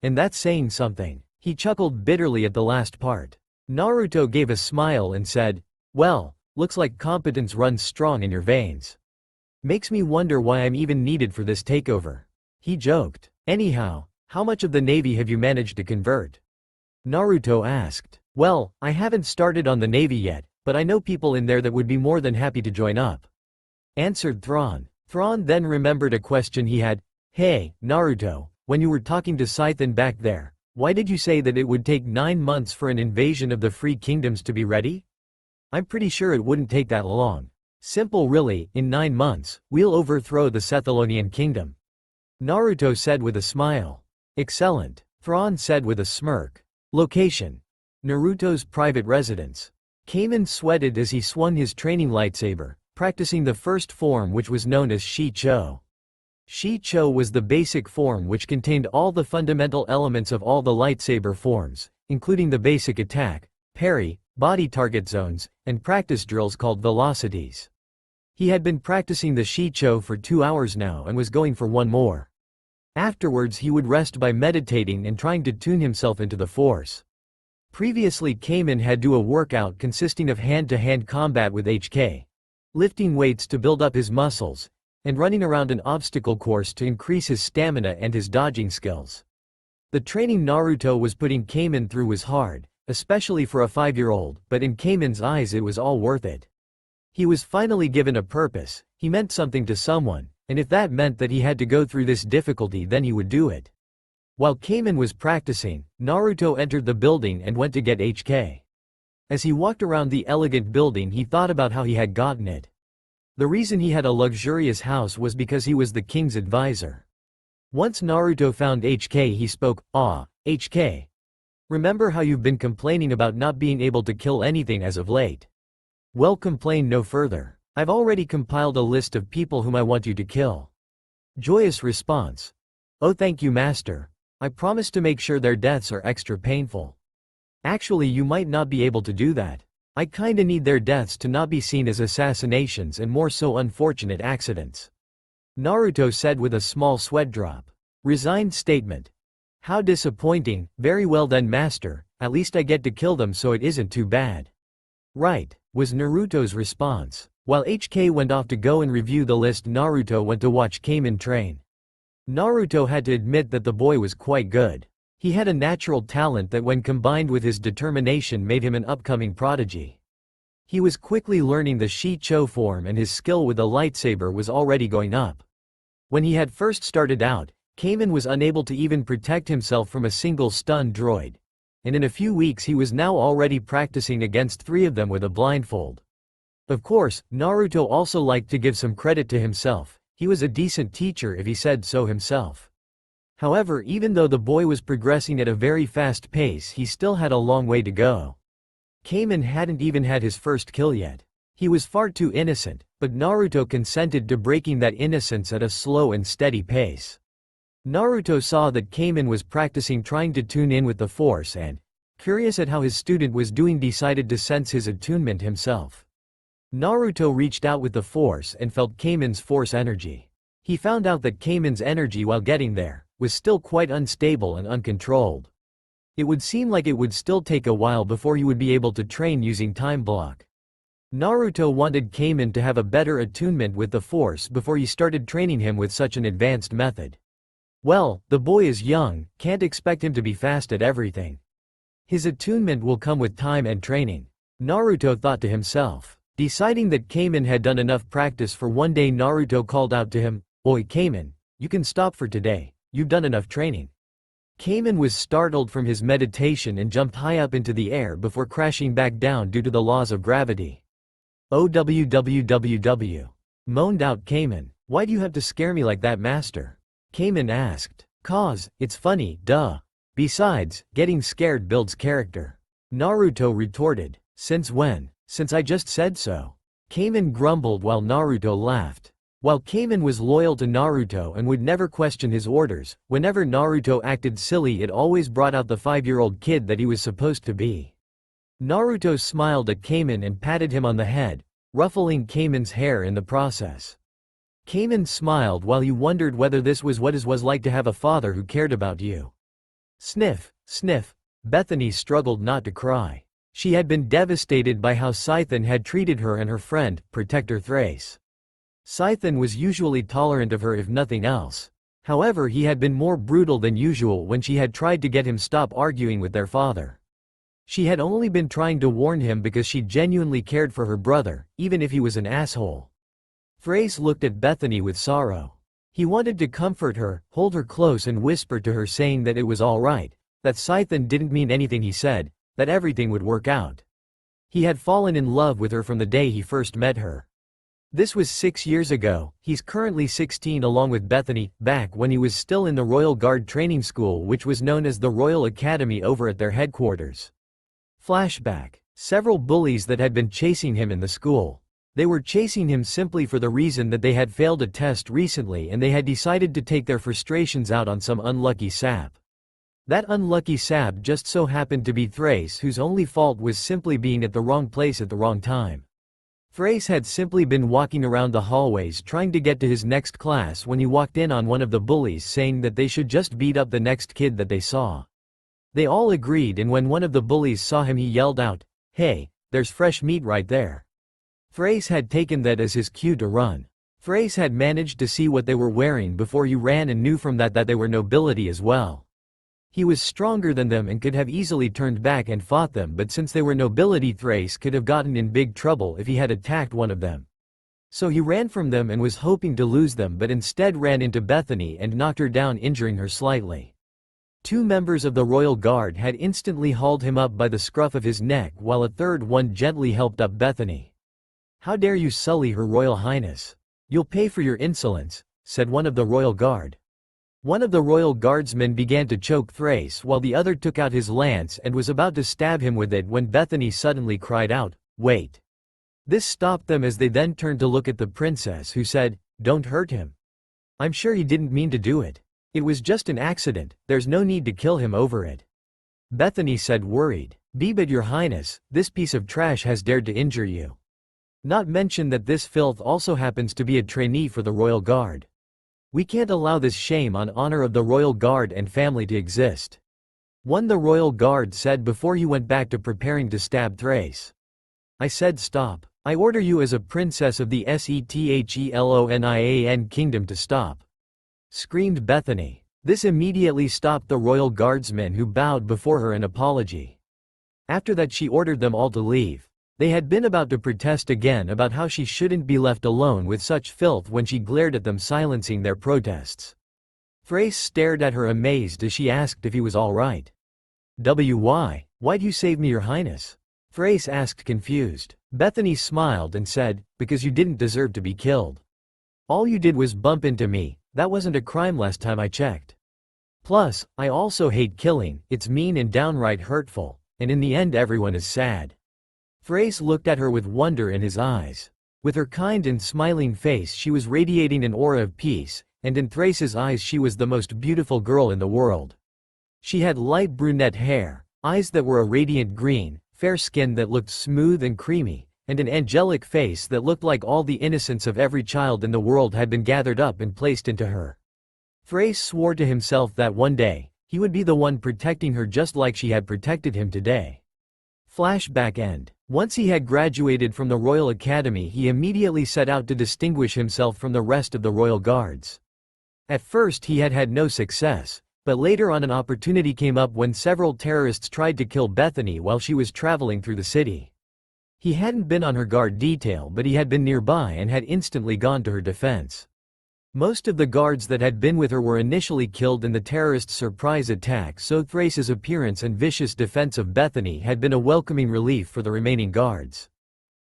And that's saying something." He chuckled bitterly at the last part. Naruto gave a smile and said, "Well, looks like competence runs strong in your veins. Makes me wonder why I'm even needed for this takeover." He joked. "Anyhow, how much of the navy have you managed to convert?" Naruto asked. "Well, I haven't started on the navy yet, but I know people in there that would be more than happy to join up," answered Thrawn. Thrawn then remembered a question he had. "Hey, Naruto, when you were talking to Scythian back there, why did you say that it would take 9 months for an invasion of the Free Kingdoms to be ready? I'm pretty sure it wouldn't take that long. Simple really, in 9 months, we'll overthrow the Sith Holocron kingdom," Naruto said with a smile. "Excellent," Thrawn said with a smirk. Location: Naruto's private residence. Kamen sweated as he swung his training lightsaber, practicing the first form, which was known as Shi-Cho. Shi-Cho was the basic form which contained all the fundamental elements of all the lightsaber forms, including the basic attack, parry, body target zones, and practice drills called velocities. He had been practicing the Shi-Cho for 2 hours now and was going for 1 more. Afterwards he would rest by meditating and trying to tune himself into the force. Previously Kamen had do a workout consisting of hand-to-hand combat with HK, lifting weights to build up his muscles, and running around an obstacle course to increase his stamina and his dodging skills. The training Naruto was putting Kamen through was hard, especially for a 5-year-old, but in Kamen's eyes it was all worth it. He was finally given a purpose, he meant something to someone, and if that meant that he had to go through this difficulty then he would do it. While Kamen was practicing, Naruto entered the building and went to get HK. As he walked around the elegant building he thought about how he had gotten it. The reason he had a luxurious house was because he was the king's advisor. Once Naruto found HK he spoke, "Ah, HK. Remember how you've been complaining about not being able to kill anything as of late? Well, complain no further. I've already compiled a list of people whom I want you to kill." Joyous response. "Oh, thank you, master. I promise to make sure their deaths are extra painful." "Actually, you might not be able to do that. I kinda need their deaths to not be seen as assassinations and more so unfortunate accidents," Naruto said with a small sweat drop. Resigned statement. "How disappointing. Very well then, master, at least I get to kill them so it isn't too bad." "Right," was Naruto's response. While HK went off to go and review the list, Naruto went to watch Kamen train. Naruto had to admit that the boy was quite good. He had a natural talent that when combined with his determination made him an upcoming prodigy. He was quickly learning the Shi-Cho form and his skill with the lightsaber was already going up. When he had first started out, Kamen was unable to even protect himself from a single stun droid. And in a few weeks he was now already practicing against 3 of them with a blindfold. Of course, Naruto also liked to give some credit to himself. He was a decent teacher if he said so himself. However, even though the boy was progressing at a very fast pace, he still had a long way to go. Kamen hadn't even had his first kill yet. He was far too innocent, but Naruto consented to breaking that innocence at a slow and steady pace. Naruto saw that Kamen was practicing trying to tune in with the Force and, curious at how his student was doing, decided to sense his attunement himself. Naruto reached out with the Force and felt Kamen's Force energy. He found out that Kamen's energy while getting there was still quite unstable and uncontrolled. It would seem like it would still take a while before he would be able to train using time block. Naruto wanted Kamen to have a better attunement with the Force before he started training him with such an advanced method. Well, the boy is young, can't expect him to be fast at everything. His attunement will come with time and training, Naruto thought to himself. Deciding that Kamen had done enough practice for one day, Naruto called out to him, "Oi Kamen, you can stop for today. You've done enough training." Kamen was startled from his meditation and jumped high up into the air before crashing back down due to the laws of gravity. "OWWWW," moaned out Kamen. "Why do you have to scare me like that, master?" Kamen asked. "'Cause, it's funny, duh. Besides, getting scared builds character," Naruto retorted. "Since when? Since I just said so." Kamen grumbled while Naruto laughed. While Kamen was loyal to Naruto and would never question his orders, whenever Naruto acted silly it always brought out the 5-year-old kid that he was supposed to be. Naruto smiled at Kamen and patted him on the head, ruffling Kamen's hair in the process. Kamen smiled while he wondered whether this was what it was like to have a father who cared about you. Sniff, sniff. Bethany struggled not to cry. She had been devastated by how Scythen had treated her and her friend, Protector Thrace. Scythen was usually tolerant of her if nothing else. However, he had been more brutal than usual when she had tried to get him stop arguing with their father. She had only been trying to warn him because she genuinely cared for her brother, even if he was an asshole. Thrace looked at Bethany with sorrow. He wanted to comfort her, hold her close and whisper to her saying that it was all right, that Scythen didn't mean anything he said, that everything would work out. He had fallen in love with her from the day he first met her. This was 6 years ago. He's currently 16 along with Bethany, back when he was still in the Royal Guard training school, which was known as the Royal Academy over at their headquarters. Flashback. Several bullies that had been chasing him in the school. They were chasing him simply for the reason that they had failed a test recently and they had decided to take their frustrations out on some unlucky sap. That unlucky sap just so happened to be Thrace, whose only fault was simply being at the wrong place at the wrong time. Thrace had simply been walking around the hallways trying to get to his next class when he walked in on one of the bullies saying that they should just beat up the next kid that they saw. They all agreed, and when one of the bullies saw him he yelled out, "Hey, there's fresh meat right there." Thrace had taken that as his cue to run. Thrace had managed to see what they were wearing before he ran and knew from that they were nobility as well. He was stronger than them and could have easily turned back and fought them, but since they were nobility, Thrace could have gotten in big trouble if he had attacked one of them. So he ran from them and was hoping to lose them, but instead ran into Bethany and knocked her down, injuring her slightly. 2 members of the Royal Guard had instantly hauled him up by the scruff of his neck while a third one gently helped up Bethany. "How dare you sully Her Royal Highness? You'll pay for your insolence," said one of the Royal Guard. One of the Royal Guardsmen began to choke Thrace while the other took out his lance and was about to stab him with it when Bethany suddenly cried out, "Wait!" This stopped them as they then turned to look at the princess, who said, "Don't hurt him. I'm sure he didn't mean to do it. It was just an accident, there's no need to kill him over it." Bethany said, worried, "But your highness, this piece of trash has dared to injure you. Not mention that this filth also happens to be a trainee for the Royal Guard. We can't allow this shame on honor of the Royal Guard and family to exist." One the Royal Guard said before he went back to preparing to stab Thrace. "I said stop. I order you as a princess of the Sethlonian kingdom to stop," screamed Bethany. This immediately stopped the Royal Guardsmen, who bowed before her in apology. After that she ordered them all to leave. They had been about to protest again about how she shouldn't be left alone with such filth when she glared at them, silencing their protests. Thrace stared at her amazed as she asked if he was alright. Why'd you save me, your highness? Thrace asked confused. Bethany smiled and said, because you didn't deserve to be killed. All you did was bump into me, that wasn't a crime last time I checked. Plus, I also hate killing, it's mean and downright hurtful, and in the end everyone is sad. Thrace looked at her with wonder in his eyes. With her kind and smiling face she was radiating an aura of peace, and in Thrace's eyes she was the most beautiful girl in the world. She had light brunette hair, eyes that were a radiant green, fair skin that looked smooth and creamy, and an angelic face that looked like all the innocence of every child in the world had been gathered up and placed into her. Thrace swore to himself that one day, he would be the one protecting her just like she had protected him today. Flashback end. Once he had graduated from the Royal Academy, he immediately set out to distinguish himself from the rest of the Royal Guards. At first he had had no success, but later on an opportunity came up when several terrorists tried to kill Bethany while she was traveling through the city. He hadn't been on her guard detail, but he had been nearby and had instantly gone to her defense. Most of the guards that had been with her were initially killed in the terrorists' surprise attack, so Thrace's appearance and vicious defense of Bethany had been a welcoming relief for the remaining guards.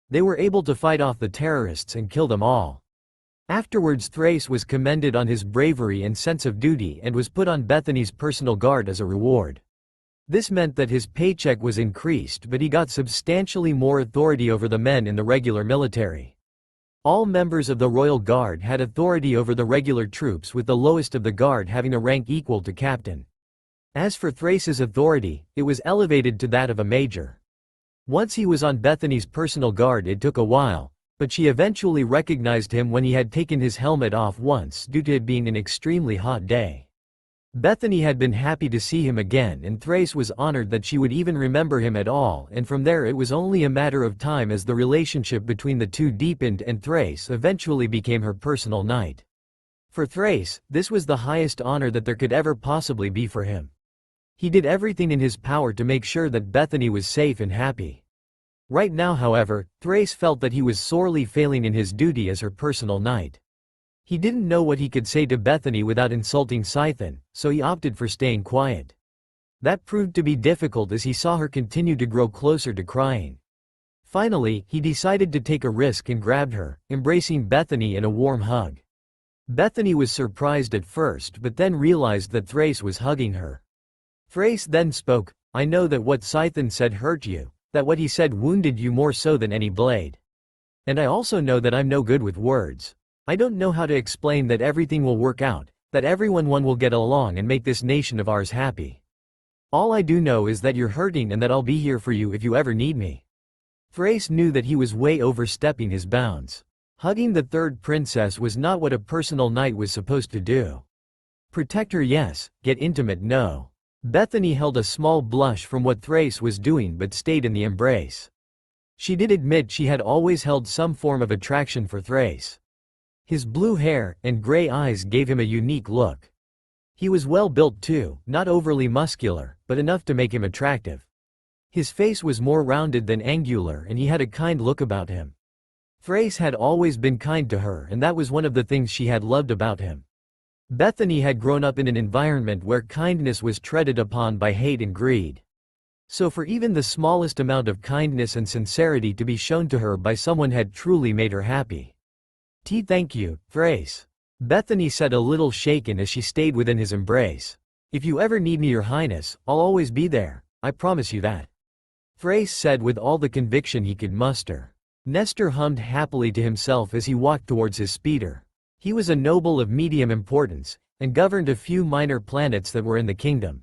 They were able to fight off the terrorists and kill them all. Afterwards Thrace was commended on his bravery and sense of duty and was put on Bethany's personal guard as a reward. This meant that his paycheck was increased, but he got substantially more authority over the men in the regular military. All members of the Royal Guard had authority over the regular troops, with the lowest of the guard having a rank equal to captain. As for Thrace's authority, it was elevated to that of a major. Once he was on Bethany's personal guard it took a while, but she eventually recognized him when he had taken his helmet off once due to it being an extremely hot day. Bethany had been happy to see him again, and Thrace was honored that she would even remember him at all, and from there it was only a matter of time as the relationship between the two deepened and Thrace eventually became her personal knight. For Thrace, this was the highest honor that there could ever possibly be for him. He did everything in his power to make sure that Bethany was safe and happy. Right now, however, Thrace felt that he was sorely failing in his duty as her personal knight. He didn't know what he could say to Bethany without insulting Scython, so he opted for staying quiet. That proved to be difficult as he saw her continue to grow closer to crying. Finally, he decided to take a risk and grabbed her, embracing Bethany in a warm hug. Bethany was surprised at first but then realized that Thrace was hugging her. Thrace then spoke, "I know that what Scython said hurt you, that what he said wounded you more so than any blade. And I also know that I'm no good with words. I don't know how to explain that everything will work out, that everyone will get along and make this nation of ours happy. All I do know is that you're hurting and that I'll be here for you if you ever need me." Thrace knew that he was way overstepping his bounds. Hugging the third princess was not what a personal knight was supposed to do. Protect her, yes; get intimate, no. Bethany held a small blush from what Thrace was doing but stayed in the embrace. She did admit she had always held some form of attraction for Thrace. His blue hair and gray eyes gave him a unique look. He was well built too, not overly muscular, but enough to make him attractive. His face was more rounded than angular and he had a kind look about him. Thrace had always been kind to her, and that was one of the things she had loved about him. Bethany had grown up in an environment where kindness was treaded upon by hate and greed. So for even the smallest amount of kindness and sincerity to be shown to her by someone had truly made her happy. Thank you, Thrace," Bethany said, a little shaken as she stayed within his embrace. "If you ever need me, your highness, I'll always be there, I promise you that," Thrace said with all the conviction he could muster. Nestor hummed happily to himself as he walked towards his speeder. He was a noble of medium importance, and governed a few minor planets that were in the kingdom.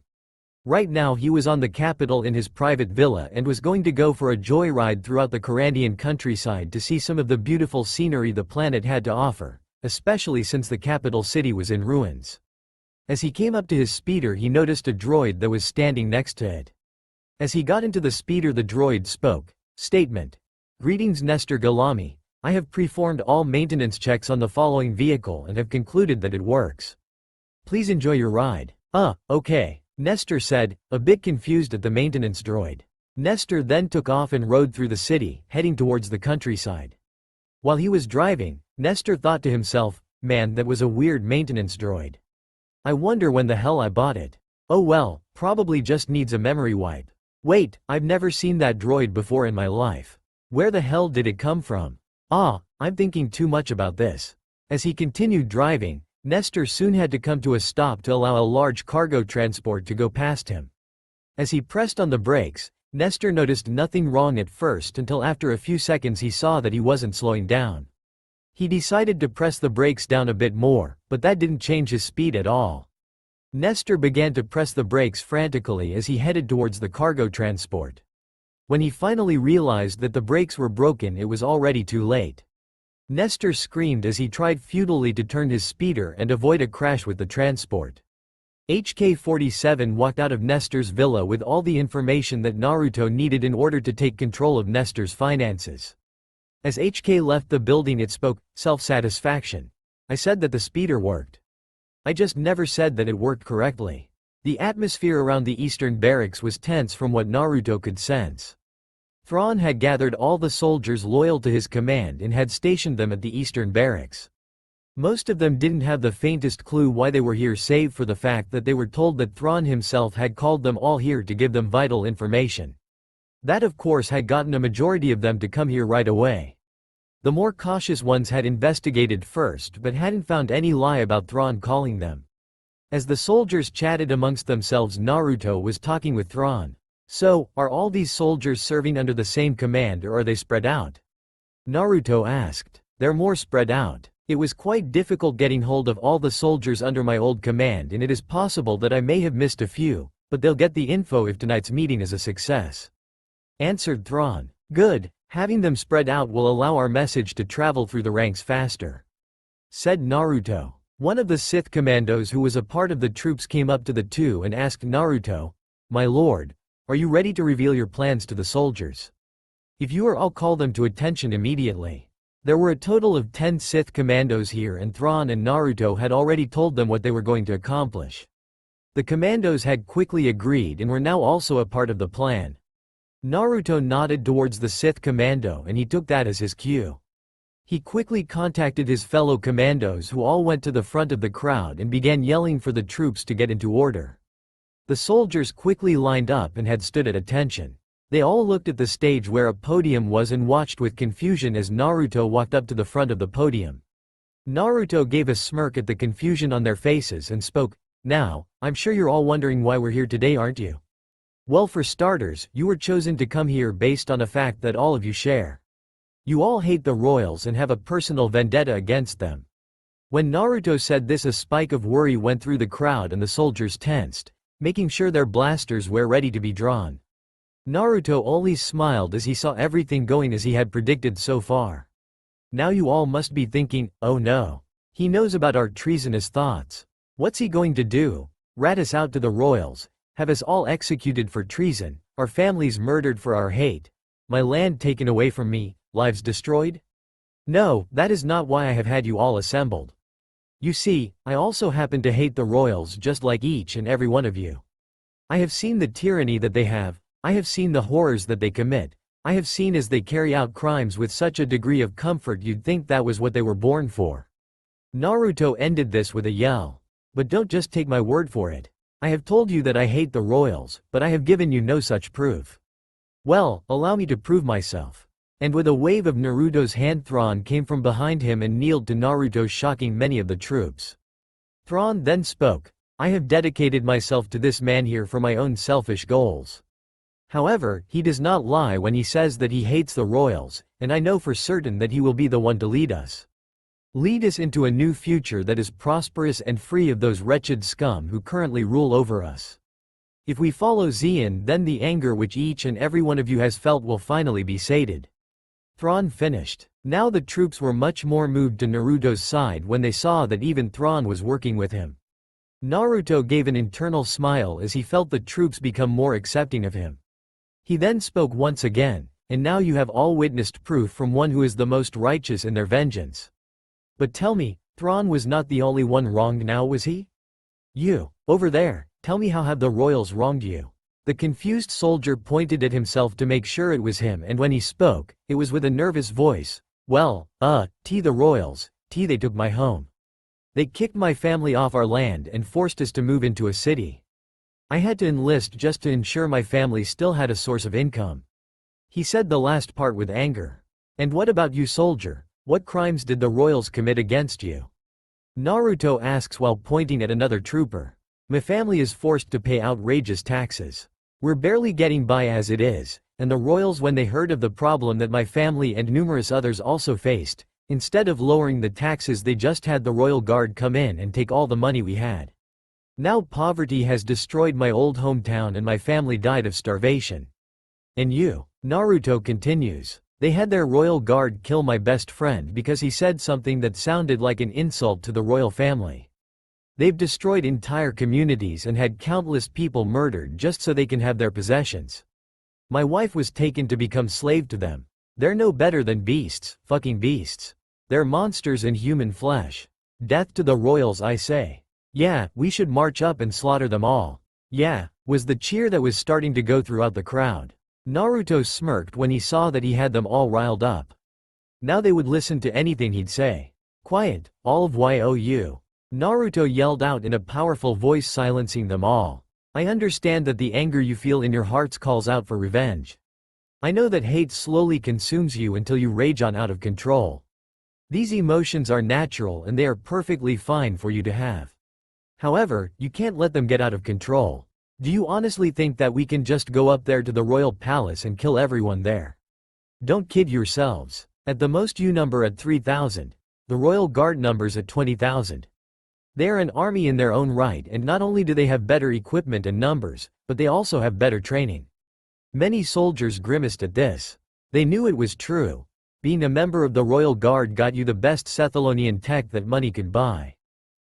Right now he was on the capital in his private villa and was going to go for a joyride throughout the Carandian countryside to see some of the beautiful scenery the planet had to offer, especially since the capital city was in ruins. As he came up to his speeder he noticed a droid that was standing next to it. As he got into the speeder the droid spoke. Statement. "Greetings Nestor Galami, I have performed all maintenance checks on the following vehicle and have concluded that it works. Please enjoy your ride." Okay, Nestor said, a bit confused at the maintenance droid. Nestor then took off and rode through the city, heading towards the countryside. While he was driving, Nestor thought to himself, man, that was a weird maintenance droid. I wonder when the hell I bought it. Oh well, probably just needs a memory wipe. Wait, I've never seen that droid before in my life. Where the hell did it come from? Ah, I'm thinking too much about this. As he continued driving, Nestor soon had to come to a stop to allow a large cargo transport to go past him. As he pressed on the brakes, Nestor noticed nothing wrong at first until after a few seconds he saw that he wasn't slowing down. He decided to press the brakes down a bit more, but that didn't change his speed at all. Nestor began to press the brakes frantically as he headed towards the cargo transport. When he finally realized that the brakes were broken, it was already too late. Nestor screamed as he tried futilely to turn his speeder and avoid a crash with the transport. HK-47 walked out of Nestor's villa with all the information that Naruto needed in order to take control of Nestor's finances. As HK left the building, it spoke, self-satisfaction. I said that the speeder worked. I just never said that it worked correctly. The atmosphere around the eastern barracks was tense from what Naruto could sense. Thrawn had gathered all the soldiers loyal to his command and had stationed them at the eastern barracks. Most of them didn't have the faintest clue why they were here save for the fact that they were told that Thrawn himself had called them all here to give them vital information. That of course had gotten a majority of them to come here right away. The more cautious ones had investigated first but hadn't found any lie about Thrawn calling them. As the soldiers chatted amongst themselves, Naruto was talking with Thrawn. So, are all these soldiers serving under the same command or are they spread out? Naruto asked. They're more spread out. It was quite difficult getting hold of all the soldiers under my old command, and it is possible that I may have missed a few, but they'll get the info if tonight's meeting is a success. Answered Thrawn. Good, having them spread out will allow our message to travel through the ranks faster. Said Naruto. One of the Sith commandos who was a part of the troops came up to the two and asked Naruto, My lord, are you ready to reveal your plans to the soldiers? If you are, I'll call them to attention immediately. There were a total of 10 Sith commandos here, and Thrawn and Naruto had already told them what they were going to accomplish. The commandos had quickly agreed and were now also a part of the plan. Naruto nodded towards the Sith commando and he took that as his cue. He quickly contacted his fellow commandos who all went to the front of the crowd and began yelling for the troops to get into order. The soldiers quickly lined up and had stood at attention. They all looked at the stage where a podium was and watched with confusion as Naruto walked up to the front of the podium. Naruto gave a smirk at the confusion on their faces and spoke, Now, I'm sure you're all wondering why we're here today, aren't you? Well, for starters, you were chosen to come here based on a fact that all of you share. You all hate the royals and have a personal vendetta against them. When Naruto said this, a spike of worry went through the crowd and the soldiers tensed, making sure their blasters were ready to be drawn. Naruto only smiled as he saw everything going as he had predicted so far. Now you all must be thinking, oh no. He knows about our treasonous thoughts. What's he going to do? Rat us out to the royals, have us all executed for treason, our families murdered for our hate, my land taken away from me, lives destroyed? No, that is not why I have had you all assembled. You see, I also happen to hate the royals just like each and every one of you. I have seen the tyranny that they have. I have seen the horrors that they commit. I have seen as they carry out crimes with such a degree of comfort you'd think that was what they were born for. Naruto ended this with a yell. But don't just take my word for it. I have told you that I hate the royals, but I have given you no such proof. Well, allow me to prove myself. And with a wave of Naruto's hand, Thrawn came from behind him and kneeled to Naruto, shocking many of the troops. Thrawn then spoke. I have dedicated myself to this man here for my own selfish goals. However, he does not lie when he says that he hates the royals, and I know for certain that he will be the one to lead us. Lead us into a new future that is prosperous and free of those wretched scum who currently rule over us. If we follow Xian, then the anger which each and every one of you has felt will finally be sated. Thrawn finished. Now the troops were much more moved to Naruto's side when they saw that even Thrawn was working with him. Naruto gave an internal smile as he felt the troops become more accepting of him. He then spoke once again, and now you have all witnessed proof from one who is the most righteous in their vengeance. But tell me, Thrawn was not the only one wronged now, was he? You, over there, tell me, how have the royals wronged you? The confused soldier pointed at himself to make sure it was him, and when he spoke, it was with a nervous voice. Well, the royals, they took my home. They kicked my family off our land and forced us to move into a city. I had to enlist just to ensure my family still had a source of income." He said the last part with anger. "And what about you, soldier? What crimes did the royals commit against you?" Naruto asks while pointing at another trooper. "My family is forced to pay outrageous taxes. We're barely getting by as it is, and the royals, when they heard of the problem that my family and numerous others also faced, instead of lowering the taxes they just had the royal guard come in and take all the money we had. Now poverty has destroyed my old hometown and my family died of starvation. And you," Naruto continues, "they had their royal guard kill my best friend because he said something that sounded like an insult to the royal family. They've destroyed entire communities and had countless people murdered just so they can have their possessions. My wife was taken to become slave to them. They're no better than beasts, fucking beasts. They're monsters in human flesh. Death to the royals, I say. Yeah, we should march up and slaughter them all. Yeah," was the cheer that was starting to go throughout the crowd. Naruto smirked when he saw that he had them all riled up. Now they would listen to anything he'd say. "Quiet, all of you," Naruto yelled out in a powerful voice, silencing them all. "I understand that the anger you feel in your hearts calls out for revenge. I know that hate slowly consumes you until you rage on out of control. These emotions are natural and they are perfectly fine for you to have. However, you can't let them get out of control. Do you honestly think that we can just go up there to the royal palace and kill everyone there? Don't kid yourselves. At the most you number at 3,000. The royal guard numbers at 20,000. They are an army in their own right, and not only do they have better equipment and numbers, but they also have better training." Many soldiers grimaced at this. They knew it was true. Being a member of the royal guard got you the best Sith Holocron tech that money could buy.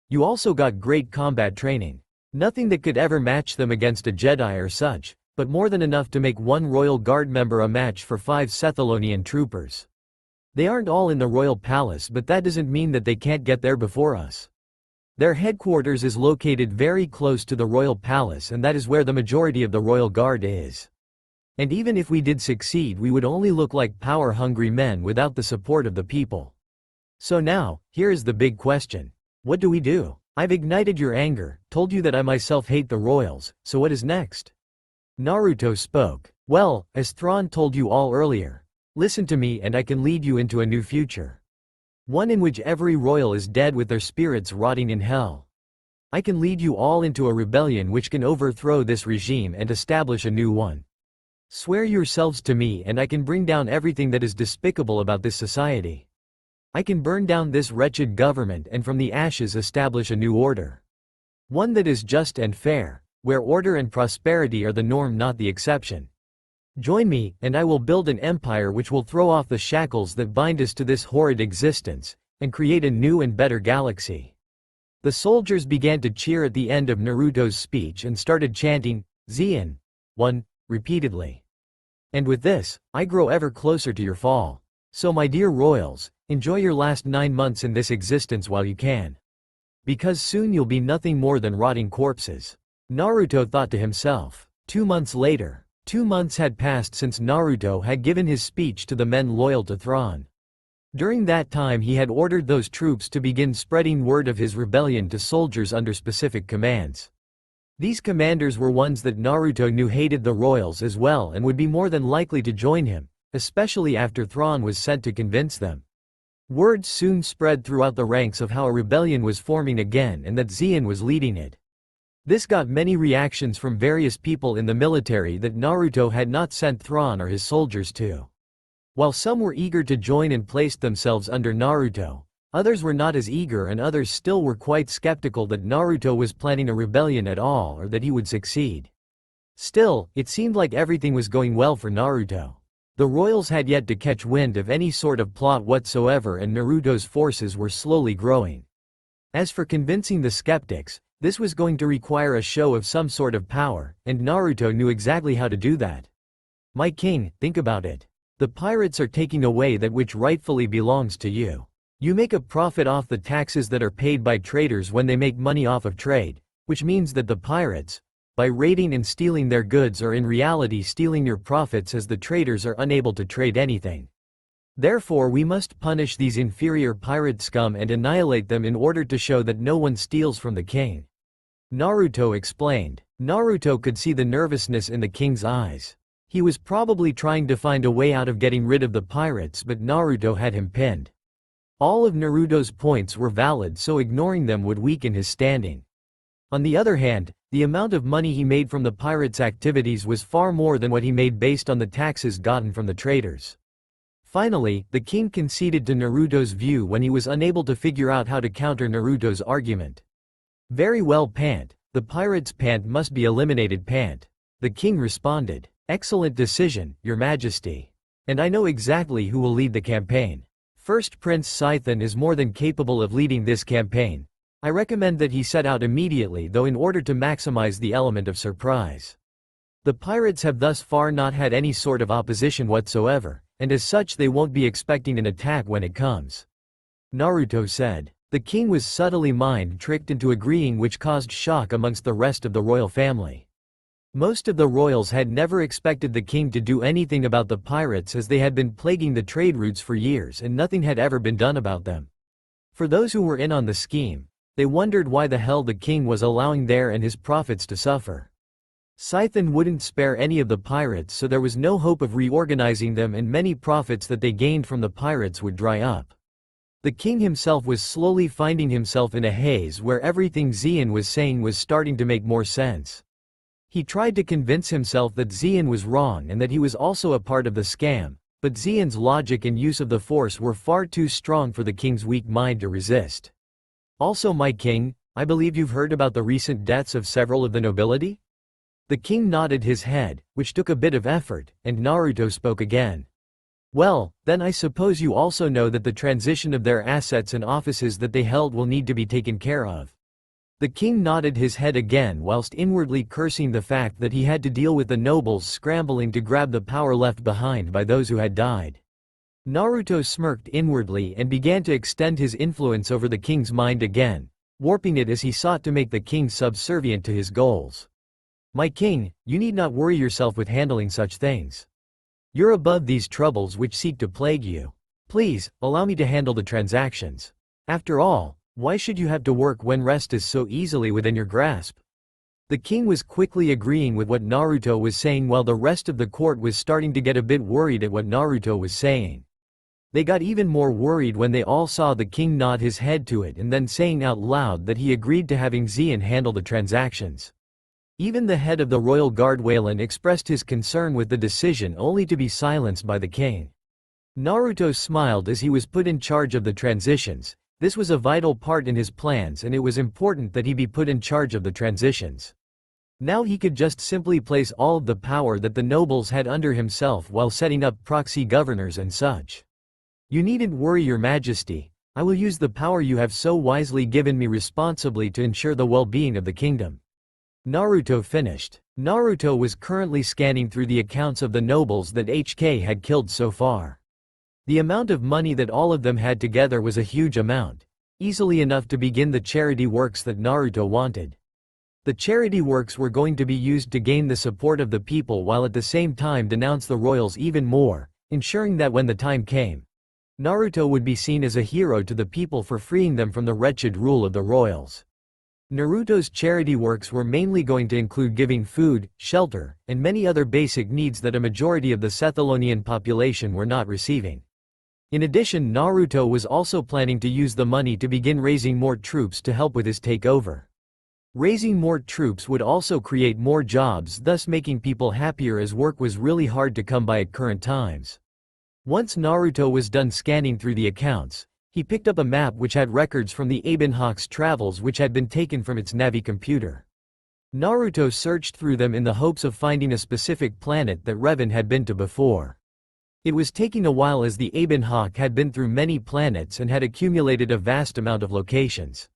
You also got great combat training. Nothing that could ever match them against a Jedi or such, but more than enough to make one royal guard member a match for 5 Sith Holocron troopers. They aren't all in the royal palace, but that doesn't mean that they can't get there before us. Their headquarters is located very close to the royal palace, and that is where the majority of the royal guard is. And even if we did succeed, we would only look like power-hungry men without the support of the people. So now, here is the big question. What do we do? I've ignited your anger, told you that I myself hate the royals, so what is next?" Naruto spoke. "Well, as Thrawn told you all earlier, listen to me and I can lead you into a new future. One in which every royal is dead with their spirits rotting in hell. I can lead you all into a rebellion which can overthrow this regime and establish a new one. Swear yourselves to me and I can bring down everything that is despicable about this society. I can burn down this wretched government and from the ashes establish a new order. One that is just and fair, where order and prosperity are the norm, not the exception. Join me, and I will build an empire which will throw off the shackles that bind us to this horrid existence, and create a new and better galaxy." The soldiers began to cheer at the end of Naruto's speech and started chanting, "Xian, 1, repeatedly. And with this, I grow ever closer to your fall. So my dear royals, enjoy your last 9 months in this existence while you can. Because soon you'll be nothing more than rotting corpses." Naruto thought to himself. 2 months later. 2 months had passed since Naruto had given his speech to the men loyal to Thrawn. During that time he had ordered those troops to begin spreading word of his rebellion to soldiers under specific commands. These commanders were ones that Naruto knew hated the royals as well and would be more than likely to join him, especially after Thrawn was sent to convince them. Word soon spread throughout the ranks of how a rebellion was forming again and that Xian was leading it. This got many reactions from various people in the military that Naruto had not sent Thrawn or his soldiers to. While some were eager to join and placed themselves under Naruto, others were not as eager, and others still were quite skeptical that Naruto was planning a rebellion at all or that he would succeed. Still, it seemed like everything was going well for Naruto. The royals had yet to catch wind of any sort of plot whatsoever, and Naruto's forces were slowly growing. As for convincing the skeptics, this was going to require a show of some sort of power, and Naruto knew exactly how to do that. "My king, think about it. The pirates are taking away that which rightfully belongs to you. You make a profit off the taxes that are paid by traders when they make money off of trade, which means that the pirates, by raiding and stealing their goods, are in reality stealing your profits, as the traders are unable to trade anything. Therefore we must punish these inferior pirate scum and annihilate them in order to show that no one steals from the king. Naruto explained. Naruto could see the nervousness in the king's eyes. He was probably trying to find a way out of getting rid of the pirates, but Naruto had him pinned. All of Naruto's points were valid, so ignoring them would weaken his standing. On the other hand, the amount of money he made from the pirates' activities was far more than what he made based on the taxes gotten from the traders. Finally, the king conceded to Naruto's view when he was unable to figure out how to counter Naruto's argument. Very well, Pant. The pirate's pant must be eliminated, Pant. The king responded. Excellent decision, Your Majesty. And I know exactly who will lead the campaign. First, Prince Scythen is more than capable of leading this campaign. I recommend that he set out immediately, though, in order to maximize the element of surprise. The pirates have thus far not had any sort of opposition whatsoever, and as such they won't be expecting an attack when it comes. Naruto said. The king was subtly mind-tricked into agreeing, which caused shock amongst the rest of the royal family. Most of the royals had never expected the king to do anything about the pirates, as they had been plaguing the trade routes for years and nothing had ever been done about them. For those who were in on the scheme, they wondered why the hell the king was allowing their and his profits to suffer. Scythen wouldn't spare any of the pirates, so there was no hope of reorganizing them, and many profits that they gained from the pirates would dry up. The king himself was slowly finding himself in a haze where everything Xian was saying was starting to make more sense. He tried to convince himself that Xian was wrong and that he was also a part of the scam, but Xian's logic and use of the force were far too strong for the king's weak mind to resist. Also, my king, I believe you've heard about the recent deaths of several of the nobility? The king nodded his head, which took a bit of effort, and Naruto spoke again. Well, then I suppose you also know that the transition of their assets and offices that they held will need to be taken care of. The king nodded his head again whilst inwardly cursing the fact that he had to deal with the nobles scrambling to grab the power left behind by those who had died. Naruto smirked inwardly and began to extend his influence over the king's mind again, warping it as he sought to make the king subservient to his goals. My king, you need not worry yourself with handling such things. You're above these troubles which seek to plague you. Please, allow me to handle the transactions. After all, why should you have to work when rest is so easily within your grasp? The king was quickly agreeing with what Naruto was saying, while the rest of the court was starting to get a bit worried at what Naruto was saying. They got even more worried when they all saw the king nod his head to it and then saying out loud that he agreed to having Xian handle the transactions. Even the head of the royal guard Wayland expressed his concern with the decision, only to be silenced by the king. Naruto smiled as he was put in charge of the transitions. This was a vital part in his plans, and it was important that he be put in charge of the transitions. Now he could just simply place all of the power that the nobles had under himself while setting up proxy governors and such. You needn't worry, Your Majesty. I will use the power you have so wisely given me responsibly to ensure the well-being of the kingdom. Naruto finished. Naruto was currently scanning through the accounts of the nobles that HK had killed so far. The amount of money that all of them had together was a huge amount, easily enough to begin the charity works that Naruto wanted. The charity works were going to be used to gain the support of the people while at the same time denounce the royals even more, ensuring that when the time came, Naruto would be seen as a hero to the people for freeing them from the wretched rule of the royals. Naruto's charity works were mainly going to include giving food, shelter, and many other basic needs that a majority of the Sethalonian population were not receiving. In addition, Naruto was also planning to use the money to begin raising more troops to help with his takeover. Raising more troops would also create more jobs, thus making people happier, as work was really hard to come by at current times. Once Naruto was done scanning through the accounts, he picked up a map which had records from the Abenhawk's travels which had been taken from its Navi computer. Naruto searched through them in the hopes of finding a specific planet that Revan had been to before. It was taking a while, as the Abenhawk had been through many planets and had accumulated a vast amount of locations.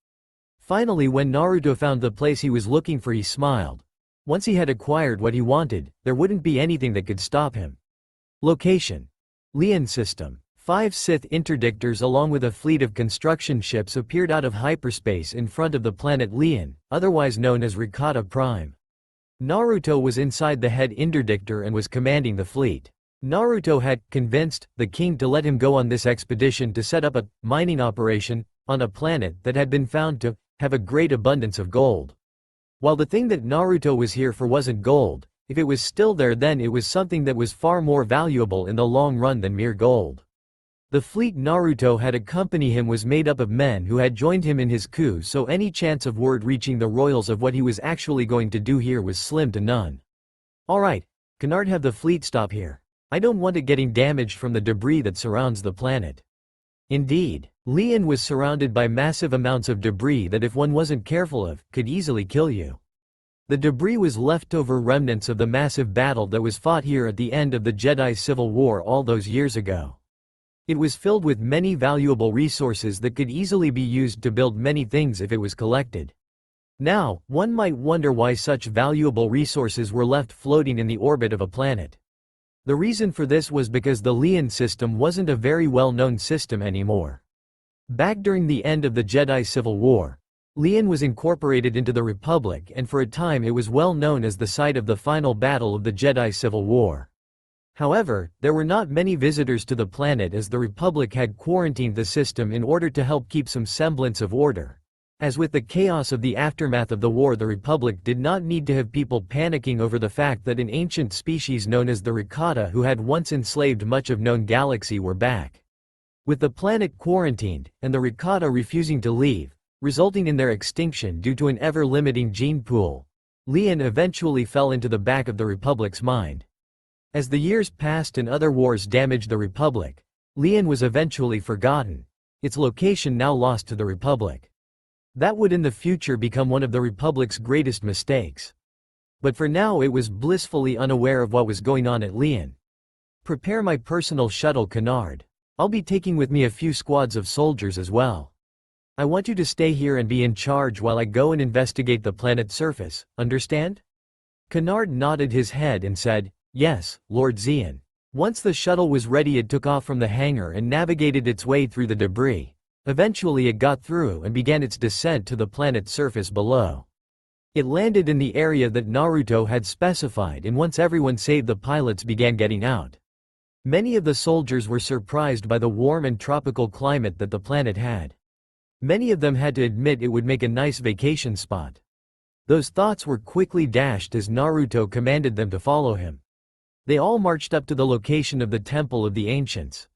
Finally, when Naruto found the place he was looking for, he smiled. Once he had acquired what he wanted, there wouldn't be anything that could stop him. Location: Lian System. 5 Sith interdictors along with a fleet of construction ships appeared out of hyperspace in front of the planet Lian, otherwise known as Rakata Prime. Naruto was inside the head interdictor and was commanding the fleet. Naruto had convinced the king to let him go on this expedition to set up a mining operation on a planet that had been found to have a great abundance of gold. While the thing that Naruto was here for wasn't gold, if it was still there, then it was something that was far more valuable in the long run than mere gold. The fleet Naruto had accompany him was made up of men who had joined him in his coup, so any chance of word reaching the royals of what he was actually going to do here was slim to none. Alright, can't have the fleet stop here. I don't want it getting damaged from the debris that surrounds the planet. Indeed, Lien was surrounded by massive amounts of debris that, if one wasn't careful of, could easily kill you. The debris was leftover remnants of the massive battle that was fought here at the end of the Jedi Civil War all those years ago. It was filled with many valuable resources that could easily be used to build many things if it was collected. Now, one might wonder why such valuable resources were left floating in the orbit of a planet. The reason for this was because the Lien system wasn't a very well-known system anymore. Back during the end of the Jedi Civil War, Lien was incorporated into the Republic, and for a time it was well known as the site of the final battle of the Jedi Civil War. However, there were not many visitors to the planet as the Republic had quarantined the system in order to help keep some semblance of order. As with the chaos of the aftermath of the war, the Republic did not need to have people panicking over the fact that an ancient species known as the Rakata, who had once enslaved much of known galaxy, were back. With the planet quarantined, and the Rakata refusing to leave, resulting in their extinction due to an ever-limiting gene pool, Lien eventually fell into the back of the Republic's mind. As the years passed and other wars damaged the Republic, Lien was eventually forgotten, its location now lost to the Republic. That would in the future become one of the Republic's greatest mistakes. But for now it was blissfully unaware of what was going on at Lien. Prepare my personal shuttle, Canard. I'll be taking with me a few squads of soldiers as well. I want you to stay here and be in charge while I go and investigate the planet's surface, understand? Canard nodded his head and said, "Yes, Lord Xian." Once the shuttle was ready, it took off from the hangar and navigated its way through the debris. Eventually it got through and began its descent to the planet's surface below. It landed in the area that Naruto had specified, and once everyone save the pilots began getting out. Many of the soldiers were surprised by the warm and tropical climate that the planet had. Many of them had to admit it would make a nice vacation spot. Those thoughts were quickly dashed as Naruto commanded them to follow him. They all marched up to the location of the Temple of the Ancients.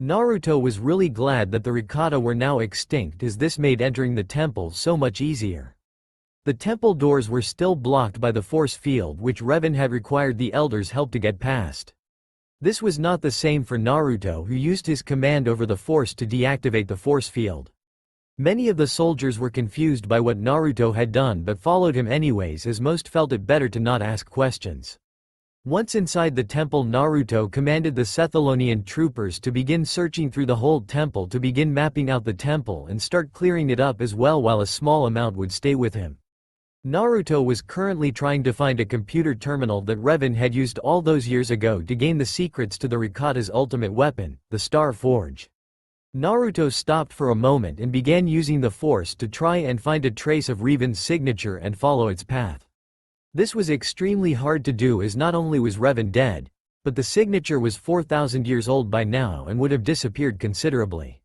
Naruto was really glad that the Rakata were now extinct, as this made entering the temple so much easier. The temple doors were still blocked by the force field, which Revan had required the elders' help to get past. This was not the same for Naruto, who used his command over the force to deactivate the force field. Many of the soldiers were confused by what Naruto had done but followed him anyways, as most felt it better to not ask questions. Once inside the temple, Naruto commanded the Sith Holocron troopers to begin searching through the whole temple to begin mapping out the temple and start clearing it up as well, while a small amount would stay with him. Naruto was currently trying to find a computer terminal that Revan had used all those years ago to gain the secrets to the Rakata's ultimate weapon, the Star Forge. Naruto stopped for a moment and began using the Force to try and find a trace of Revan's signature and follow its path. This was extremely hard to do, as not only was Revan dead, but the signature was 4,000 years old by now and would have disappeared considerably.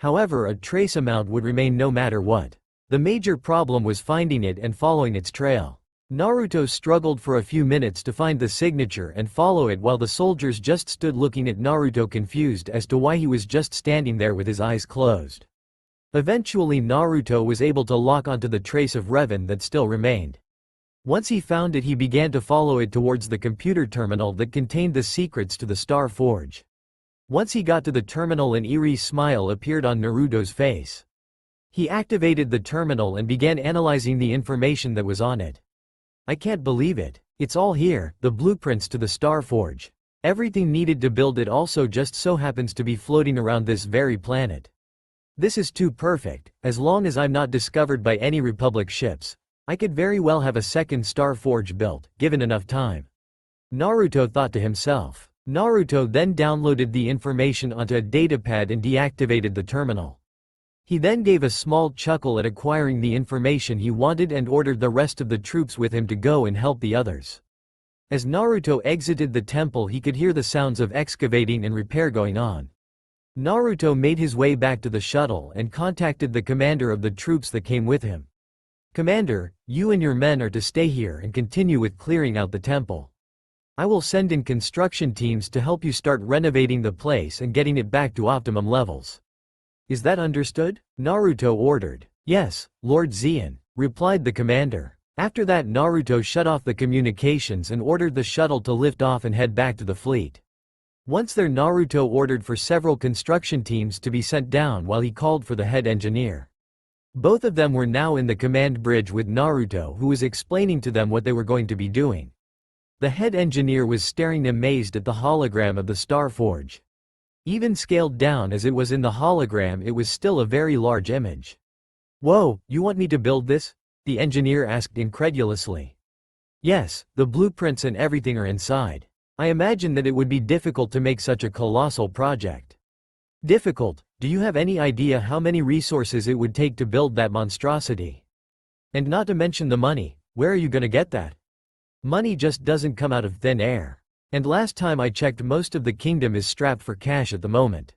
However, a trace amount would remain no matter what. The major problem was finding it and following its trail. Naruto struggled for a few minutes to find the signature and follow it, while the soldiers just stood looking at Naruto confused as to why he was just standing there with his eyes closed. Eventually Naruto was able to lock onto the trace of Revan that still remained. Once he found it, he began to follow it towards the computer terminal that contained the secrets to the Star Forge. Once he got to the terminal, an eerie smile appeared on Naruto's face. He activated the terminal and began analyzing the information that was on it. "I can't believe it. It's all here, the blueprints to the Star Forge. Everything needed to build it also just so happens to be floating around this very planet. This is too perfect. As long as I'm not discovered by any Republic ships, I could very well have a second Star Forge built, given enough time," Naruto thought to himself. Naruto then downloaded the information onto a datapad and deactivated the terminal. He then gave a small chuckle at acquiring the information he wanted and ordered the rest of the troops with him to go and help the others. As Naruto exited the temple, he could hear the sounds of excavating and repair going on. Naruto made his way back to the shuttle and contacted the commander of the troops that came with him. "Commander, you and your men are to stay here and continue with clearing out the temple. I will send in construction teams to help you start renovating the place and getting it back to optimum levels. Is that understood?" Naruto ordered. "Yes, Lord Zeon," replied the commander. After that, Naruto shut off the communications and ordered the shuttle to lift off and head back to the fleet. Once there, Naruto ordered for several construction teams to be sent down while he called for the head engineer. Both of them were now in the command bridge with Naruto, who was explaining to them what they were going to be doing. The head engineer was staring amazed at the hologram of the Star Forge. Even scaled down as it was in the hologram, it was still a very large image. "Whoa, you want me to build this?" the engineer asked incredulously. "Yes, the blueprints and everything are inside. I imagine that it would be difficult to make such a colossal project." "Difficult? Do you have any idea how many resources it would take to build that monstrosity? And not to mention the money, where are you gonna get that? Money just doesn't come out of thin air. And last time I checked, most of the kingdom is strapped for cash at the moment."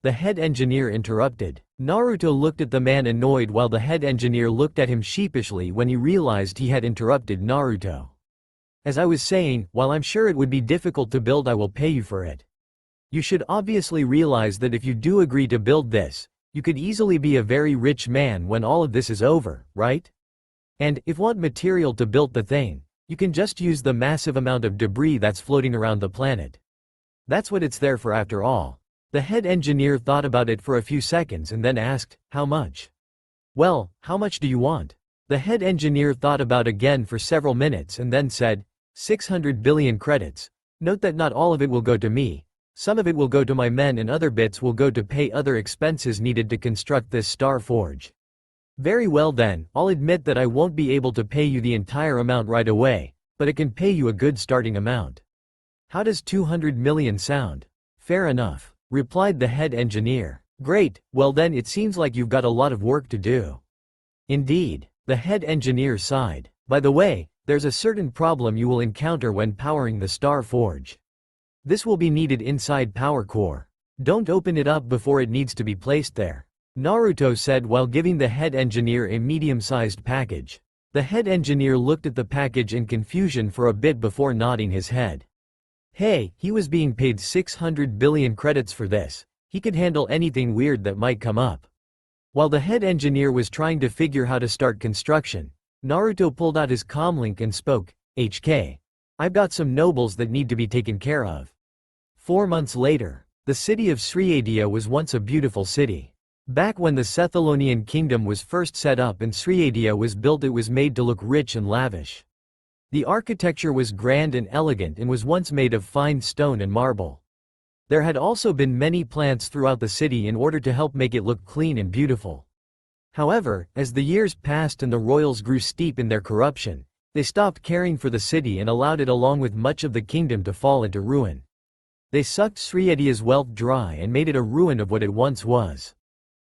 The head engineer interrupted. Naruto looked at the man annoyed while the head engineer looked at him sheepishly when he realized he had interrupted Naruto. "As I was saying, while I'm sure it would be difficult to build, I will pay you for it. You should obviously realize that if you do agree to build this, you could easily be a very rich man when all of this is over, right? And, if want material to build the thing, you can just use the massive amount of debris that's floating around the planet. That's what it's there for after all." The head engineer thought about it for a few seconds and then asked, "How much?" "Well, how much do you want?" The head engineer thought about again for several minutes and then said, 600 billion credits. Note that not all of it will go to me. Some of it will go to my men and other bits will go to pay other expenses needed to construct this Star Forge." "Very well then, I'll admit that I won't be able to pay you the entire amount right away, but it can pay you a good starting amount. How does 200 million sound?" "Fair enough," replied the head engineer. "Great, well then it seems like you've got a lot of work to do." "Indeed," the head engineer sighed. "By the way, there's a certain problem you will encounter when powering the Star Forge. This will be needed inside Power Core. Don't open it up before it needs to be placed there," Naruto said while giving the head engineer a medium-sized package. The head engineer looked at the package in confusion for a bit before nodding his head. Hey, he was being paid 600 billion credits for this. He could handle anything weird that might come up. While the head engineer was trying to figure how to start construction, Naruto pulled out his comlink and spoke, "HK. I've got some nobles that need to be taken care of." 4 months later, the city of Sriadia was once a beautiful city. Back when the Sith Holocron kingdom was first set up and Sriadia was built, it was made to look rich and lavish. The architecture was grand and elegant and was once made of fine stone and marble. There had also been many plants throughout the city in order to help make it look clean and beautiful. However, as the years passed and the royals grew steep in their corruption, they stopped caring for the city and allowed it along with much of the kingdom to fall into ruin. They sucked Sriadia's wealth dry and made it a ruin of what it once was.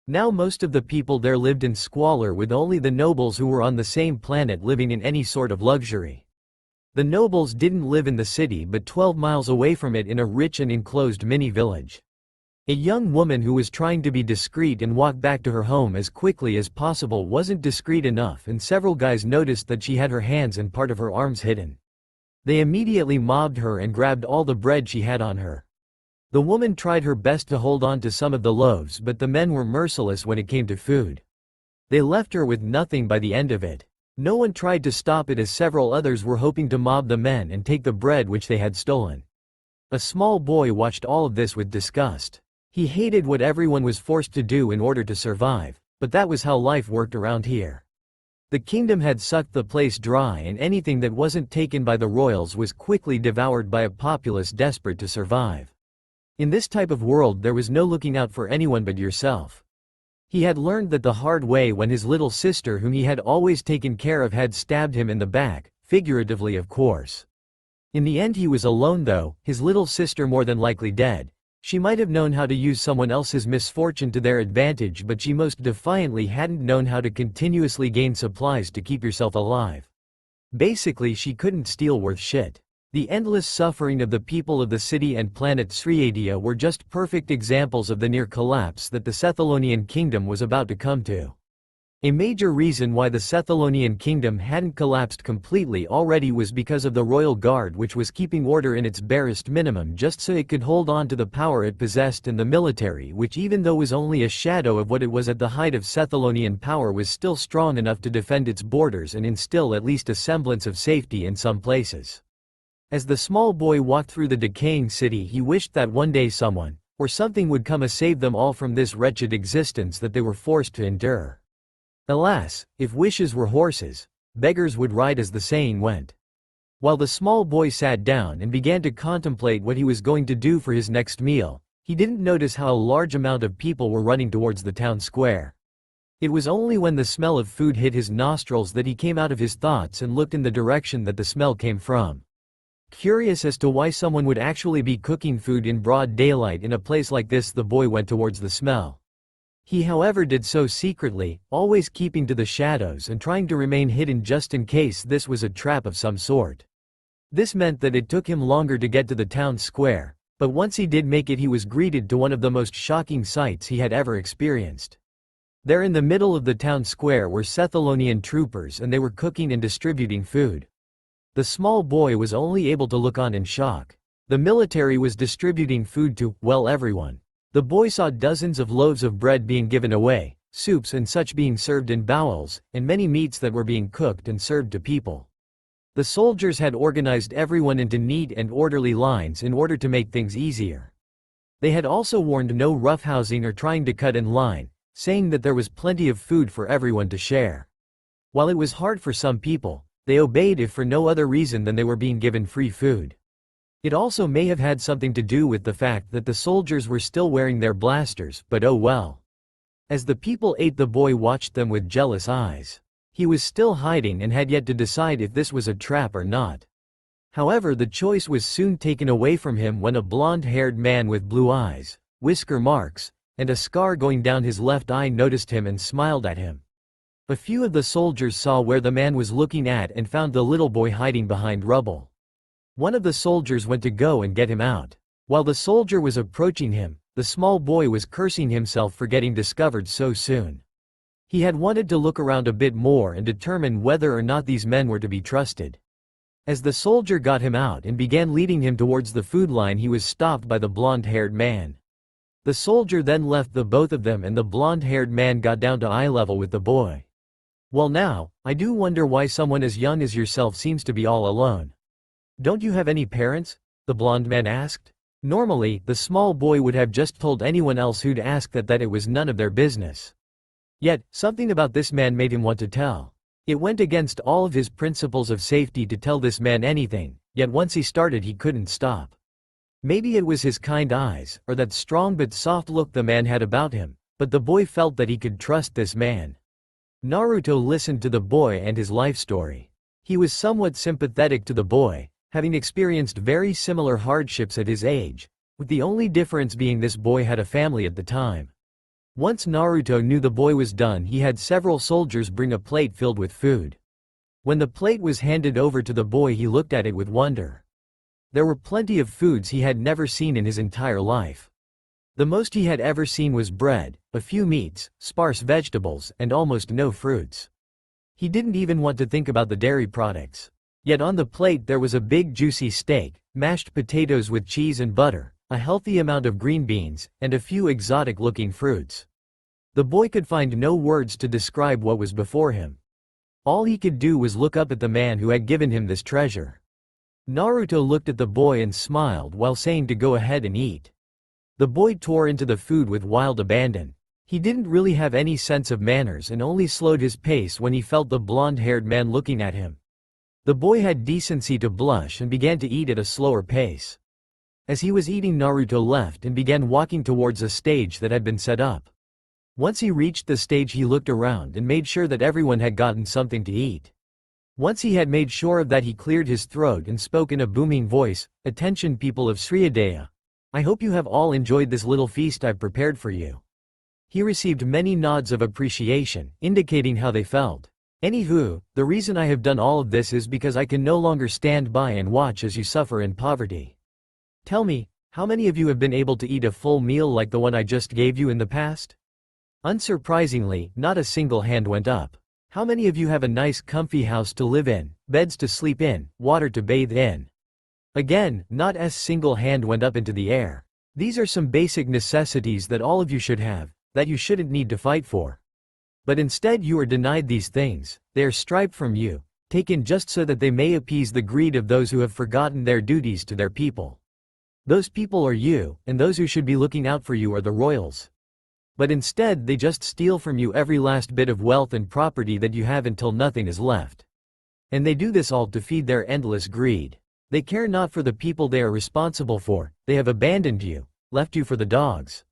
Now most of the people there lived in squalor, with only the nobles who were on the same planet living in any sort of luxury. The nobles didn't live in the city but 12 miles away from it in a rich and enclosed mini-village. A young woman who was trying to be discreet and walk back to her home as quickly as possible wasn't discreet enough, and several guys noticed that she had her hands and part of her arms hidden. They immediately mobbed her and grabbed all the bread she had on her. The woman tried her best to hold on to some of the loaves, but the men were merciless when it came to food. They left her with nothing by the end of it. No one tried to stop it, as several others were hoping to mob the men and take the bread which they had stolen. A small boy watched all of this with disgust. He hated what everyone was forced to do in order to survive, but that was how life worked around here. The kingdom had sucked the place dry, and anything that wasn't taken by the royals was quickly devoured by a populace desperate to survive. In this type of world there was no looking out for anyone but yourself. He had learned that the hard way when his little sister, whom he had always taken care of, had stabbed him in the back, figuratively of course. In the end he was alone though, his little sister more than likely dead. She might have known how to use someone else's misfortune to their advantage, but she most defiantly hadn't known how to continuously gain supplies to keep yourself alive. Basically she couldn't steal worth shit. The endless suffering of the people of the city and planet Sriadia were just perfect examples of the near collapse that the Sethalonian kingdom was about to come to. A major reason why the Sethalonian kingdom hadn't collapsed completely already was because of the royal guard, which was keeping order in its barest minimum just so it could hold on to the power it possessed, and the military, which even though was only a shadow of what it was at the height of Sethalonian power, was still strong enough to defend its borders and instill at least a semblance of safety in some places. As the small boy walked through the decaying city, he wished that one day someone, or something, would come and save them all from this wretched existence that they were forced to endure. Alas, if wishes were horses, beggars would ride, as the saying went. While the small boy sat down and began to contemplate what he was going to do for his next meal, he didn't notice how a large amount of people were running towards the town square. It was only when the smell of food hit his nostrils that he came out of his thoughts and looked in the direction that the smell came from. Curious as to why someone would actually be cooking food in broad daylight in a place like this, the boy went towards the smell. He, however, did so secretly, always keeping to the shadows and trying to remain hidden just in case this was a trap of some sort. This meant that it took him longer to get to the town square, but once he did make it, he was greeted to one of the most shocking sights he had ever experienced. There in the middle of the town square were Sethalonian troopers, and they were cooking and distributing food. The small boy was only able to look on in shock. The military was distributing food to, well, everyone. The boy saw dozens of loaves of bread being given away, soups and such being served in bowls, and many meats that were being cooked and served to people. The soldiers had organized everyone into neat and orderly lines in order to make things easier. They had also warned no roughhousing or trying to cut in line, saying that there was plenty of food for everyone to share. While it was hard for some people, they obeyed, if for no other reason than they were being given free food. It also may have had something to do with the fact that the soldiers were still wearing their blasters, but oh well. As the people ate, the boy watched them with jealous eyes. He was still hiding and had yet to decide if this was a trap or not. However, the choice was soon taken away from him when a blonde-haired man with blue eyes, whisker marks, and a scar going down his left eye noticed him and smiled at him. A few of the soldiers saw where the man was looking at and found the little boy hiding behind rubble. One of the soldiers went to go and get him out. While the soldier was approaching him, the small boy was cursing himself for getting discovered so soon. He had wanted to look around a bit more and determine whether or not these men were to be trusted. As the soldier got him out and began leading him towards the food line, he was stopped by the blonde-haired man. The soldier then left the both of them, and the blonde-haired man got down to eye level with the boy. "Well, now, I do wonder why someone as young as yourself seems to be all alone. Don't you have any parents?" the blonde man asked. Normally, the small boy would have just told anyone else who'd ask that it was none of their business. Yet, something about this man made him want to tell. It went against all of his principles of safety to tell this man anything, yet once he started he couldn't stop. Maybe it was his kind eyes, or that strong but soft look the man had about him, but the boy felt that he could trust this man. Naruto listened to the boy and his life story. He was somewhat sympathetic to the boy, having experienced very similar hardships at his age, with the only difference being this boy had a family at the time. Once Naruto knew the boy was done, he had several soldiers bring a plate filled with food. When the plate was handed over to the boy, he looked at it with wonder. There were plenty of foods he had never seen in his entire life. The most he had ever seen was bread, a few meats, sparse vegetables, and almost no fruits. He didn't even want to think about the dairy products. Yet on the plate there was a big juicy steak, mashed potatoes with cheese and butter, a healthy amount of green beans, and a few exotic-looking fruits. The boy could find no words to describe what was before him. All he could do was look up at the man who had given him this treasure. Naruto looked at the boy and smiled while saying to go ahead and eat. The boy tore into the food with wild abandon. He didn't really have any sense of manners and only slowed his pace when he felt the blonde-haired man looking at him. The boy had decency to blush and began to eat at a slower pace. As he was eating, Naruto left and began walking towards a stage that had been set up. Once he reached the stage, he looked around and made sure that everyone had gotten something to eat. Once he had made sure of that, he cleared his throat and spoke in a booming voice, "Attention people of Sriadea. I hope you have all enjoyed this little feast I've prepared for you." He received many nods of appreciation, indicating how they felt. Anywho, the reason I have done all of this is because I can no longer stand by and watch as you suffer in poverty. Tell me, how many of you have been able to eat a full meal like the one I just gave you in the past? Unsurprisingly, not a single hand went up. How many of you have a nice comfy house to live in, beds to sleep in, water to bathe in? Again, not a single hand went up into the air. These are some basic necessities that all of you should have, that you shouldn't need to fight for. But instead you are denied these things, they are stripped from you, taken just so that they may appease the greed of those who have forgotten their duties to their people. Those people are you, and those who should be looking out for you are the royals. But instead they just steal from you every last bit of wealth and property that you have until nothing is left. And they do this all to feed their endless greed. They care not for the people they are responsible for, they have abandoned you, left you for the dogs.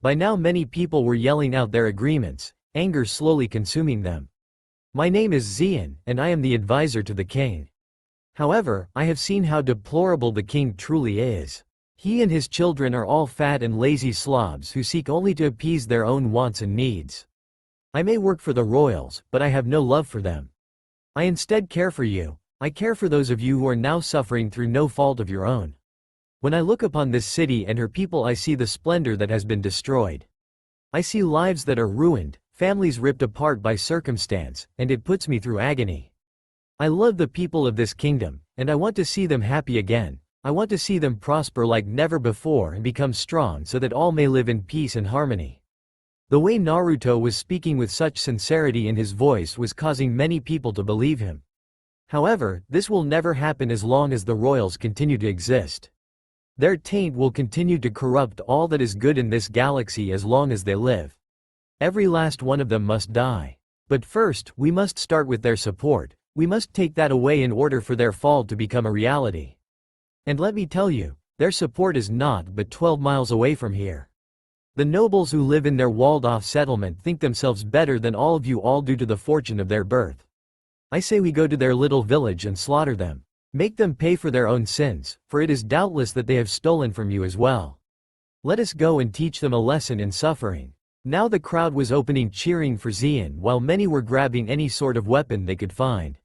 By now many people were yelling out their agreements, anger slowly consuming them. My name is Xian, and I am the advisor to the king. However, I have seen how deplorable the king truly is. He and his children are all fat and lazy slobs who seek only to appease their own wants and needs. I may work for the royals, but I have no love for them. I instead care for you. I care for those of you who are now suffering through no fault of your own. When I look upon this city and her people, I see the splendor that has been destroyed. I see lives that are ruined, families ripped apart by circumstance, and it puts me through agony. I love the people of this kingdom, and I want to see them happy again. I want to see them prosper like never before and become strong so that all may live in peace and harmony. The way Naruto was speaking with such sincerity in his voice was causing many people to believe him. However, this will never happen as long as the royals continue to exist. Their taint will continue to corrupt all that is good in this galaxy as long as they live. Every last one of them must die. But first, we must start with their support. We must take that away in order for their fall to become a reality. And let me tell you, their support is not but 12 miles away from here. The nobles who live in their walled-off settlement think themselves better than all of you all due to the fortune of their birth. I say we go to their little village and slaughter them. Make them pay for their own sins, for it is doubtless that they have stolen from you as well. Let us go and teach them a lesson in suffering. Now the crowd was opening cheering for Xian while many were grabbing any sort of weapon they could find.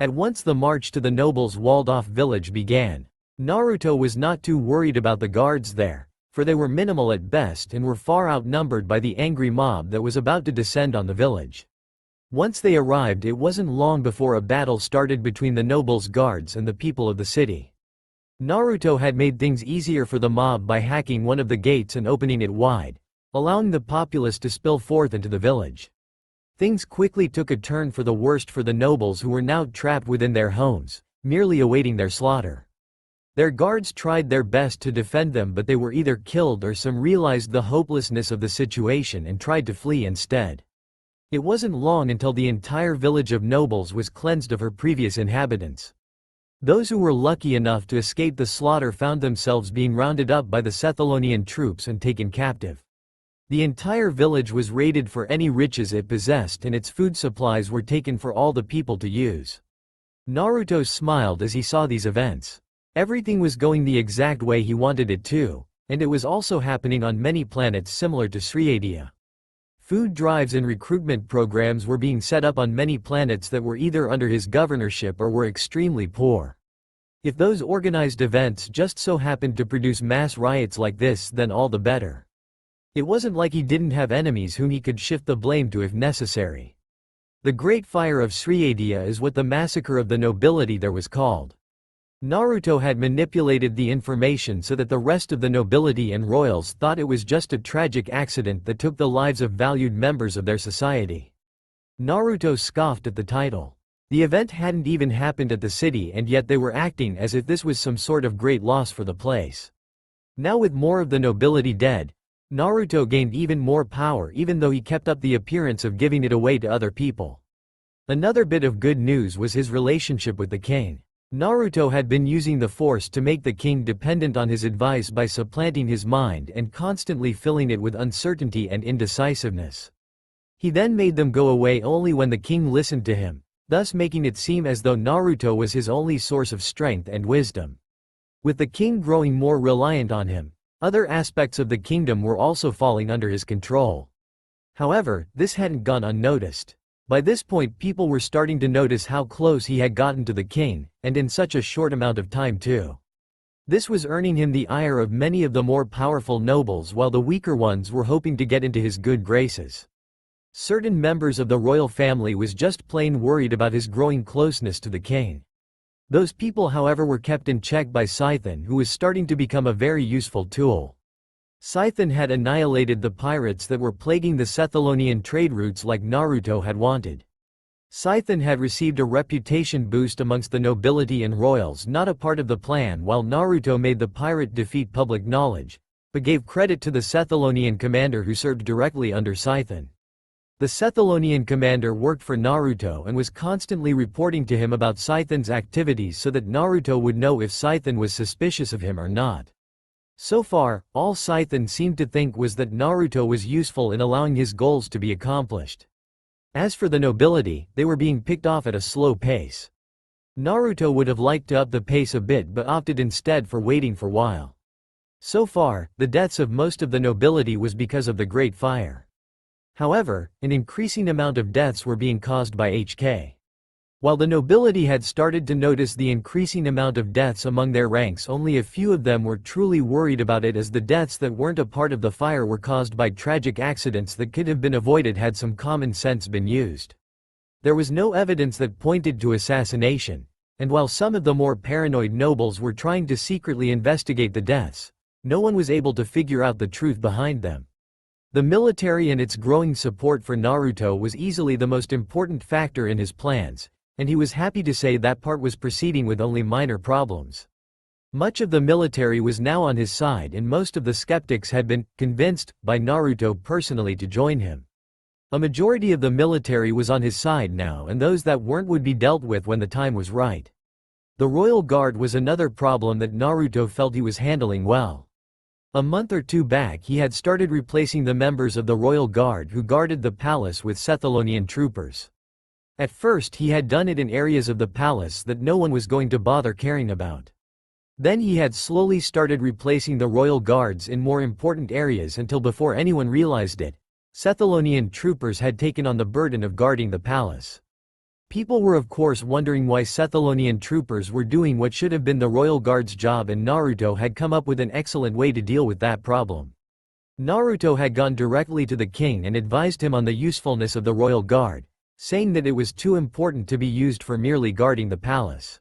At once the march to the nobles' walled-off village began. Naruto was not too worried about the guards there, for they were minimal at best and were far outnumbered by the angry mob that was about to descend on the village. Once they arrived, it wasn't long before a battle started between the nobles' guards and the people of the city. Naruto had made things easier for the mob by hacking one of the gates and opening it wide, allowing the populace to spill forth into the village. Things quickly took a turn for the worst for the nobles who were now trapped within their homes, merely awaiting their slaughter. Their guards tried their best to defend them, but they were either killed or some realized the hopelessness of the situation and tried to flee instead. It wasn't long until the entire village of nobles was cleansed of her previous inhabitants. Those who were lucky enough to escape the slaughter found themselves being rounded up by the Sith Holocron troops and taken captive. The entire village was raided for any riches it possessed, and its food supplies were taken for all the people to use. Naruto smiled as he saw these events. Everything was going the exact way he wanted it to, and it was also happening on many planets similar to Sriadia. Food drives and recruitment programs were being set up on many planets that were either under his governorship or were extremely poor. If those organized events just so happened to produce mass riots like this, then all the better. It wasn't like he didn't have enemies whom he could shift the blame to if necessary. The Great Fire of Sriadia is what the massacre of the nobility there was called. Naruto had manipulated the information so that the rest of the nobility and royals thought it was just a tragic accident that took the lives of valued members of their society. Naruto scoffed at the title. The event hadn't even happened at the city, and yet they were acting as if this was some sort of great loss for the place. Now with more of the nobility dead, Naruto gained even more power, even though he kept up the appearance of giving it away to other people. Another bit of good news was his relationship with the king. Naruto had been using the Force to make the king dependent on his advice by supplanting his mind and constantly filling it with uncertainty and indecisiveness. He then made them go away only when the king listened to him, thus making it seem as though Naruto was his only source of strength and wisdom. With the king growing more reliant on him, other aspects of the kingdom were also falling under his control. However, this hadn't gone unnoticed. By this point people were starting to notice how close he had gotten to the king, and in such a short amount of time too. This was earning him the ire of many of the more powerful nobles while the weaker ones were hoping to get into his good graces. Certain members of the royal family was just plain worried about his growing closeness to the king. Those people however were kept in check by Scythian, who was starting to become a very useful tool. Scythian had annihilated the pirates that were plaguing the Sethalonian trade routes like Naruto had wanted. Scythian had received a reputation boost amongst the nobility and royals, not a part of the plan, while Naruto made the pirate defeat public knowledge, but gave credit to the Sethalonian commander who served directly under Scythian. The Sethalonian commander worked for Naruto and was constantly reporting to him about Scythian's activities so that Naruto would know if Scythian was suspicious of him or not. So far, all Scythian seemed to think was that Naruto was useful in allowing his goals to be accomplished. As for the nobility, they were being picked off at a slow pace. Naruto would have liked to up the pace a bit but opted instead for waiting for a while. So far, the deaths of most of the nobility was because of the Great Fire. However, an increasing amount of deaths were being caused by HK. While the nobility had started to notice the increasing amount of deaths among their ranks, only a few of them were truly worried about it, as the deaths that weren't a part of the fire were caused by tragic accidents that could have been avoided had some common sense been used. There was no evidence that pointed to assassination, and while some of the more paranoid nobles were trying to secretly investigate the deaths, no one was able to figure out the truth behind them. The military and its growing support for Naruto was easily the most important factor in his plans, and he was happy to say that part was proceeding with only minor problems. Much of the military was now on his side, and most of the skeptics had been convinced by Naruto personally to join him. A majority of the military was on his side now, and those that weren't would be dealt with when the time was right. The Royal Guard was another problem that Naruto felt he was handling well. A month or two back he had started replacing the members of the Royal Guard who guarded the palace with Sethalonian troopers. At first he had done it in areas of the palace that no one was going to bother caring about. Then he had slowly started replacing the Royal Guards in more important areas until before anyone realized it, Sethalonian troopers had taken on the burden of guarding the palace. People were of course wondering why Sethalonian troopers were doing what should have been the Royal Guard's job, and Naruto had come up with an excellent way to deal with that problem. Naruto had gone directly to the king and advised him on the usefulness of the Royal Guard, saying that it was too important to be used for merely guarding the palace.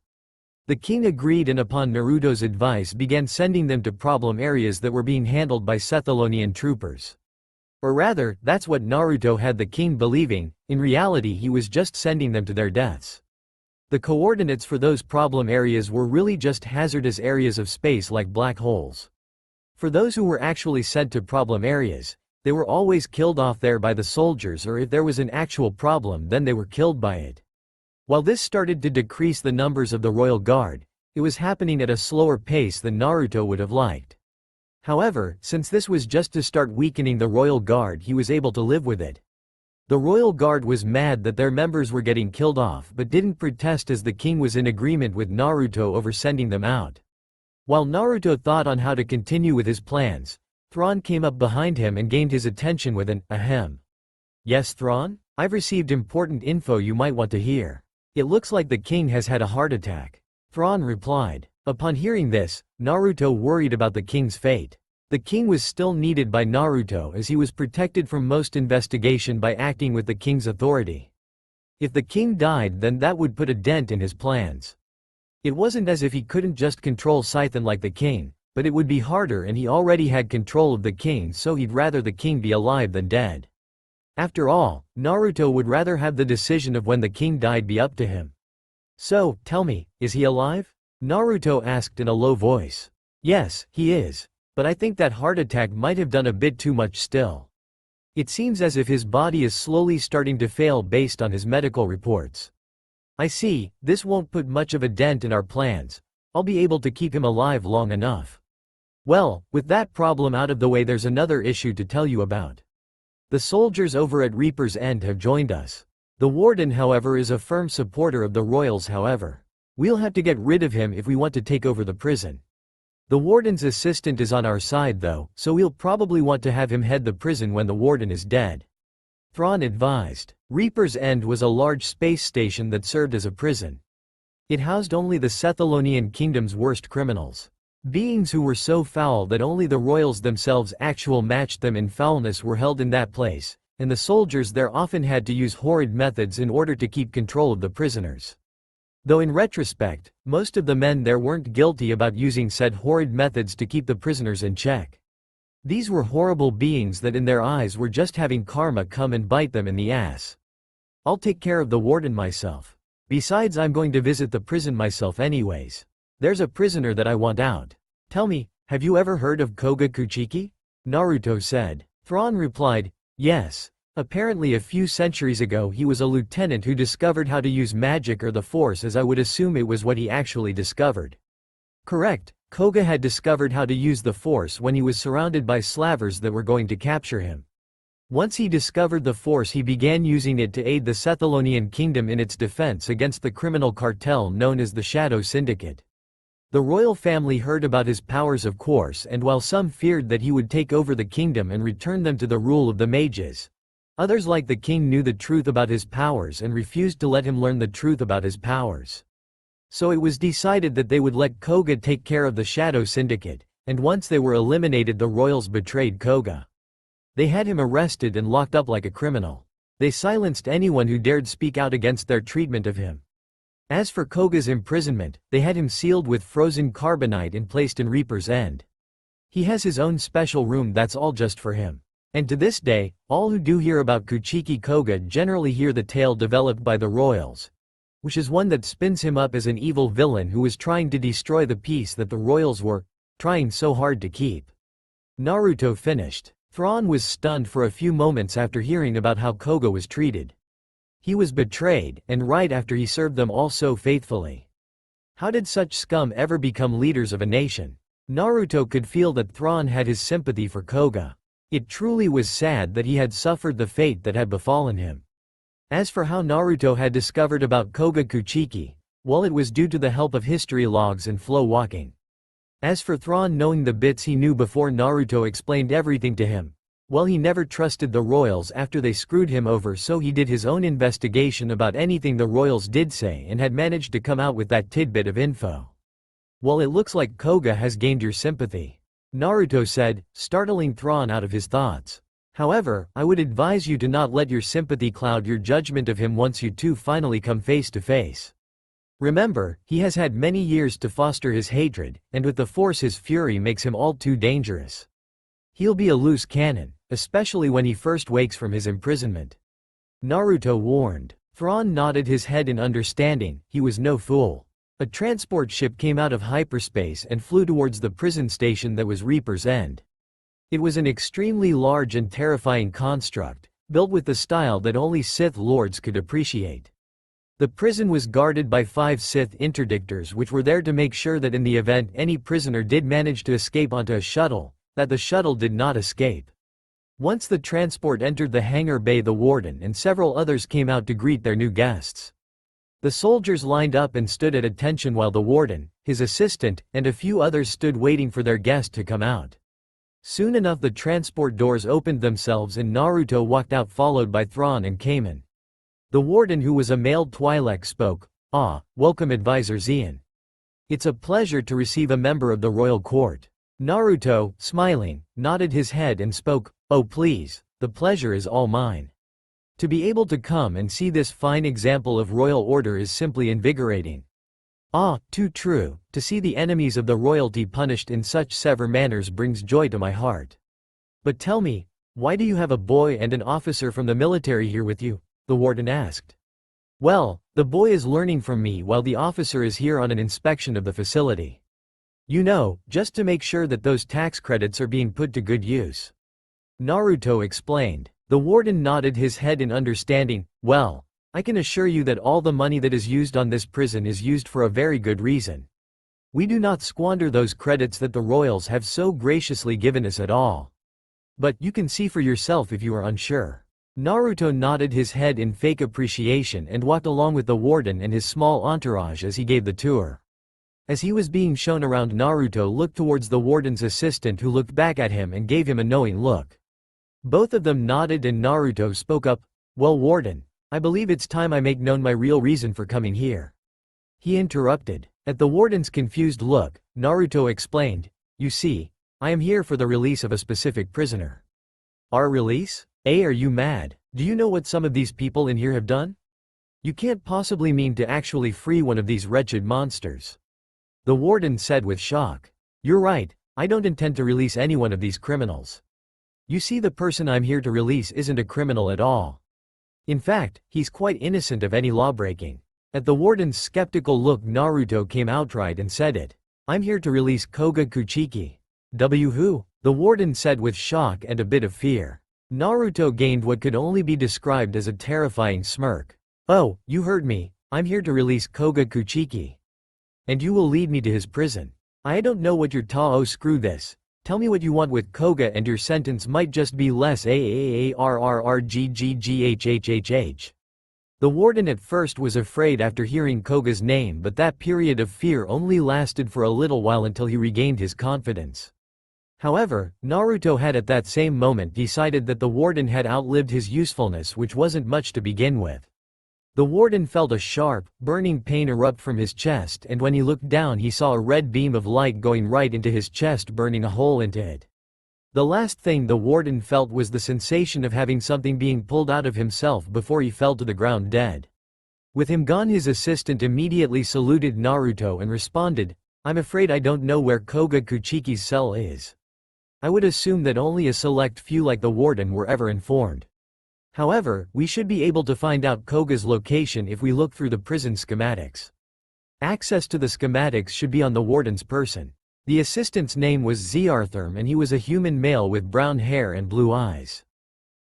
The king agreed, and upon Naruto's advice began sending them to problem areas that were being handled by Sethalonian troopers. Or rather, that's what Naruto had the king believing. In reality he was just sending them to their deaths. The coordinates for those problem areas were really just hazardous areas of space like black holes. For those who were actually sent to problem areas, they were always killed off there by the soldiers, or if there was an actual problem then they were killed by it. While this started to decrease the numbers of the Royal Guard, it was happening at a slower pace than Naruto would have liked. However, since this was just to start weakening the Royal Guard, he was able to live with it. The Royal Guard was mad that their members were getting killed off but didn't protest, as the king was in agreement with Naruto over sending them out. While Naruto thought on how to continue with his plans, Thrawn came up behind him and gained his attention with an ahem. "Yes, Thrawn? I've received important info you might want to hear. It looks like the king has had a heart attack," Thrawn replied. Upon hearing this, Naruto worried about the king's fate. The king was still needed by Naruto as he was protected from most investigation by acting with the king's authority. If the king died, then that would put a dent in his plans. It wasn't as if he couldn't just control Scythian like the king, but it would be harder, and he already had control of the king, so he'd rather the king be alive than dead. After all, Naruto would rather have the decision of when the king died be up to him. "So, tell me, is he alive?" Naruto asked in a low voice. "Yes, he is. But I think that heart attack might have done a bit too much still. It seems as if his body is slowly starting to fail based on his medical reports." "I see, this won't put much of a dent in our plans. I'll be able to keep him alive long enough." "Well, with that problem out of the way, there's another issue to tell you about. The soldiers over at Reaper's End have joined us. The warden, however, is a firm supporter of the royals. However, we'll have to get rid of him if we want to take over the prison. The warden's assistant is on our side though, so we'll probably want to have him head the prison when the warden is dead," Thrawn advised. Reaper's End was a large space station that served as a prison. It housed only the Sith Kingdom's worst criminals. Beings who were so foul that only the royals themselves matched them in foulness were held in that place, and the soldiers there often had to use horrid methods in order to keep control of the prisoners. Though in retrospect, most of the men there weren't guilty about using said horrid methods to keep the prisoners in check. These were horrible beings that in their eyes were just having karma come and bite them in the ass. I'll take care of the warden myself. Besides, I'm going to visit the prison myself anyways. There's a prisoner that I want out. Tell me, have you ever heard of Koga Kuchiki? Naruto said. Thrawn replied, yes. Apparently a few centuries ago he was a lieutenant who discovered how to use magic or the Force, as I would assume it was what he actually discovered. Correct, Koga had discovered how to use the Force when he was surrounded by slavers that were going to capture him. Once he discovered the Force, he began using it to aid the Sith Kingdom in its defense against the criminal cartel known as the Shadow Syndicate. The royal family heard about his powers, of course, and while some feared that he would take over the kingdom and return them to the rule of the mages, others like the king knew the truth about his powers and refused to let him learn the truth about his powers. So it was decided that they would let Koga take care of the Shadow Syndicate, and once they were eliminated, the royals betrayed Koga. They had him arrested and locked up like a criminal. They silenced anyone who dared speak out against their treatment of him. As for Koga's imprisonment, they had him sealed with frozen carbonite and placed in Reaper's End. He has his own special room that's all just for him. And to this day, all who do hear about Kuchiki Koga generally hear the tale developed by the royals, which is one that spins him up as an evil villain who was trying to destroy the peace that the royals were trying so hard to keep. Naruto finished. Thrawn was stunned for a few moments after hearing about how Koga was treated. He was betrayed, and right after he served them all so faithfully. How did such scum ever become leaders of a nation? Naruto could feel that Thrawn had his sympathy for Koga. It truly was sad that he had suffered the fate that had befallen him. As for how Naruto had discovered about Koga Kuchiki, well, it was due to the help of history logs and flow walking. As for Thrawn knowing the bits he knew before Naruto explained everything to him, well, he never trusted the royals after they screwed him over, so he did his own investigation about anything the royals did say and had managed to come out with that tidbit of info. Well, it looks like Koga has gained your sympathy, Naruto said, startling Thrawn out of his thoughts. However, I would advise you to not let your sympathy cloud your judgment of him once you two finally come face to face. Remember, he has had many years to foster his hatred, and with the Force his fury makes him all too dangerous. He'll be a loose cannon, especially when he first wakes from his imprisonment. Naruto warned. Thrawn nodded his head in understanding. He was no fool. A transport ship came out of hyperspace and flew towards the prison station that was Reaper's End. It was an extremely large and terrifying construct, built with the style that only Sith Lords could appreciate. The prison was guarded by 5 Sith interdictors, which were there to make sure that in the event any prisoner did manage to escape onto a shuttle, that the shuttle did not escape. Once the transport entered the hangar bay, the warden and several others came out to greet their new guests. The soldiers lined up and stood at attention while the warden, his assistant, and a few others stood waiting for their guest to come out. Soon enough the transport doors opened themselves and Naruto walked out, followed by Thrawn and Kamen. The warden, who was a male Twi'lek, spoke. Welcome Advisor Xian. It's a pleasure to receive a member of the royal court. Naruto, smiling, nodded his head and spoke. Oh please, the pleasure is all mine. To be able to come and see this fine example of royal order is simply invigorating. Too true, to see the enemies of the royalty punished in such severe manners brings joy to my heart. But tell me, why do you have a boy and an officer from the military here with you? The warden asked. Well, the boy is learning from me while the officer is here on an inspection of the facility. You know, just to make sure that those tax credits are being put to good use. Naruto explained. The warden nodded his head in understanding. Well, I can assure you that all the money that is used on this prison is used for a very good reason. We do not squander those credits that the royals have so graciously given us at all. But you can see for yourself if you are unsure. Naruto nodded his head in fake appreciation and walked along with the warden and his small entourage as he gave the tour. As he was being shown around, Naruto looked towards the warden's assistant, who looked back at him and gave him a knowing look. Both of them nodded and Naruto spoke up. Well warden, I believe it's time I make known my real reason for coming here." He interrupted. At the warden's confused look, Naruto explained, "You see, I am here for the release of a specific prisoner." "Our release? Are you mad? Do you know what some of these people in here have done? You can't possibly mean to actually free one of these wretched monsters." The warden said with shock. "You're right, I don't intend to release any one of these criminals. You see, the person I'm here to release isn't a criminal at all. In fact, he's quite innocent of any lawbreaking." At the warden's skeptical look, Naruto came outright and said it. "I'm here to release Koga Kuchiki." Who? The warden said with shock and a bit of fear. Naruto gained what could only be described as a terrifying smirk. "Oh, you heard me, I'm here to release Koga Kuchiki. And you will lead me to his prison. I don't know what your Tao, screw this. Tell me what you want with Koga and your sentence might just be less AAARRRGGGHHHH." The warden at first was afraid after hearing Koga's name, but that period of fear only lasted for a little while until he regained his confidence. However, Naruto had at that same moment decided that the warden had outlived his usefulness, which wasn't much to begin with. The warden felt a sharp, burning pain erupt from his chest, and when he looked down he saw a red beam of light going right into his chest, burning a hole into it. The last thing the warden felt was the sensation of having something being pulled out of himself before he fell to the ground dead. With him gone, his assistant immediately saluted Naruto and responded, "I'm afraid I don't know where Koga Kuchiki's cell is. I would assume that only a select few like the warden were ever informed. However, we should be able to find out Koga's location if we look through the prison schematics. Access to the schematics should be on the warden's person." The assistant's name was Zartherm, and he was a human male with brown hair and blue eyes.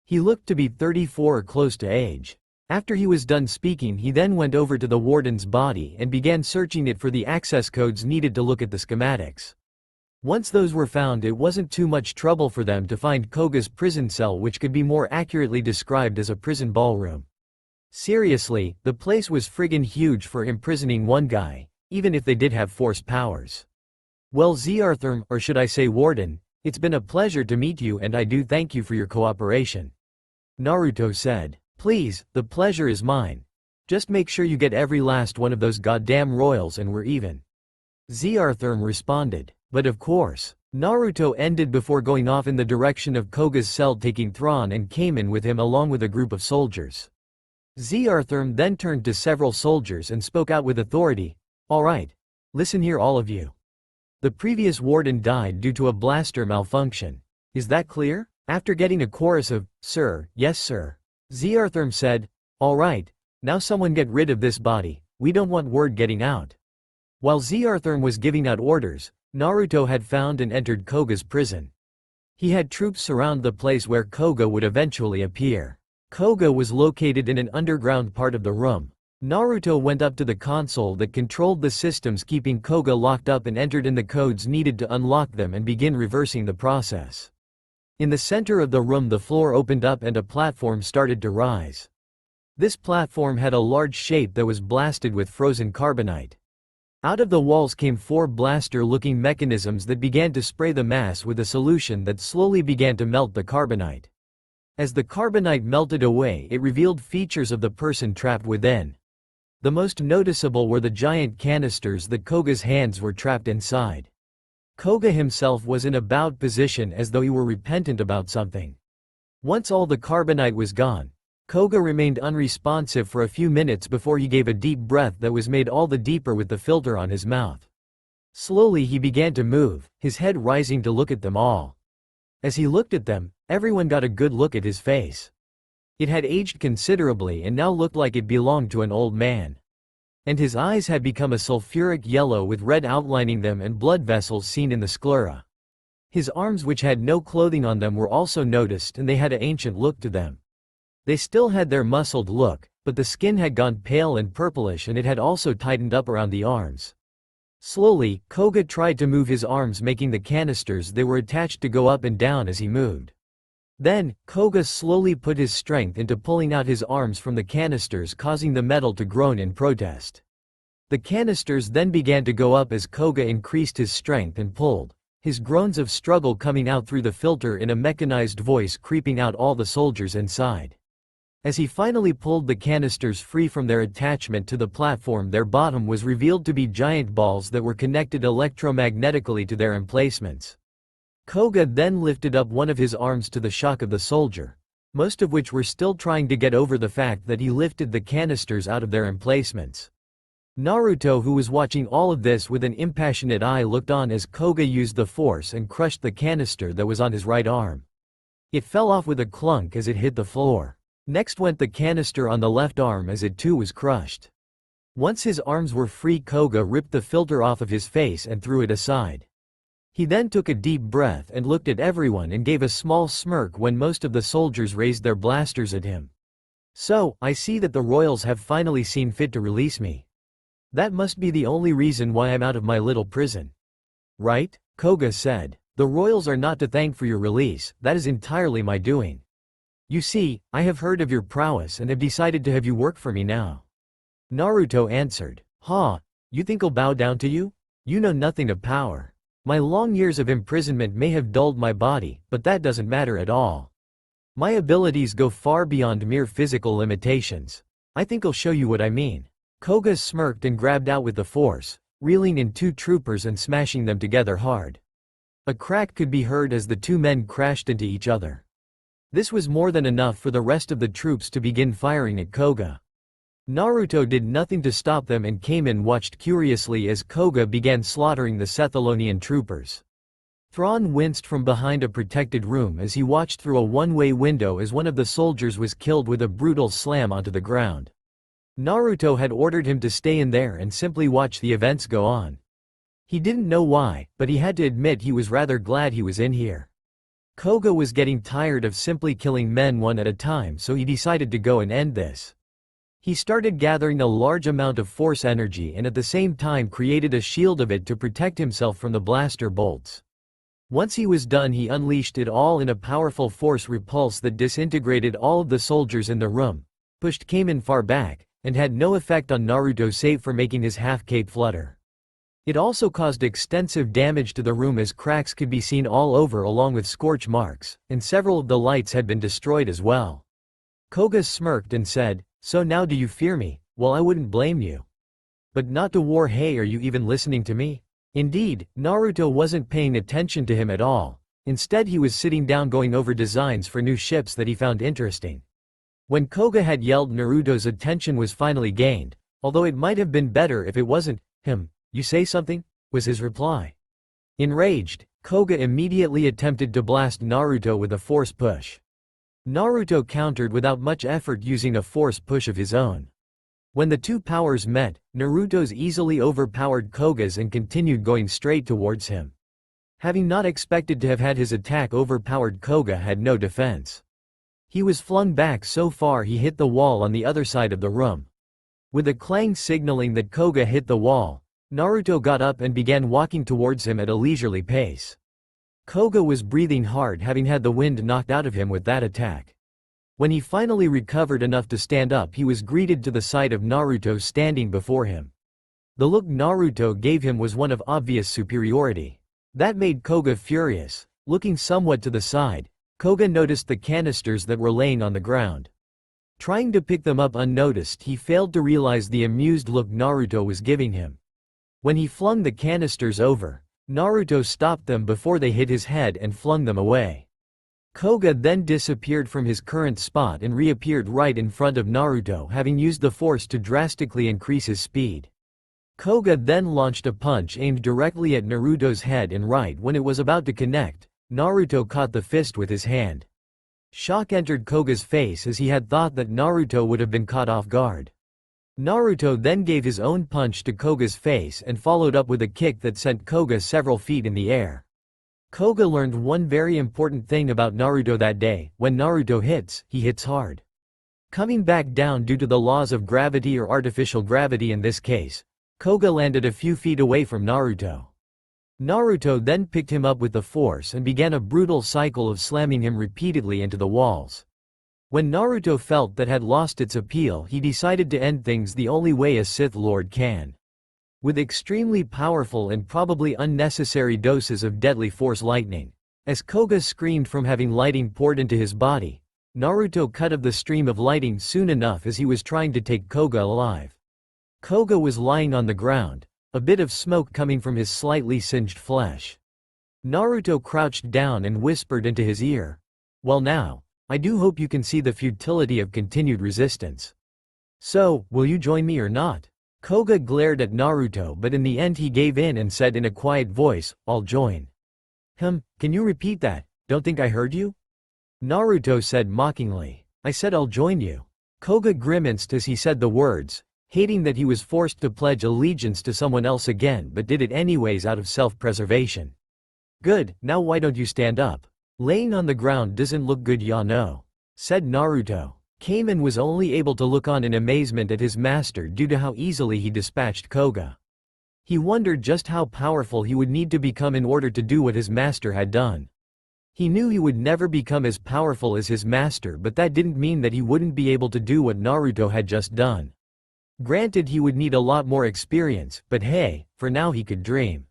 He looked to be 34 or close to age. After he was done speaking, he then went over to the warden's body and began searching it for the access codes needed to look at the schematics. Once those were found, it wasn't too much trouble for them to find Koga's prison cell, which could be more accurately described as a prison ballroom. Seriously, the place was friggin' huge for imprisoning one guy, even if they did have force powers. "Well, Zartherm, or should I say warden, it's been a pleasure to meet you, and I do thank you for your cooperation," Naruto said. "Please, the pleasure is mine. Just make sure you get every last one of those goddamn royals and we're even," Zartherm responded. "But of course." Naruto ended before going off in the direction of Koga's cell, taking Thrawn and Kamen with him along with a group of soldiers. Zartherm then turned to several soldiers and spoke out with authority. "All right. Listen here, all of you. The previous warden died due to a blaster malfunction. Is that clear?" After getting a chorus of, "Sir, yes sir," Zartherm said, "All right, now someone get rid of this body, we don't want word getting out." While Zartherm was giving out orders, Naruto had found and entered Koga's prison. He had troops surround the place where Koga would eventually appear. Koga was located in an underground part of the room. Naruto went up to the console that controlled the systems keeping Koga locked up and entered in the codes needed to unlock them and begin reversing the process. In the center of the room, the floor opened up and a platform started to rise. This platform had a large shape that was blasted with frozen carbonite. Out of the walls came 4 blaster-looking mechanisms that began to spray the mass with a solution that slowly began to melt the carbonite. As the carbonite melted away, it revealed features of the person trapped within. The most noticeable were the giant canisters that Koga's hands were trapped inside. Koga himself was in a bowed position as though he were repentant about something. Once all the carbonite was gone, Koga remained unresponsive for a few minutes before he gave a deep breath that was made all the deeper with the filter on his mouth. Slowly he began to move, his head rising to look at them all. As he looked at them, everyone got a good look at his face. It had aged considerably and now looked like it belonged to an old man. And his eyes had become a sulfuric yellow with red outlining them and blood vessels seen in the sclera. His arms, which had no clothing on them, were also noticed, and they had an ancient look to them. They still had their muscled look, but the skin had gone pale and purplish, and it had also tightened up around the arms. Slowly, Koga tried to move his arms, making the canisters they were attached to go up and down as he moved. Then, Koga slowly put his strength into pulling out his arms from the canisters, causing the metal to groan in protest. The canisters then began to go up as Koga increased his strength and pulled, his groans of struggle coming out through the filter in a mechanized voice creeping out all the soldiers inside. As he finally pulled the canisters free from their attachment to the platform, their bottom was revealed to be giant balls that were connected electromagnetically to their emplacements. Koga then lifted up one of his arms to the shock of the soldier, most of which were still trying to get over the fact that he lifted the canisters out of their emplacements. Naruto, who was watching all of this with an impassionate eye, looked on as Koga used the force and crushed the canister that was on his right arm. It fell off with a clunk as it hit the floor. Next went the canister on the left arm as it too was crushed. Once his arms were free, Koga ripped the filter off of his face and threw it aside. He then took a deep breath and looked at everyone and gave a small smirk when most of the soldiers raised their blasters at him. "So, I see that the royals have finally seen fit to release me. That must be the only reason why I'm out of my little prison. Right?" Koga said. "The royals are not to thank for your release, that is entirely my doing. You see, I have heard of your prowess and have decided to have you work for me now." Naruto answered. "Ha, you think I'll bow down to you? You know nothing of power. My long years of imprisonment may have dulled my body, but that doesn't matter at all. My abilities go far beyond mere physical limitations. I think I'll show you what I mean." Koga smirked and grabbed out with the force, reeling in two troopers and smashing them together hard. A crack could be heard as the two men crashed into each other. This was more than enough for the rest of the troops to begin firing at Koga. Naruto did nothing to stop them and came and watched curiously as Koga began slaughtering the Sith Holocron troopers. Thrawn winced from behind a protected room as he watched through a one-way window as one of the soldiers was killed with a brutal slam onto the ground. Naruto had ordered him to stay in there and simply watch the events go on. He didn't know why, but he had to admit he was rather glad he was in here. Koga was getting tired of simply killing men one at a time, so he decided to go and end this. He started gathering a large amount of force energy and at the same time created a shield of it to protect himself from the blaster bolts. Once he was done, he unleashed it all in a powerful force repulse that disintegrated all of the soldiers in the room, pushed Kamen far back, and had no effect on Naruto save for making his half-cape flutter. It also caused extensive damage to the room as cracks could be seen all over along with scorch marks, and several of the lights had been destroyed as well. Koga smirked and said, "So now do you fear me? Well, I wouldn't blame you. But not to war. Hey, are you even listening to me?" Indeed, Naruto wasn't paying attention to him at all. Instead, he was sitting down going over designs for new ships that he found interesting. When Koga had yelled, Naruto's attention was finally gained, although it might have been better if it wasn't him. "You say something?" was his reply. Enraged, Koga immediately attempted to blast Naruto with a force push. Naruto countered without much effort using a force push of his own. When the two powers met, Naruto's easily overpowered Koga's and continued going straight towards him. Having not expected to have had his attack overpowered, Koga had no defense. He was flung back so far he hit the wall on the other side of the room. With a clang signaling that Koga hit the wall, Naruto got up and began walking towards him at a leisurely pace. Koga was breathing hard, having had the wind knocked out of him with that attack. When he finally recovered enough to stand up, he was greeted to the sight of Naruto standing before him. The look Naruto gave him was one of obvious superiority. That made Koga furious. Looking somewhat to the side, Koga noticed the canisters that were laying on the ground. Trying to pick them up unnoticed, he failed to realize the amused look Naruto was giving him. When he flung the canisters over, Naruto stopped them before they hit his head and flung them away. Koga then disappeared from his current spot and reappeared right in front of Naruto, having used the force to drastically increase his speed. Koga then launched a punch aimed directly at Naruto's head, and right when it was about to connect, Naruto caught the fist with his hand. Shock entered Koga's face as he had thought that Naruto would have been caught off guard. Naruto then gave his own punch to Koga's face and followed up with a kick that sent Koga several feet in the air. Koga learned one very important thing about Naruto that day: when Naruto hits, he hits hard. Coming back down due to the laws of gravity, or artificial gravity in this case, Koga landed a few feet away from Naruto. Naruto then picked him up with the force and began a brutal cycle of slamming him repeatedly into the walls. When Naruto felt that had lost its appeal, he decided to end things the only way a Sith Lord can. With extremely powerful and probably unnecessary doses of deadly force lightning. As Koga screamed from having lightning poured into his body, Naruto cut off the stream of lighting soon enough as he was trying to take Koga alive. Koga was lying on the ground, a bit of smoke coming from his slightly singed flesh. Naruto crouched down and whispered into his ear. "Well now, I do hope you can see the futility of continued resistance. So, will you join me or not?" Koga glared at Naruto, but in the end he gave in and said in a quiet voice, "I'll join." Can you repeat that? Don't think I heard you?" Naruto said mockingly. "I said I'll join you." Koga grimaced as he said the words, hating that he was forced to pledge allegiance to someone else again, but did it anyways out of self-preservation. "Good, now why don't you stand up? Laying on the ground doesn't look good, ya know," said Naruto. Kamen was only able to look on in amazement at his master due to how easily he dispatched Koga. He wondered just how powerful he would need to become in order to do what his master had done. He knew he would never become as powerful as his master, but that didn't mean that he wouldn't be able to do what Naruto had just done. Granted, he would need a lot more experience, but hey, for now he could dream.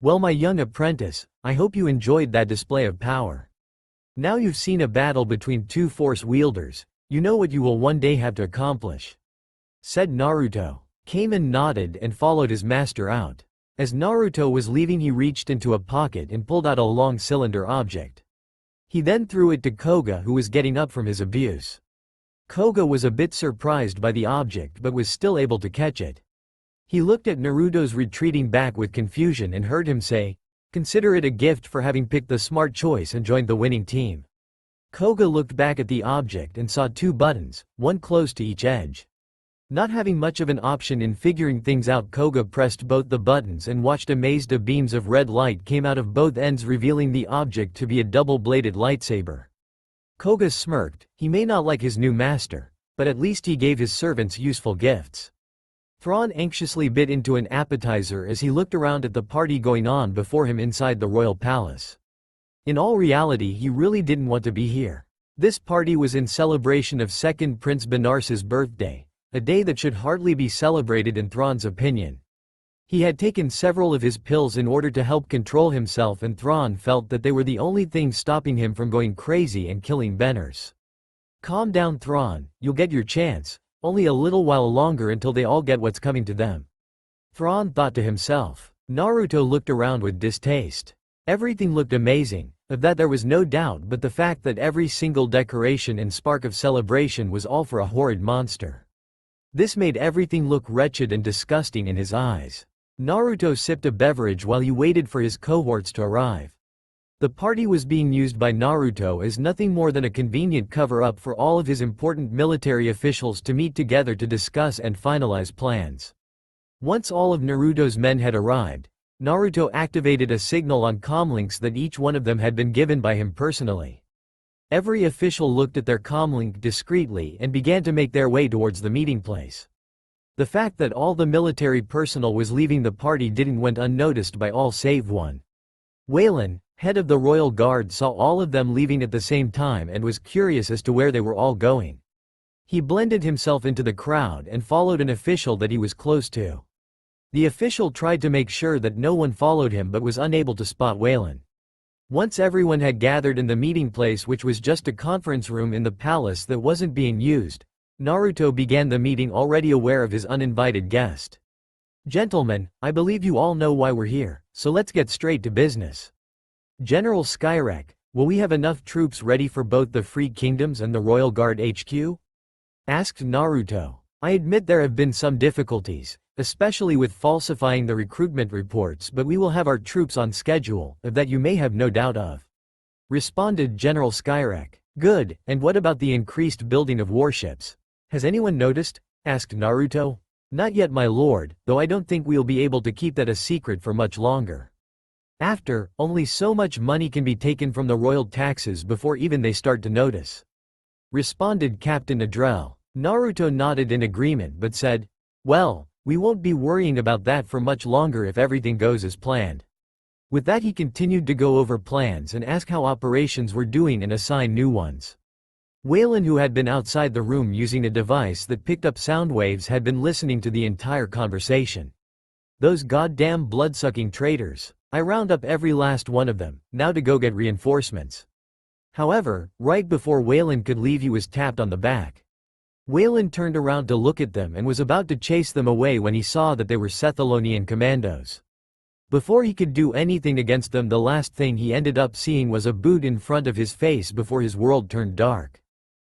"Well, my young apprentice, I hope you enjoyed that display of power. Now you've seen a battle between two force wielders, you know what you will one day have to accomplish," said Naruto. Kamen nodded and followed his master out. As Naruto was leaving, he reached into a pocket and pulled out a long cylinder object. He then threw it to Koga, who was getting up from his abuse. Koga was a bit surprised by the object but was still able to catch it. He looked at Naruto's retreating back with confusion and heard him say, "Consider it a gift for having picked the smart choice and joined the winning team." Koga looked back at the object and saw two buttons, one close to each edge. Not having much of an option in figuring things out, Koga pressed both the buttons and watched amazed as beams of red light came out of both ends, revealing the object to be a double-bladed lightsaber. Koga smirked. He may not like his new master, but at least he gave his servants useful gifts. Thrawn anxiously bit into an appetizer as he looked around at the party going on before him inside the royal palace. In all reality, he really didn't want to be here. This party was in celebration of second Prince Benars's birthday, a day that should hardly be celebrated in Thrawn's opinion. He had taken several of his pills in order to help control himself, and Thrawn felt that they were the only thing stopping him from going crazy and killing Benars. "Calm down, Thrawn, you'll get your chance, only a little while longer until they all get what's coming to them," Thrawn thought to himself. Naruto looked around with distaste. Everything looked amazing, of that there was no doubt, but the fact that every single decoration and spark of celebration was all for a horrid monster. This made everything look wretched and disgusting in his eyes. Naruto sipped a beverage while he waited for his cohorts to arrive. The party was being used by Naruto as nothing more than a convenient cover-up for all of his important military officials to meet together to discuss and finalize plans. Once all of Naruto's men had arrived, Naruto activated a signal on comlinks that each one of them had been given by him personally. Every official looked at their comlink discreetly and began to make their way towards the meeting place. The fact that all the military personnel was leaving the party didn't went unnoticed by all save one. Waylon, head of the royal guard, saw all of them leaving at the same time and was curious as to where they were all going. He blended himself into the crowd and followed an official that he was close to. The official tried to make sure that no one followed him but was unable to spot Waylon. Once everyone had gathered in the meeting place, which was just a conference room in the palace that wasn't being used, Naruto began the meeting, already aware of his uninvited guest. "Gentlemen, I believe you all know why we're here, so let's get straight to business. General Skyrek, will we have enough troops ready for both the Free Kingdoms and the Royal Guard HQ?" asked Naruto. "I admit there have been some difficulties, especially with falsifying the recruitment reports, but we will have our troops on schedule, of that you may have no doubt of," responded General Skyrek. "Good, and what about the increased building of warships? Has anyone noticed?" asked Naruto. "Not yet, my lord, though I don't think we'll be able to keep that a secret for much longer. After, only so much money can be taken from the royal taxes before even they start to notice," responded Captain Adrel. Naruto nodded in agreement but said, "Well, we won't be worrying about that for much longer if everything goes as planned." With that, he continued to go over plans and ask how operations were doing and assign new ones. Waylon, who had been outside the room using a device that picked up sound waves, had been listening to the entire conversation. "Those goddamn blood-sucking traitors. I round up every last one of them, now to go get reinforcements." However, right before Waylon could leave he was tapped on the back. Waylon turned around to look at them and was about to chase them away when he saw that they were Sith Holocron commandos. Before he could do anything against them, the last thing he ended up seeing was a boot in front of his face before his world turned dark.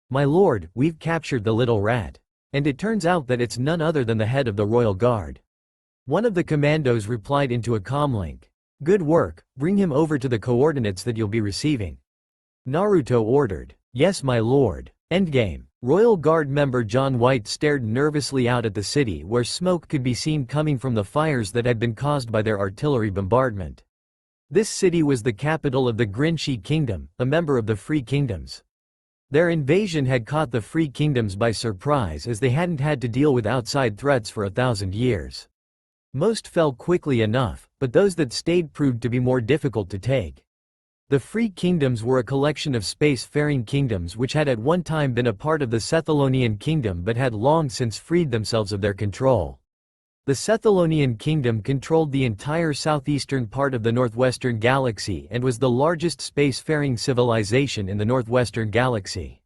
"My lord, we've captured the little rat. And it turns out that it's none other than the head of the royal guard." One of the commandos replied into a comlink. "Good work, bring him over to the coordinates that you'll be receiving." Naruto ordered. "Yes, my lord." Endgame. Royal Guard member John White stared nervously out at the city where smoke could be seen coming from the fires that had been caused by their artillery bombardment. This city was the capital of the Grinshi Kingdom, a member of the Free Kingdoms. Their invasion had caught the Free Kingdoms by surprise as they hadn't had to deal with outside threats for 1,000 years. Most fell quickly enough, but those that stayed proved to be more difficult to take. The Free Kingdoms were a collection of space-faring kingdoms which had at one time been a part of the Sith Holocron Kingdom but had long since freed themselves of their control. The Sith Holocron Kingdom controlled the entire southeastern part of the Northwestern Galaxy and was the largest space-faring civilization in the Northwestern Galaxy.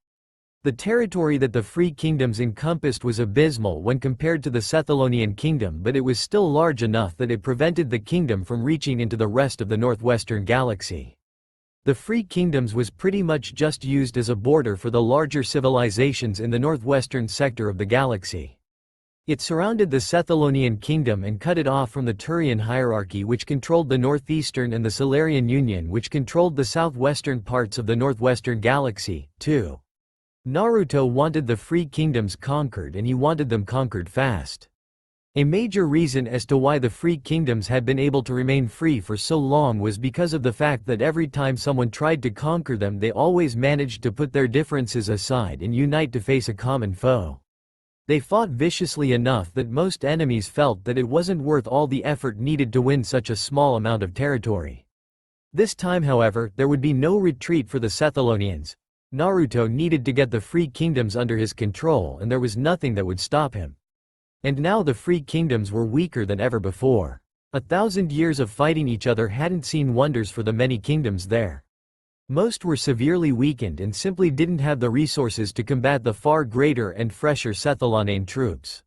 The territory that the Free Kingdoms encompassed was abysmal when compared to the Sith Holocron Kingdom, but it was still large enough that it prevented the kingdom from reaching into the rest of the Northwestern Galaxy. The Free Kingdoms was pretty much just used as a border for the larger civilizations in the northwestern sector of the galaxy. It surrounded the Sith Holocron Kingdom and cut it off from the Turian hierarchy, which controlled the northeastern, and the Solarian Union, which controlled the southwestern parts of the northwestern galaxy, too. Naruto wanted the Free Kingdoms conquered, and he wanted them conquered fast. A major reason as to why the Free Kingdoms had been able to remain free for so long was because of the fact that every time someone tried to conquer them, they always managed to put their differences aside and unite to face a common foe. They fought viciously enough that most enemies felt that it wasn't worth all the effort needed to win such a small amount of territory. This time, however, there would be no retreat for the Sith Holocrons. Naruto needed to get the Free Kingdoms under his control, and there was nothing that would stop him. And now the Free Kingdoms were weaker than ever before. 1,000 years of fighting each other hadn't seen wonders for the many kingdoms there. Most were severely weakened and simply didn't have the resources to combat the far greater and fresher Sith Holocron troops.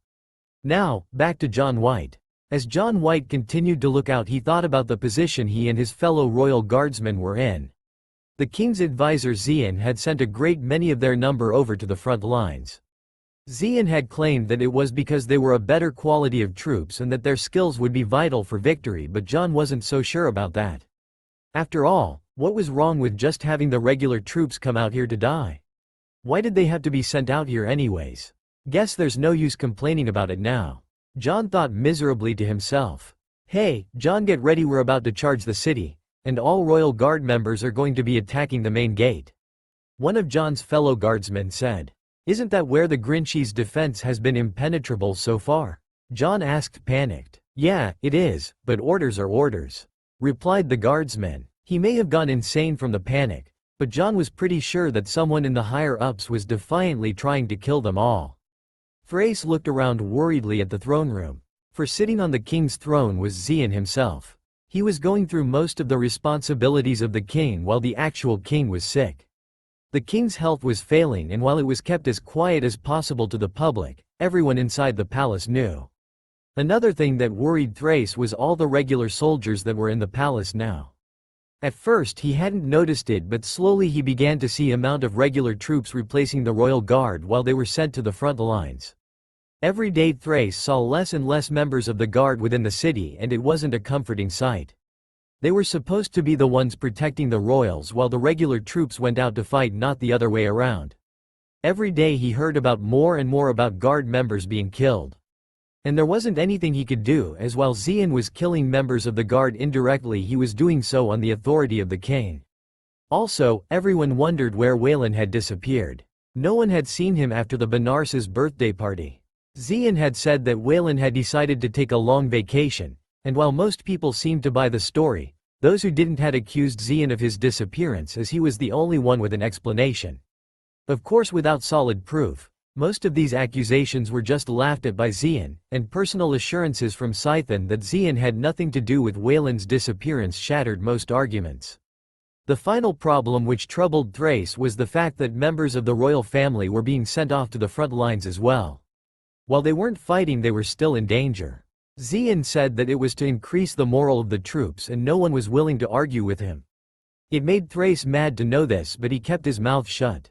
Now, back to John White. As John White continued to look out, he thought about the position he and his fellow royal guardsmen were in. The king's advisor Xian had sent a great many of their number over to the front lines. Xian had claimed that it was because they were a better quality of troops and that their skills would be vital for victory, but John wasn't so sure about that. After all, what was wrong with just having the regular troops come out here to die? Why did they have to be sent out here anyways? Guess there's no use complaining about it now. John thought miserably to himself. Hey, John, get ready, we're about to charge the city, and all Royal Guard members are going to be attacking the main gate. One of John's fellow guardsmen said. Isn't that where the Grinshi's defense has been impenetrable so far? John asked, panicked. Yeah, it is, but orders are orders, replied the guardsman. He may have gone insane from the panic, but John was pretty sure that someone in the higher-ups was defiantly trying to kill them all. Thrace looked around worriedly at the throne room. For sitting on the king's throne was Xian himself. He was going through most of the responsibilities of the king while the actual king was sick. The king's health was failing, and while it was kept as quiet as possible to the public, everyone inside the palace knew. Another thing that worried Thrace was all the regular soldiers that were in the palace now. At first he hadn't noticed it, but slowly he began to see amount of regular troops replacing the royal guard while they were sent to the front lines. Every day Thrace saw less and less members of the guard within the city, and it wasn't a comforting sight. They were supposed to be the ones protecting the royals while the regular troops went out to fight, not the other way around. Every day he heard about more and more about guard members being killed. And there wasn't anything he could do, as while Xian was killing members of the guard indirectly, he was doing so on the authority of the king. Also, everyone wondered where Waylon had disappeared. No one had seen him after the Benars's birthday party. Xian had said that Waylon had decided to take a long vacation, and while most people seemed to buy the story, those who didn't had accused Xian of his disappearance, as he was the only one with an explanation. Of course, without solid proof. Most of these accusations were just laughed at by Xian, and personal assurances from Scythen that Xian had nothing to do with Waylon's disappearance shattered most arguments. The final problem which troubled Thrace was the fact that members of the royal family were being sent off to the front lines as well. While they weren't fighting, they were still in danger. Xian said that it was to increase the morale of the troops, and no one was willing to argue with him. It made Thrace mad to know this, but he kept his mouth shut.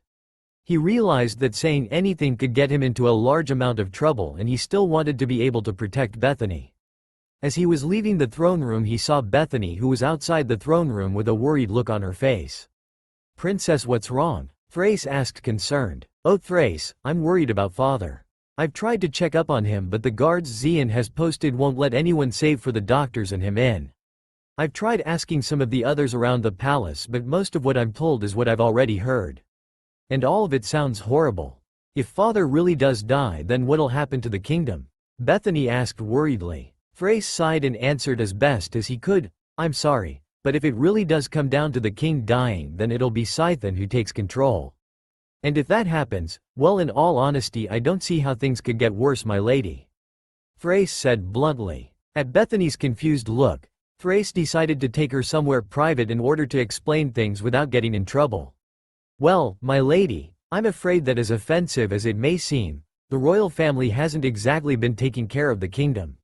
He realized that saying anything could get him into a large amount of trouble, and he still wanted to be able to protect Bethany. As he was leaving the throne room, he saw Bethany, who was outside the throne room with a worried look on her face. "Princess, what's wrong?" Thrace asked, concerned. "Oh Thrace, I'm worried about father. I've tried to check up on him, but the guards Xian has posted won't let anyone save for the doctors and him in. I've tried asking some of the others around the palace, but most of what I'm told is what I've already heard. And all of it sounds horrible. If father really does die, then what'll happen to the kingdom?" Bethany asked worriedly. Thrace sighed and answered as best as he could, "I'm sorry, but if it really does come down to the king dying, then it'll be Scythen who takes control. And if that happens, well, in all honesty, I don't see how things could get worse, my lady," Thrace said bluntly. At Bethany's confused look, Thrace decided to take her somewhere private in order to explain things without getting in trouble. "Well, my lady, I'm afraid that as offensive as it may seem, the royal family hasn't exactly been taking care of the kingdom."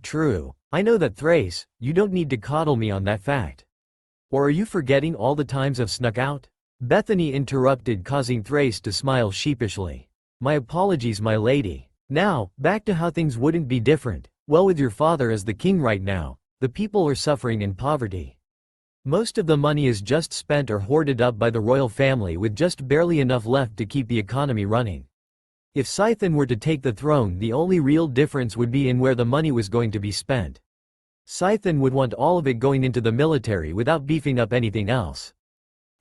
True. I know that, Thrace, you don't need to coddle me on that fact. Or are you forgetting all the times I've snuck out?" Bethany interrupted, causing Thrace to smile sheepishly. "My apologies, my lady. Now, back to how things wouldn't be different. Well, with your father as the king right now, the people are suffering in poverty. Most of the money is just spent or hoarded up by the royal family, with just barely enough left to keep the economy running. If Scythen were to take the throne, the only real difference would be in where the money was going to be spent. Scythen would want all of it going into the military without beefing up anything else.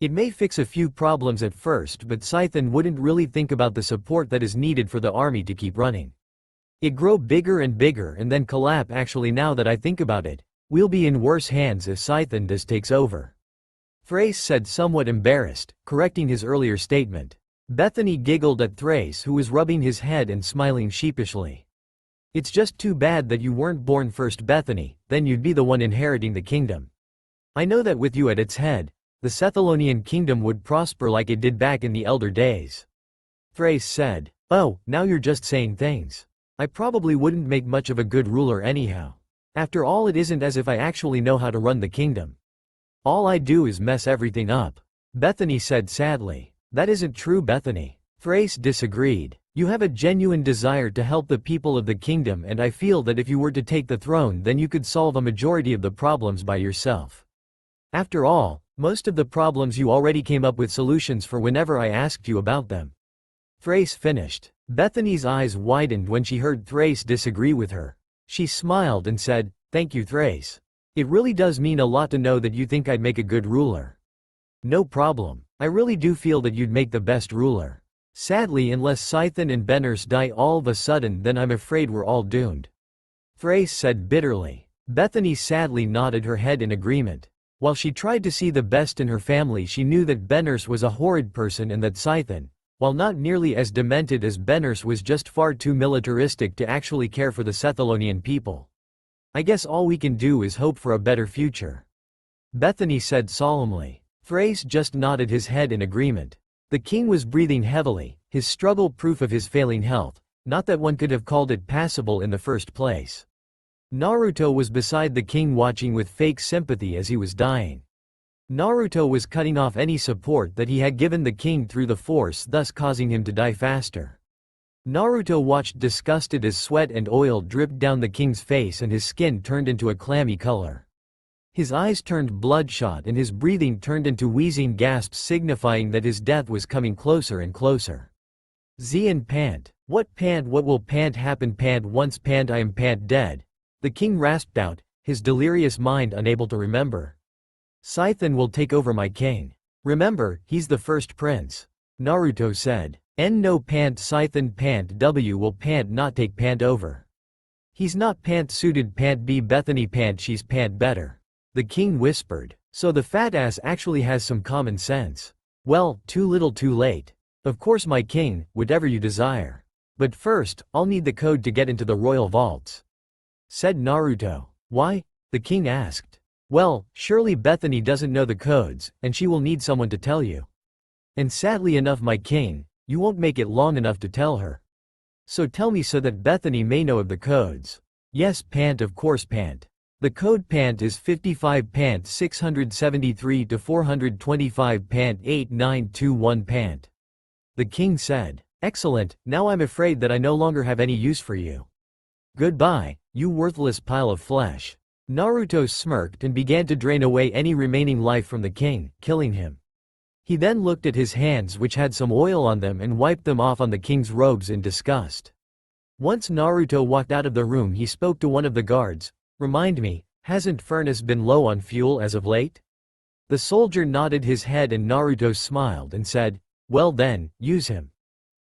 It may fix a few problems at first, but Scythen wouldn't really think about the support that is needed for the army to keep running. It grow bigger and bigger and then collapse. Actually, now that I think about it, we'll be in worse hands if Scythen takes over," Thrace said, somewhat embarrassed, correcting his earlier statement. Bethany giggled at Thrace, who was rubbing his head and smiling sheepishly. "It's just too bad that you weren't born first, Bethany, then you'd be the one inheriting the kingdom. I know that with you at its head, the Sethalonian kingdom would prosper like it did back in the elder days," Thrace said. "Oh, now you're just saying things. I probably wouldn't make much of a good ruler anyhow. After all, it isn't as if I actually know how to run the kingdom. All I do is mess everything up," Bethany said sadly. "That isn't true, Bethany," Thrace disagreed. "You have a genuine desire to help the people of the kingdom, and I feel that if you were to take the throne, then you could solve a majority of the problems by yourself. After all, most of the problems you already came up with solutions for whenever I asked you about them," Thrace finished. Bethany's eyes widened when she heard Thrace disagree with her. She smiled and said, "Thank you, Thrace. It really does mean a lot to know that you think I'd make a good ruler." "No problem. I really do feel that you'd make the best ruler. Sadly, unless Scythen and Beners die all of a sudden, then I'm afraid we're all doomed," Thrace said bitterly. Bethany sadly nodded her head in agreement. While she tried to see the best in her family, she knew that Beners was a horrid person and that Scythen, while not nearly as demented as Beners, was just far too militaristic to actually care for the Sethalonian people. "I guess all we can do is hope for a better future," Bethany said solemnly. Thrace just nodded his head in agreement. The king was breathing heavily, his struggle proof of his failing health, not that one could have called it passable in the first place. Naruto was beside the king, watching with fake sympathy as he was dying. Naruto was cutting off any support that he had given the king through the force, thus causing him to die faster. Naruto watched disgusted as sweat and oil dripped down the king's face and his skin turned into a clammy color. His eyes turned bloodshot and his breathing turned into wheezing gasps, signifying that his death was coming closer and closer. Xian pant. "What pant? What will pant happen? Pant once, pant I am, pant dead," the king rasped out, his delirious mind unable to remember. "Scythen will take over, my king. Remember, he's the first prince," Naruto said. "N no pant Scythen, pant W will pant not take pant over. He's not pant suited, pant B Bethany, pant she's pant better," the king whispered. "So the fat ass actually has some common sense. Well, too little too late. Of course, my king, whatever you desire. But first, I'll need the code to get into the royal vaults," said Naruto. "Why?" the king asked. Well, surely Bethany doesn't know the codes, and she will need someone to tell you. And sadly enough, my king, you won't make it long enough to tell her. So tell me so that Bethany may know of the codes. Yes, Pant, of course, Pant. The code Pant is 55 Pant 673 to 425 Pant 8921 Pant. The king said, "Excellent, now I'm afraid that I no longer have any use for you. Goodbye, you worthless pile of flesh." Naruto smirked and began to drain away any remaining life from the king, killing him. He then looked at his hands, which had some oil on them, and wiped them off on the king's robes in disgust. Once Naruto walked out of the room, he spoke to one of the guards. "Remind me, hasn't Furnace been low on fuel as of late?" The soldier nodded his head and Naruto smiled and said, "Well then, use him."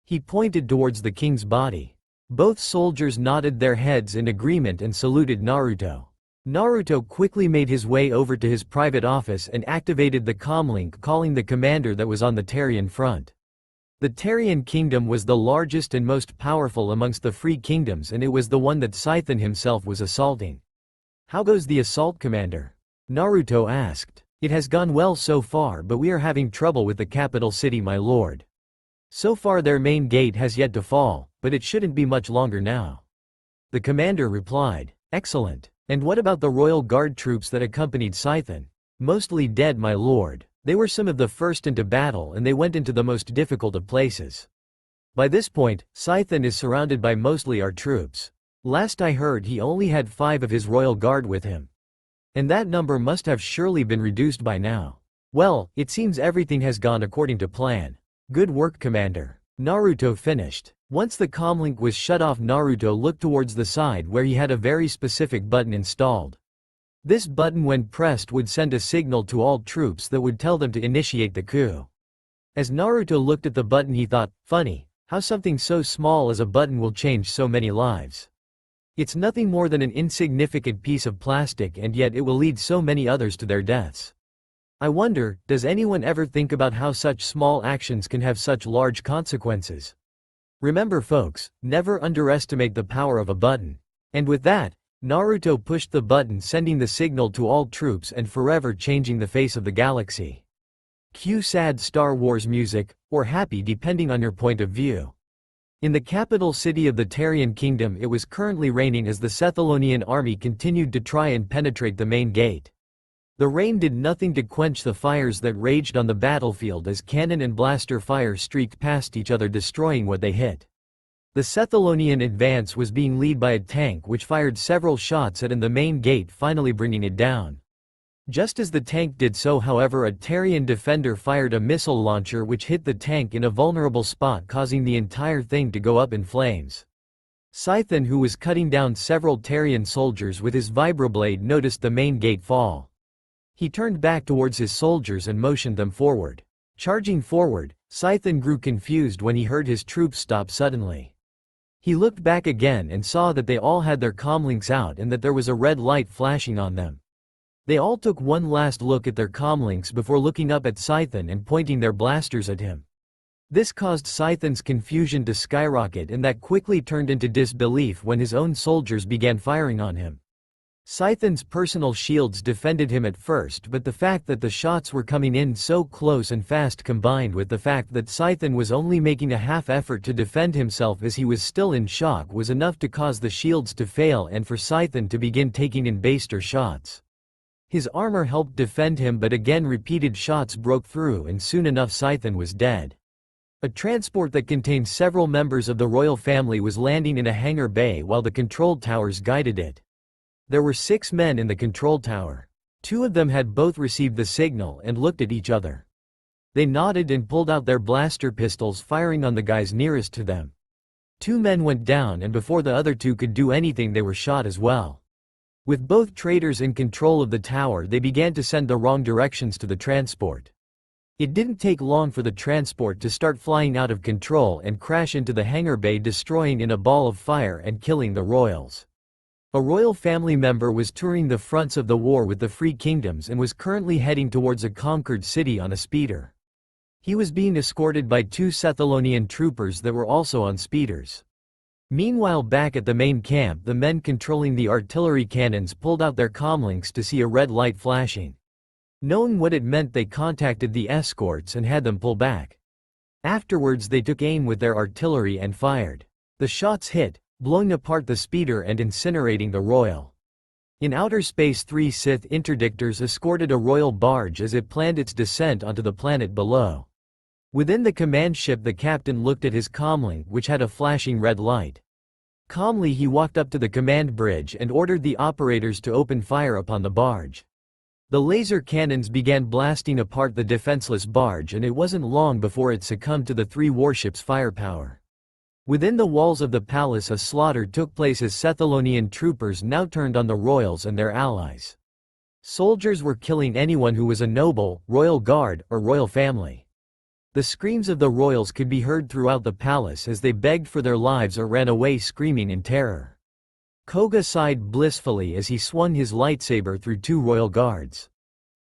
He pointed towards the king's body. Both soldiers nodded their heads in agreement and saluted Naruto. Naruto quickly made his way over to his private office and activated the comlink, calling the commander that was on the Tarian front. The Tarian kingdom was the largest and most powerful amongst the free kingdoms, and it was the one that Scythen himself was assaulting. "How goes the assault, commander?" Naruto asked. "It has gone well so far, but we are having trouble with the capital city, my lord. So far their main gate has yet to fall, but it shouldn't be much longer now." The commander replied, "Excellent. And what about the royal guard troops that accompanied Scythen?" "Mostly dead, my lord. They were some of the first into battle, and they went into the most difficult of places. By this point, Scythen is surrounded by mostly our troops. Last I heard, he only had 5 of his royal guard with him. And that number must have surely been reduced by now. Well, it seems everything has gone according to plan. Good work, commander." Naruto finished. Once the comlink was shut off, Naruto looked towards the side where he had a very specific button installed. This button, when pressed, would send a signal to all troops that would tell them to initiate the coup. As Naruto looked at the button, he thought, funny, how something so small as a button will change so many lives. It's nothing more than an insignificant piece of plastic, and yet it will lead so many others to their deaths. I wonder, does anyone ever think about how such small actions can have such large consequences? Remember folks, never underestimate the power of a button. And with that, Naruto pushed the button, sending the signal to all troops and forever changing the face of the galaxy. Cue sad Star Wars music, or happy depending on your point of view. In the capital city of the Tarian kingdom, it was currently raining as the Sethalonian army continued to try and penetrate the main gate. The rain did nothing to quench the fires that raged on the battlefield as cannon and blaster fire streaked past each other, destroying what they hit. The Sethalonian advance was being led by a tank which fired several shots at the main gate, finally bringing it down. Just as the tank did so, however, a Tarian defender fired a missile launcher which hit the tank in a vulnerable spot, causing the entire thing to go up in flames. Scythen, who was cutting down several Tarian soldiers with his vibroblade, noticed the main gate fall. He turned back towards his soldiers and motioned them forward. Charging forward, Scythen grew confused when he heard his troops stop suddenly. He looked back again and saw that they all had their comlinks out and that there was a red light flashing on them. They all took one last look at their comlinks before looking up at Scythen and pointing their blasters at him. This caused Scythen's confusion to skyrocket, and that quickly turned into disbelief when his own soldiers began firing on him. Scythen's personal shields defended him at first, but the fact that the shots were coming in so close and fast, combined with the fact that Scythen was only making a half effort to defend himself as he was still in shock, was enough to cause the shields to fail and for Scythen to begin taking in baster shots. His armor helped defend him, but again repeated shots broke through, and soon enough Scythen was dead. A transport that contained several members of the royal family was landing in a hangar bay while the control towers guided it. There were 6 men in the control tower. 2 of them had both received the signal and looked at each other. They nodded and pulled out their blaster pistols, firing on the guys nearest to them. 2 men went down, and before the other 2 could do anything, they were shot as well. With both traitors in control of the tower, they began to send the wrong directions to the transport. It didn't take long for the transport to start flying out of control and crash into the hangar bay, destroying in a ball of fire and killing the royals. A royal family member was touring the fronts of the war with the Free Kingdoms and was currently heading towards a conquered city on a speeder. He was being escorted by 2 Sethalonian troopers that were also on speeders. Meanwhile, back at the main camp, the men controlling the artillery cannons pulled out their comlinks to see a red light flashing. Knowing what it meant, they contacted the escorts and had them pull back. Afterwards, they took aim with their artillery and fired. The shots hit, blowing apart the speeder and incinerating the royal. In outer space, 3 Sith interdictors escorted a royal barge as it planned its descent onto the planet below. Within the command ship, the captain looked at his comlink, which had a flashing red light. Calmly, he walked up to the command bridge and ordered the operators to open fire upon the barge. The laser cannons began blasting apart the defenseless barge, and it wasn't long before it succumbed to the 3 warships' firepower. Within the walls of the palace, a slaughter took place as Sith Holocron troopers now turned on the royals and their allies. Soldiers were killing anyone who was a noble, royal guard, or royal family. The screams of the royals could be heard throughout the palace as they begged for their lives or ran away screaming in terror. Koga sighed blissfully as he swung his lightsaber through 2 royal guards.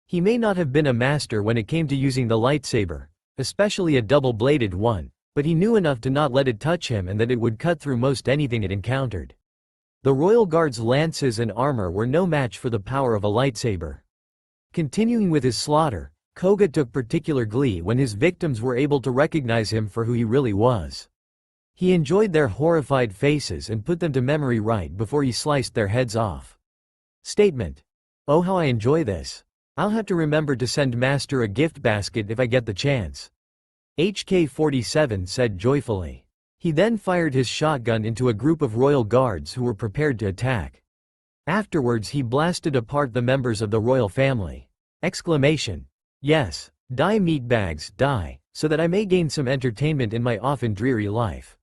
He may not have been a master when it came to using the lightsaber, especially a double-bladed one, but he knew enough to not let it touch him and that it would cut through most anything it encountered. The royal guards' lances and armor were no match for the power of a lightsaber. Continuing with his slaughter, Koga took particular glee when his victims were able to recognize him for who he really was. He enjoyed their horrified faces and put them to memory right before he sliced their heads off. Statement: "Oh, how I enjoy this. I'll have to remember to send Master a gift basket if I get the chance," HK-47 said joyfully. He then fired his shotgun into a group of royal guards who were prepared to attack. Afterwards, he blasted apart the members of the royal family. Exclamation: "Yes, die meatbags, die, so that I may gain some entertainment in my often dreary life.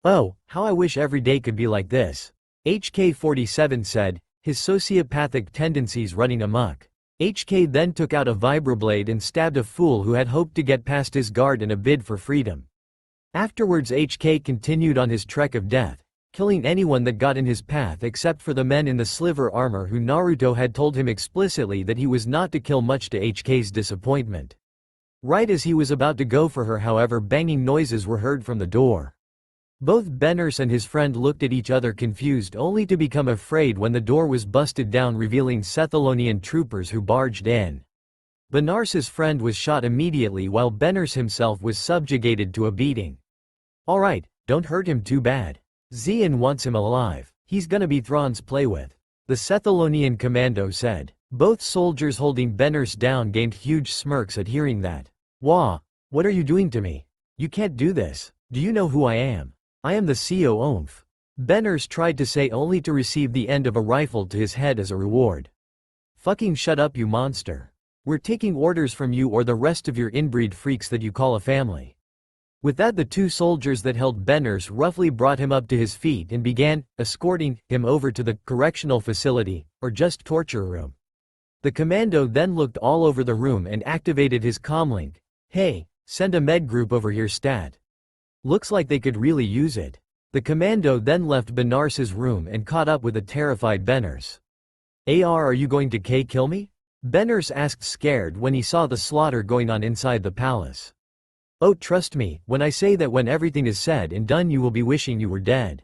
Oh, how I wish every day could be like this," HK-47 said, his sociopathic tendencies running amok. HK then took out a vibroblade and stabbed a fool who had hoped to get past his guard in a bid for freedom. Afterwards, HK continued on his trek of death, killing anyone that got in his path except for the men in the sliver armor who Naruto had told him explicitly that he was not to kill, much to HK's disappointment. Right as he was about to go for her, however, banging noises were heard from the door. Both Beners and his friend looked at each other confused, only to become afraid when the door was busted down, revealing Sith Holocron troopers who barged in. Benars's friend was shot immediately while Beners himself was subjugated to a beating. "Alright, don't hurt him too bad. Xian wants him alive. He's gonna be Thrawn's play with," the Sith Holocron commando said. Both soldiers holding Beners down gained huge smirks at hearing that. "Wah, what are you doing to me? You can't do this. Do you know who I am? I am the CO Oomph." Beners tried to say, only to receive the end of a rifle to his head as a reward. "Fucking shut up, you monster. We're taking orders from you or the rest of your inbreed freaks that you call a family." With that, the 2 soldiers that held Beners roughly brought him up to his feet and began escorting him over to the correctional facility, or just torture room. The commando then looked all over the room and activated his comlink. "Hey, send a med group over here stat. Looks like they could really use it." The commando then left Benars's room and caught up with a terrified Beners. "Are you going to kill me?" Beners asked, scared when he saw the slaughter going on inside the palace. "Oh, trust me when I say that when everything is said and done you will be wishing you were dead."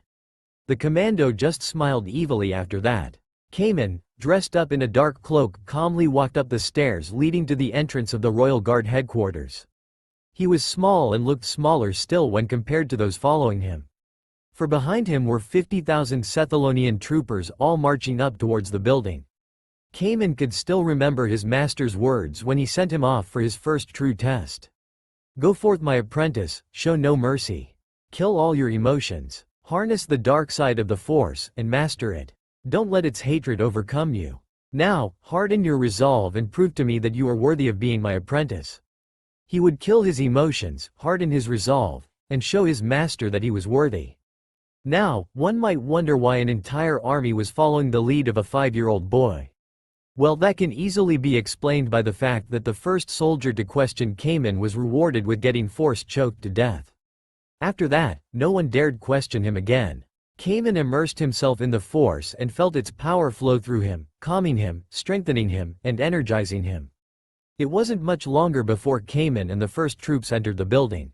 The commando just smiled evilly after that. Kamen, dressed up in a dark cloak, calmly walked up the stairs leading to the entrance of the Royal Guard headquarters. He was small and looked smaller still when compared to those following him. For behind him were 50,000 Sith Holocron troopers all marching up towards the building. Kamen could still remember his master's words when he sent him off for his first true test. "Go forth, my apprentice, show no mercy. Kill all your emotions. Harness the dark side of the Force and master it. Don't let its hatred overcome you. Now, harden your resolve and prove to me that you are worthy of being my apprentice." He would kill his emotions, harden his resolve, and show his master that he was worthy. Now, one might wonder why an entire army was following the lead of a 5-year-old boy. Well, that can easily be explained by the fact that the first soldier to question Kamen was rewarded with getting force choked to death. After that, no one dared question him again. Kamen immersed himself in the Force and felt its power flow through him, calming him, strengthening him, and energizing him. It wasn't much longer before Kamen and the first troops entered the building.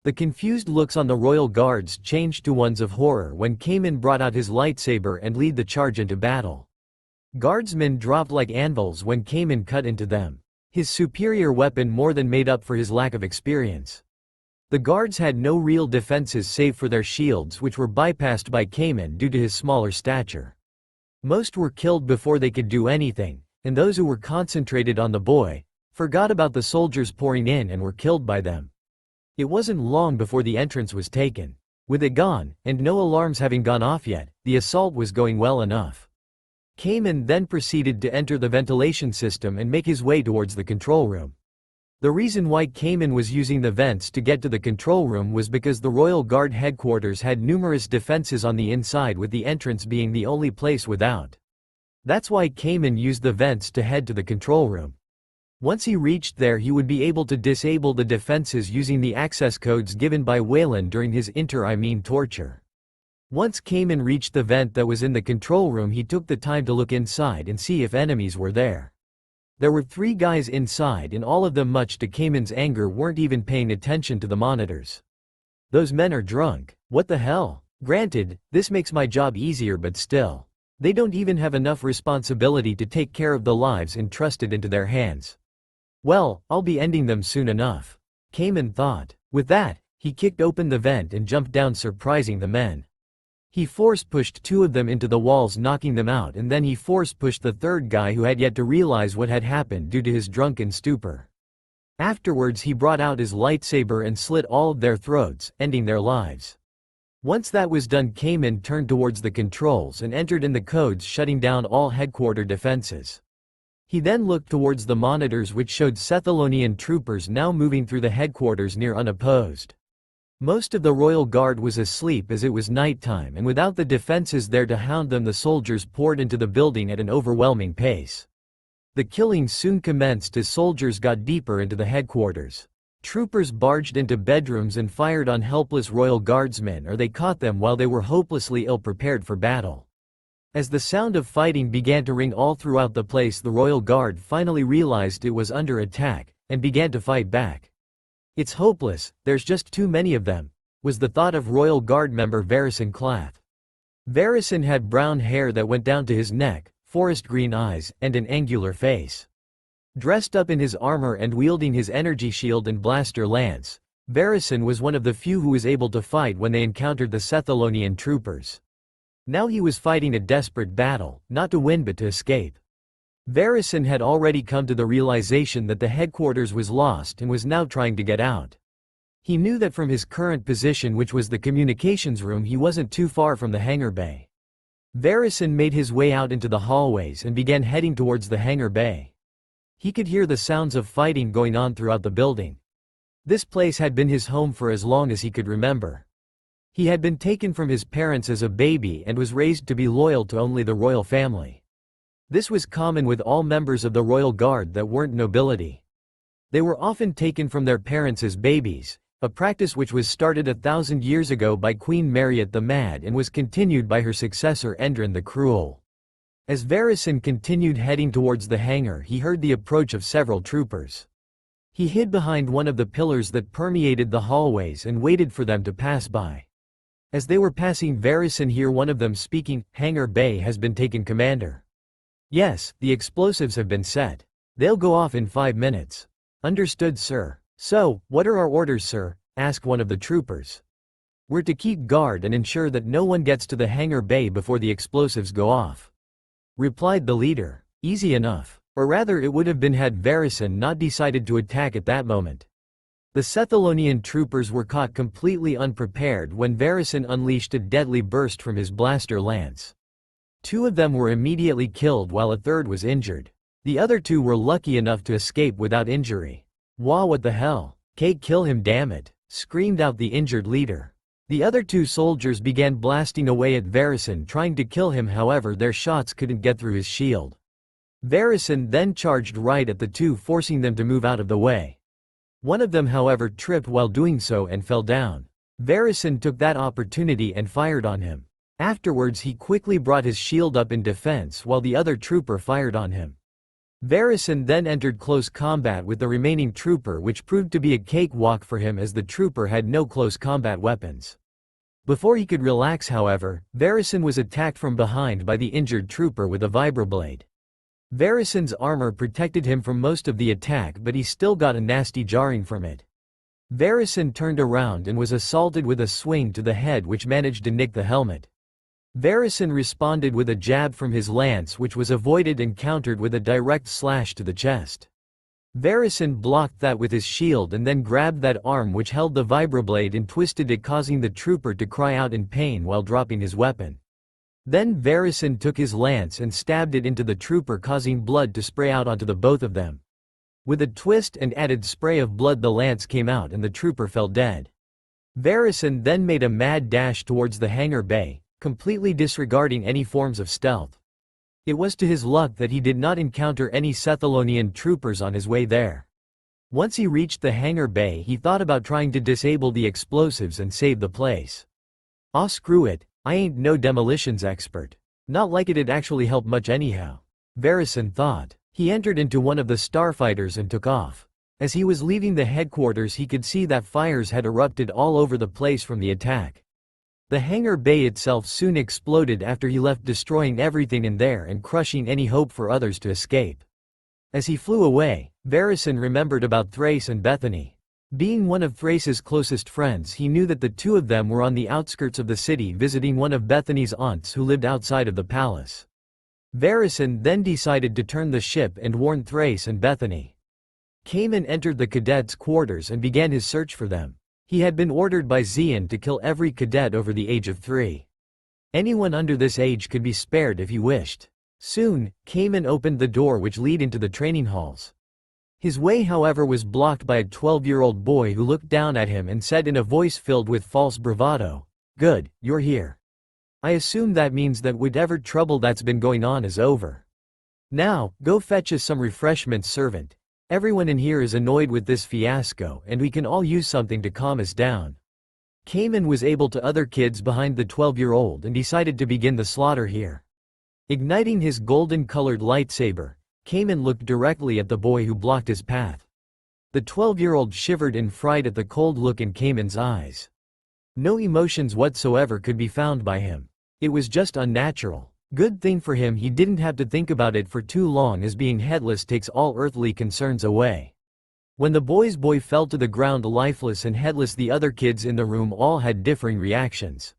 The confused looks on the royal guards changed to ones of horror when Cayman brought out his lightsaber and led the charge into battle. Guardsmen dropped like anvils when Cayman cut into them. His superior weapon more than made up for his lack of experience. The guards had no real defenses save for their shields, which were bypassed by Cayman due to his smaller stature. Most were killed before they could do anything, and those who were concentrated on the boy forgot about the soldiers pouring in and were killed by them. It wasn't long before the entrance was taken. With it gone, and no alarms having gone off yet, the assault was going well enough. Cayman then proceeded to enter the ventilation system and make his way towards the control room. The reason why Cayman was using the vents to get to the control room was because the Royal Guard headquarters had numerous defenses on the inside, with the entrance being the only place without. That's why Cayman used the vents to head to the control room. Once he reached there, he would be able to disable the defenses using the access codes given by Wayland during his torture. Once Cayman reached the vent that was in the control room, he took the time to look inside and see if enemies were there. There were 3 guys inside, and all of them, much to Cayman's anger, weren't even paying attention to the monitors. Those men are drunk. What the hell? Granted, this makes my job easier, but still. They don't even have enough responsibility to take care of the lives entrusted into their hands. Well, I'll be ending them soon enough, Cayman thought. With that, he kicked open the vent and jumped down, surprising the men. He force-pushed 2 of them into the walls, knocking them out, and then he force-pushed the 3rd guy, who had yet to realize what had happened due to his drunken stupor. Afterwards, he brought out his lightsaber and slit all of their throats, ending their lives. Once that was done, Cayman turned towards the controls and entered in the codes, shutting down all headquarter defenses. He then looked towards the monitors, which showed Sith Holocron troopers now moving through the headquarters near unopposed. Most of the Royal Guard was asleep as it was nighttime, and without the defenses there to hound them, the soldiers poured into the building at an overwhelming pace. The killing soon commenced as soldiers got deeper into the headquarters. Troopers barged into bedrooms and fired on helpless Royal Guardsmen, or they caught them while they were hopelessly ill-prepared for battle. As the sound of fighting began to ring all throughout the place, the Royal Guard finally realized it was under attack, and began to fight back. It's hopeless, there's just too many of them, was the thought of Royal Guard member Varison Clath. Varison had brown hair that went down to his neck, forest green eyes, and an angular face. Dressed up in his armor and wielding his energy shield and blaster lance, Varison was one of the few who was able to fight when they encountered the Sith Holocron troopers. Now he was fighting a desperate battle, not to win but to escape. Varison had already come to the realization that the headquarters was lost and was now trying to get out. He knew that from his current position, which was the communications room, he wasn't too far from the hangar bay. Varison made his way out into the hallways and began heading towards the hangar bay. He could hear the sounds of fighting going on throughout the building. This place had been his home for as long as he could remember. He had been taken from his parents as a baby and was raised to be loyal to only the royal family. This was common with all members of the Royal Guard that weren't nobility. They were often taken from their parents as babies, a practice which was started 1,000 years ago by Queen Mariette the Mad and was continued by her successor Endrin the Cruel. As Varison continued heading towards the hangar, he heard the approach of several troopers. He hid behind one of the pillars that permeated the hallways and waited for them to pass by. As they were passing, Varison heard one of them speaking, "Hangar Bay has been taken, Commander." "Yes, the explosives have been set. They'll go off in 5 minutes. "Understood, sir." "So, what are our orders, sir?" asked one of the troopers. "We're to keep guard and ensure that no one gets to the hangar bay before the explosives go off," replied the leader. Easy enough. Or rather, it would have been had Varison not decided to attack at that moment. The Sith Holocron troopers were caught completely unprepared when Varison unleashed a deadly burst from his blaster lance. 2 of them were immediately killed while a 3rd was injured. The other 2 were lucky enough to escape without injury. "Wah, what the hell? Can't kill him, damn it," screamed out the injured leader. The other 2 soldiers began blasting away at Varison, trying to kill him. However, their shots couldn't get through his shield. Varison then charged right at the 2, forcing them to move out of the way. One of them, however, tripped while doing so and fell down. Varison took that opportunity and fired on him. Afterwards, he quickly brought his shield up in defense while the other trooper fired on him. Varison then entered close combat with the remaining trooper, which proved to be a cakewalk for him as the trooper had no close combat weapons. Before he could relax, however, Varison was attacked from behind by the injured trooper with a vibroblade. Varison's armor protected him from most of the attack, but he still got a nasty jarring from it. Varison turned around and was assaulted with a swing to the head which managed to nick the helmet. Varison responded with a jab from his lance, which was avoided and countered with a direct slash to the chest. Varison blocked that with his shield and then grabbed that arm which held the vibroblade and twisted it, causing the trooper to cry out in pain while dropping his weapon. Then Varison took his lance and stabbed it into the trooper, causing blood to spray out onto the both of them. With a twist and added spray of blood, the lance came out and the trooper fell dead. Varison then made a mad dash towards the hangar bay, completely disregarding any forms of stealth. It was to his luck that he did not encounter any Sith Holocron troopers on his way there. Once he reached the hangar bay, he thought about trying to disable the explosives and save the place. "Aw, screw it, I ain't no demolitions expert. Not like it'd actually help much anyhow," Varison thought. He entered into one of the starfighters and took off. As he was leaving the headquarters, he could see that fires had erupted all over the place from the attack. The hangar bay itself soon exploded after he left, destroying everything in there and crushing any hope for others to escape. As he flew away, Varison remembered about Thrace and Bethany. Being one of Thrace's closest friends, he knew that the two of them were on the outskirts of the city visiting one of Bethany's aunts who lived outside of the palace. Varison then decided to turn the ship and warn Thrace and Bethany. Cayman entered the cadets' quarters and began his search for them. He had been ordered by Xian to kill every cadet over the age of 3. Anyone under this age could be spared if he wished. Soon, Cayman opened the door which led into the training halls. His way, however, was blocked by a 12-year-old boy who looked down at him and said in a voice filled with false bravado, "Good, you're here. I assume that means that whatever trouble that's been going on is over. Now, go fetch us some refreshments, servant. Everyone in here is annoyed with this fiasco and we can all use something to calm us down." Cayman was able to other kids behind the 12-year-old and decided to begin the slaughter here. Igniting his golden-colored lightsaber, Cayman looked directly at the boy who blocked his path. The 12-year-old shivered in fright at the cold look in Cayman's eyes. No emotions whatsoever could be found by him. It was just unnatural. Good thing for him he didn't have to think about it for too long, as being headless takes all earthly concerns away. When the boy's boy fell to the ground lifeless and headless, the other kids in the room all had differing reactions.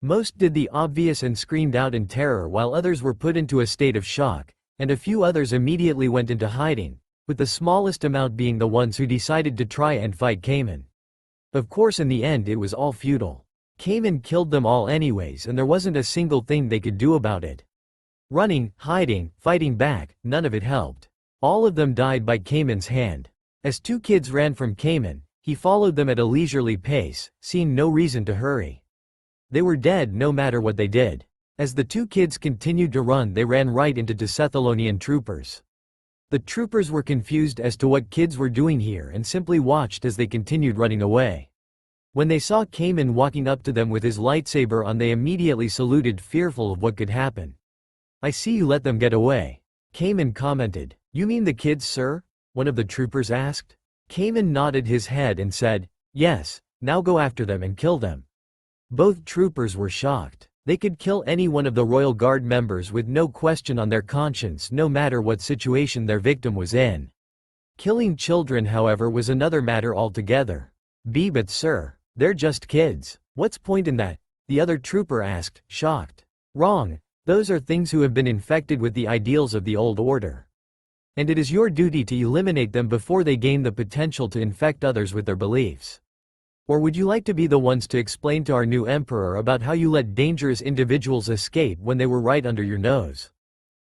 Most did the obvious and screamed out in terror, while others were put into a state of shock, and a few others immediately went into hiding, with the smallest amount being the ones who decided to try and fight Cayman. Of course, in the end it was all futile. Cayman killed them all anyways, and there wasn't a single thing they could do about it. Running, hiding, fighting back, none of it helped. All of them died by Cayman's hand. As two kids ran from Cayman, he followed them at a leisurely pace, seeing no reason to hurry. They were dead no matter what they did. As the two kids continued to run, they ran right into Sith Holocron troopers. The troopers were confused as to what kids were doing here and simply watched as they continued running away. When they saw Cayman walking up to them with his lightsaber on, they immediately saluted, fearful of what could happen. "I see you let them get away," Cayman commented. "You mean the kids, sir?" one of the troopers asked. Cayman nodded his head and said, "Yes, now go after them and kill them." Both troopers were shocked. They could kill any one of the Royal Guard members with no question on their conscience, no matter what situation their victim was in. Killing children, however, was another matter altogether. But sir, they're just kids. What's point in that?" the other trooper asked, shocked. "Wrong. Those are things who have been infected with the ideals of the old order. And it is your duty to eliminate them before they gain the potential to infect others with their beliefs. Or would you like to be the ones to explain to our new emperor about how you let dangerous individuals escape when they were right under your nose?"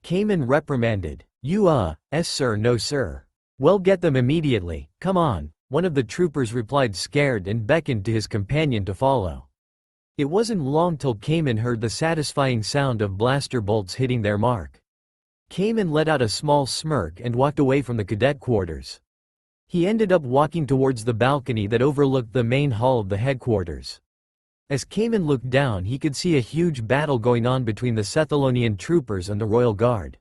Cayman reprimanded. Yes sir, no sir." "Well, get them immediately, come on," one of the troopers replied, scared, and beckoned to his companion to follow. It wasn't long till Cayman heard the satisfying sound of blaster bolts hitting their mark. Cayman let out a small smirk and walked away from the cadet quarters. He ended up walking towards the balcony that overlooked the main hall of the headquarters. As Cayman looked down, he could see a huge battle going on between the Sith Holocron troopers and the Royal Guard.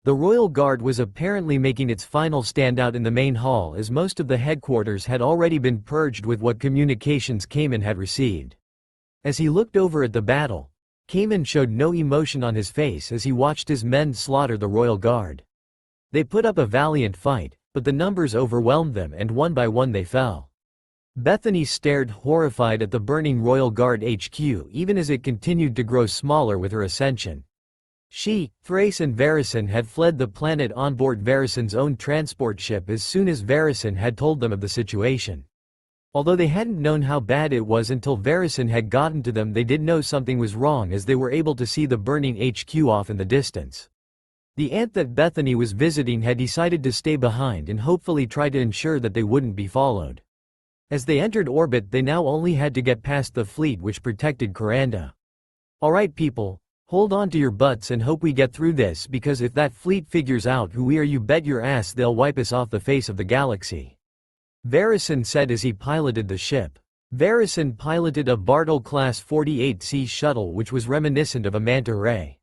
The Royal Guard was apparently making its final standout in the main hall as most of the headquarters had already been purged with what communications Cayman had received. As he looked over at the battle, Cayman showed no emotion on his face as he watched his men slaughter the Royal Guard. They put up a valiant fight, but the numbers overwhelmed them and one by one they fell. Bethany stared horrified at the burning Royal Guard HQ even as it continued to grow smaller with her ascension. She, Thrace and Varison had fled the planet on board Varison's own transport ship as soon as Varison had told them of the situation. Although they hadn't known how bad it was until Varison had gotten to them, they did know something was wrong as they were able to see the burning HQ off in the distance. The aunt that Bethany was visiting had decided to stay behind and hopefully try to ensure that they wouldn't be followed. As they entered orbit, they now only had to get past the fleet which protected Coranda. "Alright people, hold on to your butts and hope we get through this, because if that fleet figures out who we are, you bet your ass they'll wipe us off the face of the galaxy," Varison said as he piloted the ship. Varison piloted a Bartle-class 48C shuttle which was reminiscent of a manta ray.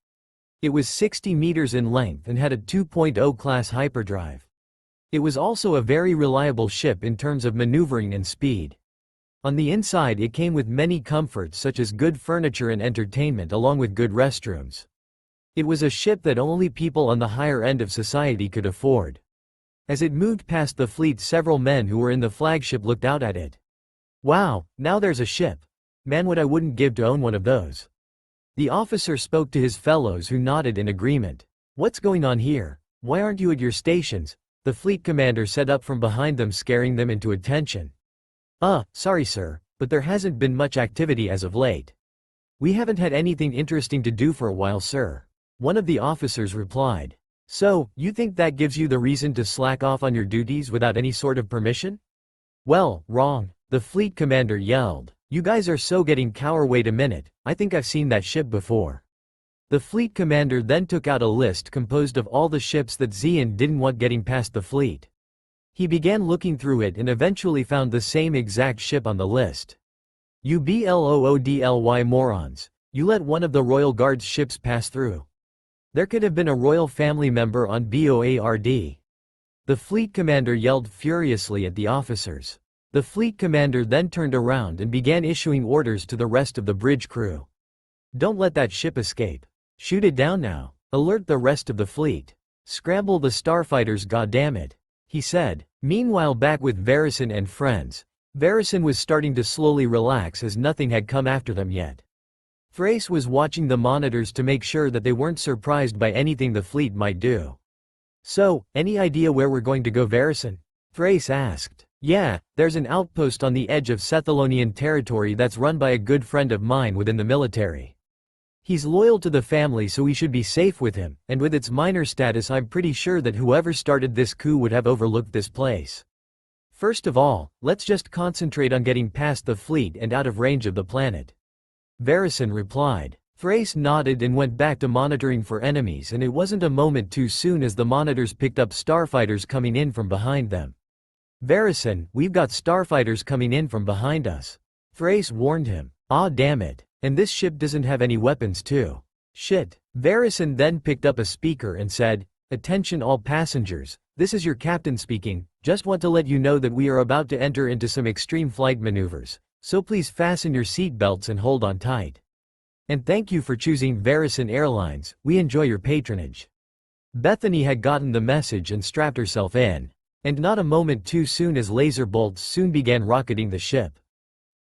It was 60 meters in length and had a 2.0 class hyperdrive. It was also a very reliable ship in terms of maneuvering and speed. On the inside it came with many comforts such as good furniture and entertainment along with good restrooms. It was a ship that only people on the higher end of society could afford. As it moved past the fleet, several men who were in the flagship looked out at it. "Wow, now there's a ship. Man, what I wouldn't give to own one of those." The officer spoke to his fellows who nodded in agreement. "What's going on here? Why aren't you at your stations?" the fleet commander said up from behind them, scaring them into attention. Sorry sir, but there hasn't been much activity as of late. We haven't had anything interesting to do for a while, sir," one of the officers replied. "So, you think that gives you the reason to slack off on your duties without any sort of permission?" "Well, wrong," the fleet commander yelled. "You guys are so getting cower. Wait a minute, I think I've seen that ship before." The fleet commander then took out a list composed of all the ships that Xian didn't want getting past the fleet. He began looking through it and eventually found the same exact ship on the list. "You bloodly morons. You let one of the Royal Guard's ships pass through. There could have been a royal family member on board." The fleet commander yelled furiously at the officers. The fleet commander then turned around and began issuing orders to the rest of the bridge crew. "Don't let that ship escape. Shoot it down now. Alert the rest of the fleet. Scramble the starfighters, goddammit," he said. Meanwhile, back with Varison and friends, Varison was starting to slowly relax as nothing had come after them yet. Thrace was watching the monitors to make sure that they weren't surprised by anything the fleet might do. "So, any idea where we're going to go, Varison?" Thrace asked. "Yeah, there's an outpost on the edge of Sethalonian territory that's run by a good friend of mine within the military. He's loyal to the family, so we should be safe with him, and with its minor status I'm pretty sure that whoever started this coup would have overlooked this place. First of all, let's just concentrate on getting past the fleet and out of range of the planet," Varison replied. Thrace nodded and went back to monitoring for enemies, and it wasn't a moment too soon as the monitors picked up starfighters coming in from behind them. "Varison, we've got starfighters coming in from behind us," Thrace warned him. "Aw damn it. And this ship doesn't have any weapons too. Shit." Varison then picked up a speaker and said, "Attention all passengers, this is your captain speaking. Just want to let you know that we are about to enter into some extreme flight maneuvers, so please fasten your seatbelts and hold on tight. And thank you for choosing Varison Airlines, we enjoy your patronage." Bethany had gotten the message and strapped herself in. And not a moment too soon as laser bolts soon began rocketing the ship.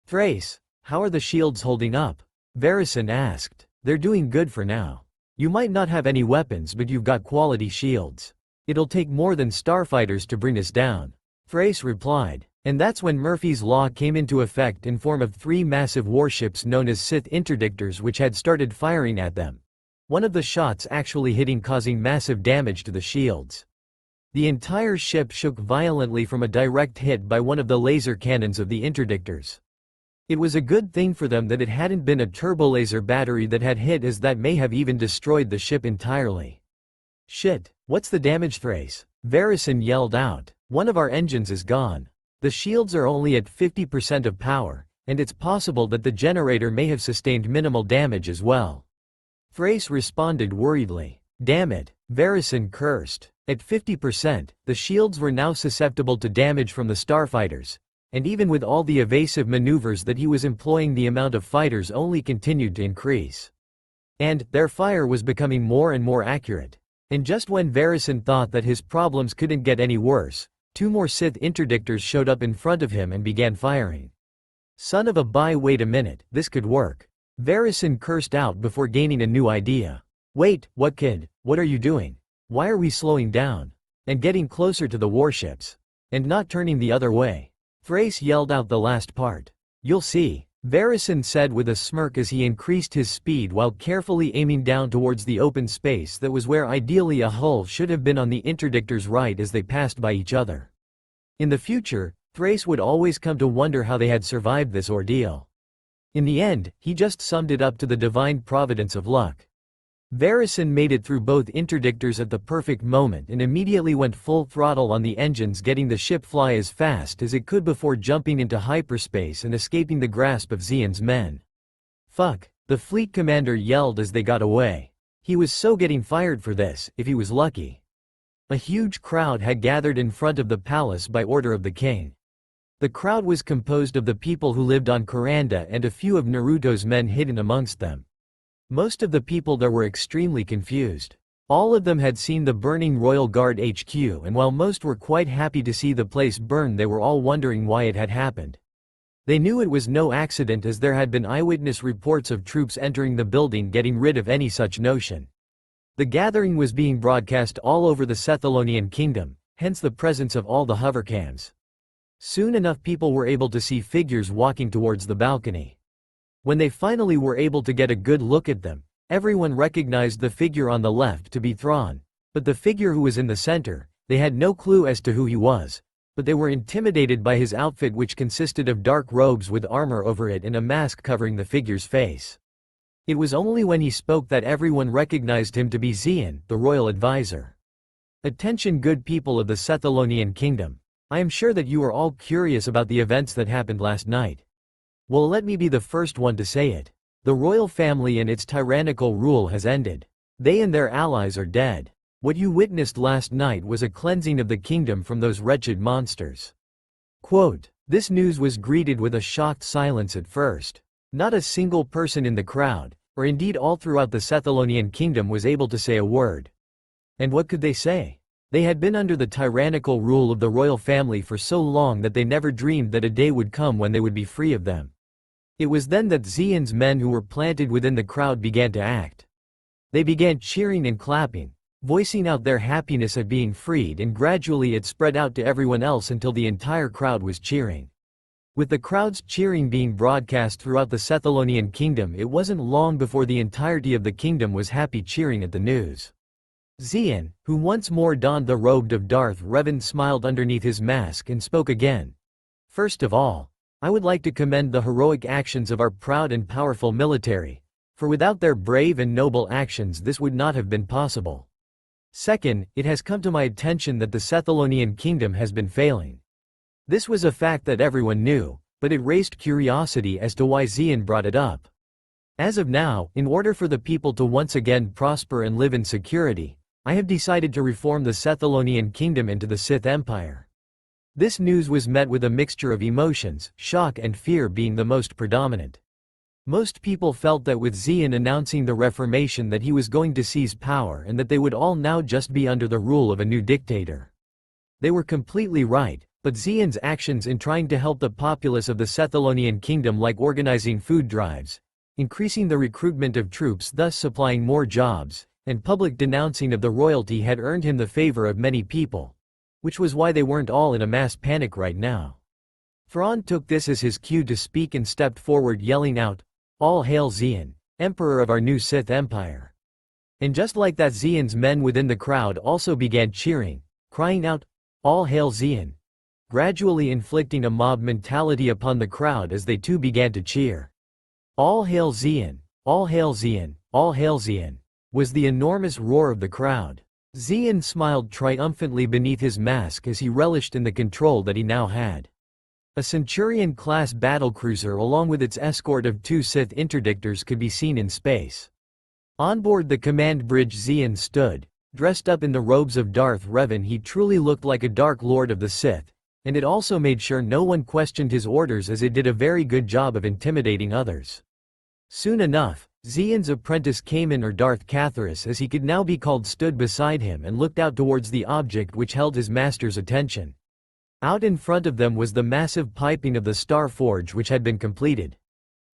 "Thrace, how are the shields holding up?" Varison asked. "They're doing good for now. You might not have any weapons, but you've got quality shields. It'll take more than starfighters to bring us down," Thrace replied. And that's when Murphy's Law came into effect in form of 3 massive warships known as Sith interdictors which had started firing at them. One of the shots actually hitting, causing massive damage to the shields. The entire ship shook violently from a direct hit by one of the laser cannons of the interdictors. It was a good thing for them that it hadn't been a turbolaser battery that had hit, as that may have even destroyed the ship entirely. "Shit, what's the damage, Thrace?" Varison yelled out. "One of our engines is gone. The shields are only at 50% of power, and it's possible that the generator may have sustained minimal damage as well," Thrace responded worriedly. Damn it, Varison cursed. At 50%, the shields were now susceptible to damage from the starfighters, and even with all the evasive maneuvers that he was employing, the amount of fighters only continued to increase. And their fire was becoming more and more accurate. And just when Varison thought that his problems couldn't get any worse, two more Sith interdictors showed up in front of him and began firing. Son of a wait a minute, this could work. Varison cursed out before gaining a new idea. Wait, what kid, what are you doing? Why are we slowing down? And getting closer to the warships? And not turning the other way? Thrace yelled out the last part. You'll see, Varison said with a smirk as he increased his speed while carefully aiming down towards the open space that was where ideally a hull should have been on the interdictor's right as they passed by each other. In the future, Thrace would always come to wonder how they had survived this ordeal. In the end, he just summed it up to the divine providence of luck. Varison made it through both interdictors at the perfect moment and immediately went full throttle on the engines, getting the ship fly as fast as it could before jumping into hyperspace and escaping the grasp of Xian's men. Fuck, the fleet commander yelled as they got away. He was so getting fired for this, if he was lucky. A huge crowd had gathered in front of the palace by order of the king. The crowd was composed of the people who lived on Kuranda and a few of Naruto's men hidden amongst them. Most of the people there were extremely confused. All of them had seen the burning Royal Guard HQ, and while most were quite happy to see the place burn, they were all wondering why it had happened. They knew it was no accident, as there had been eyewitness reports of troops entering the building getting rid of any such notion. The gathering was being broadcast all over the Sethalonian kingdom, hence the presence of all the hovercams. Soon enough people were able to see figures walking towards the balcony. When they finally were able to get a good look at them, everyone recognized the figure on the left to be Thrawn, but the figure who was in the center, they had no clue as to who he was, but they were intimidated by his outfit, which consisted of dark robes with armor over it and a mask covering the figure's face. It was only when he spoke that everyone recognized him to be Xian, the royal advisor. Attention, good people of the Sethalonian kingdom. I am sure that you are all curious about the events that happened last night. Well, let me be the first one to say it. The royal family and its tyrannical rule has ended. They and their allies are dead. What you witnessed last night was a cleansing of the kingdom from those wretched monsters. Quote, this news was greeted with a shocked silence at first. Not a single person in the crowd, or indeed all throughout the Sethalonian kingdom, was able to say a word. And what could they say? They had been under the tyrannical rule of the royal family for so long that they never dreamed that a day would come when they would be free of them. It was then that Xian's men who were planted within the crowd began to act. They began cheering and clapping, voicing out their happiness at being freed, and gradually it spread out to everyone else until the entire crowd was cheering. With the crowd's cheering being broadcast throughout the Sethalonian kingdom, it wasn't long before the entirety of the kingdom was happy cheering at the news. Xian, who once more donned the robe of Darth Revan, smiled underneath his mask and spoke again. First of all, I would like to commend the heroic actions of our proud and powerful military, for without their brave and noble actions this would not have been possible. Second, it has come to my attention that the Sethalonian kingdom has been failing. This was a fact that everyone knew, but it raised curiosity as to why Xian brought it up. As of now, in order for the people to once again prosper and live in security, I have decided to reform the Sethalonian kingdom into the Sith Empire. This news was met with a mixture of emotions, shock and fear being the most predominant. Most people felt that with Xian announcing the reformation that he was going to seize power and that they would all now just be under the rule of a new dictator. They were completely right, but Xian's actions in trying to help the populace of the Sethalonian kingdom, like organizing food drives, increasing the recruitment of troops, thus supplying more jobs, and public denouncing of the royalty, had earned him the favor of many people. Which was why they weren't all in a mass panic right now. Thrawn took this as his cue to speak and stepped forward, yelling out, "All hail Xian, Emperor of our new Sith Empire." And just like that, Xian's men within the crowd also began cheering, crying out, "All hail Xian," gradually inflicting a mob mentality upon the crowd as they too began to cheer. "All hail Xian, all hail Xian, all hail Xian," was the enormous roar of the crowd. Xian smiled triumphantly beneath his mask as he relished in the control that he now had. A Centurion-class battlecruiser along with its escort of two Sith interdictors could be seen in space. On board the command bridge Xian stood, dressed up in the robes of Darth Revan. He truly looked like a Dark Lord of the Sith, and it also made sure no one questioned his orders, as it did a very good job of intimidating others. Soon enough, Xian's apprentice Kamen, or Darth Cathras as he could now be called, stood beside him and looked out towards the object which held his master's attention. Out in front of them was the massive piping of the Star Forge, which had been completed.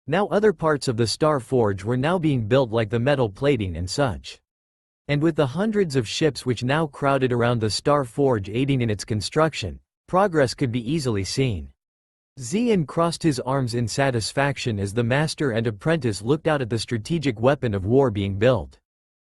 Now other parts of the Star Forge were now being built, like the metal plating and such. And with the hundreds of ships which now crowded around the Star Forge aiding in its construction, progress could be easily seen. Xian crossed his arms in satisfaction as the master and apprentice looked out at the strategic weapon of war being built.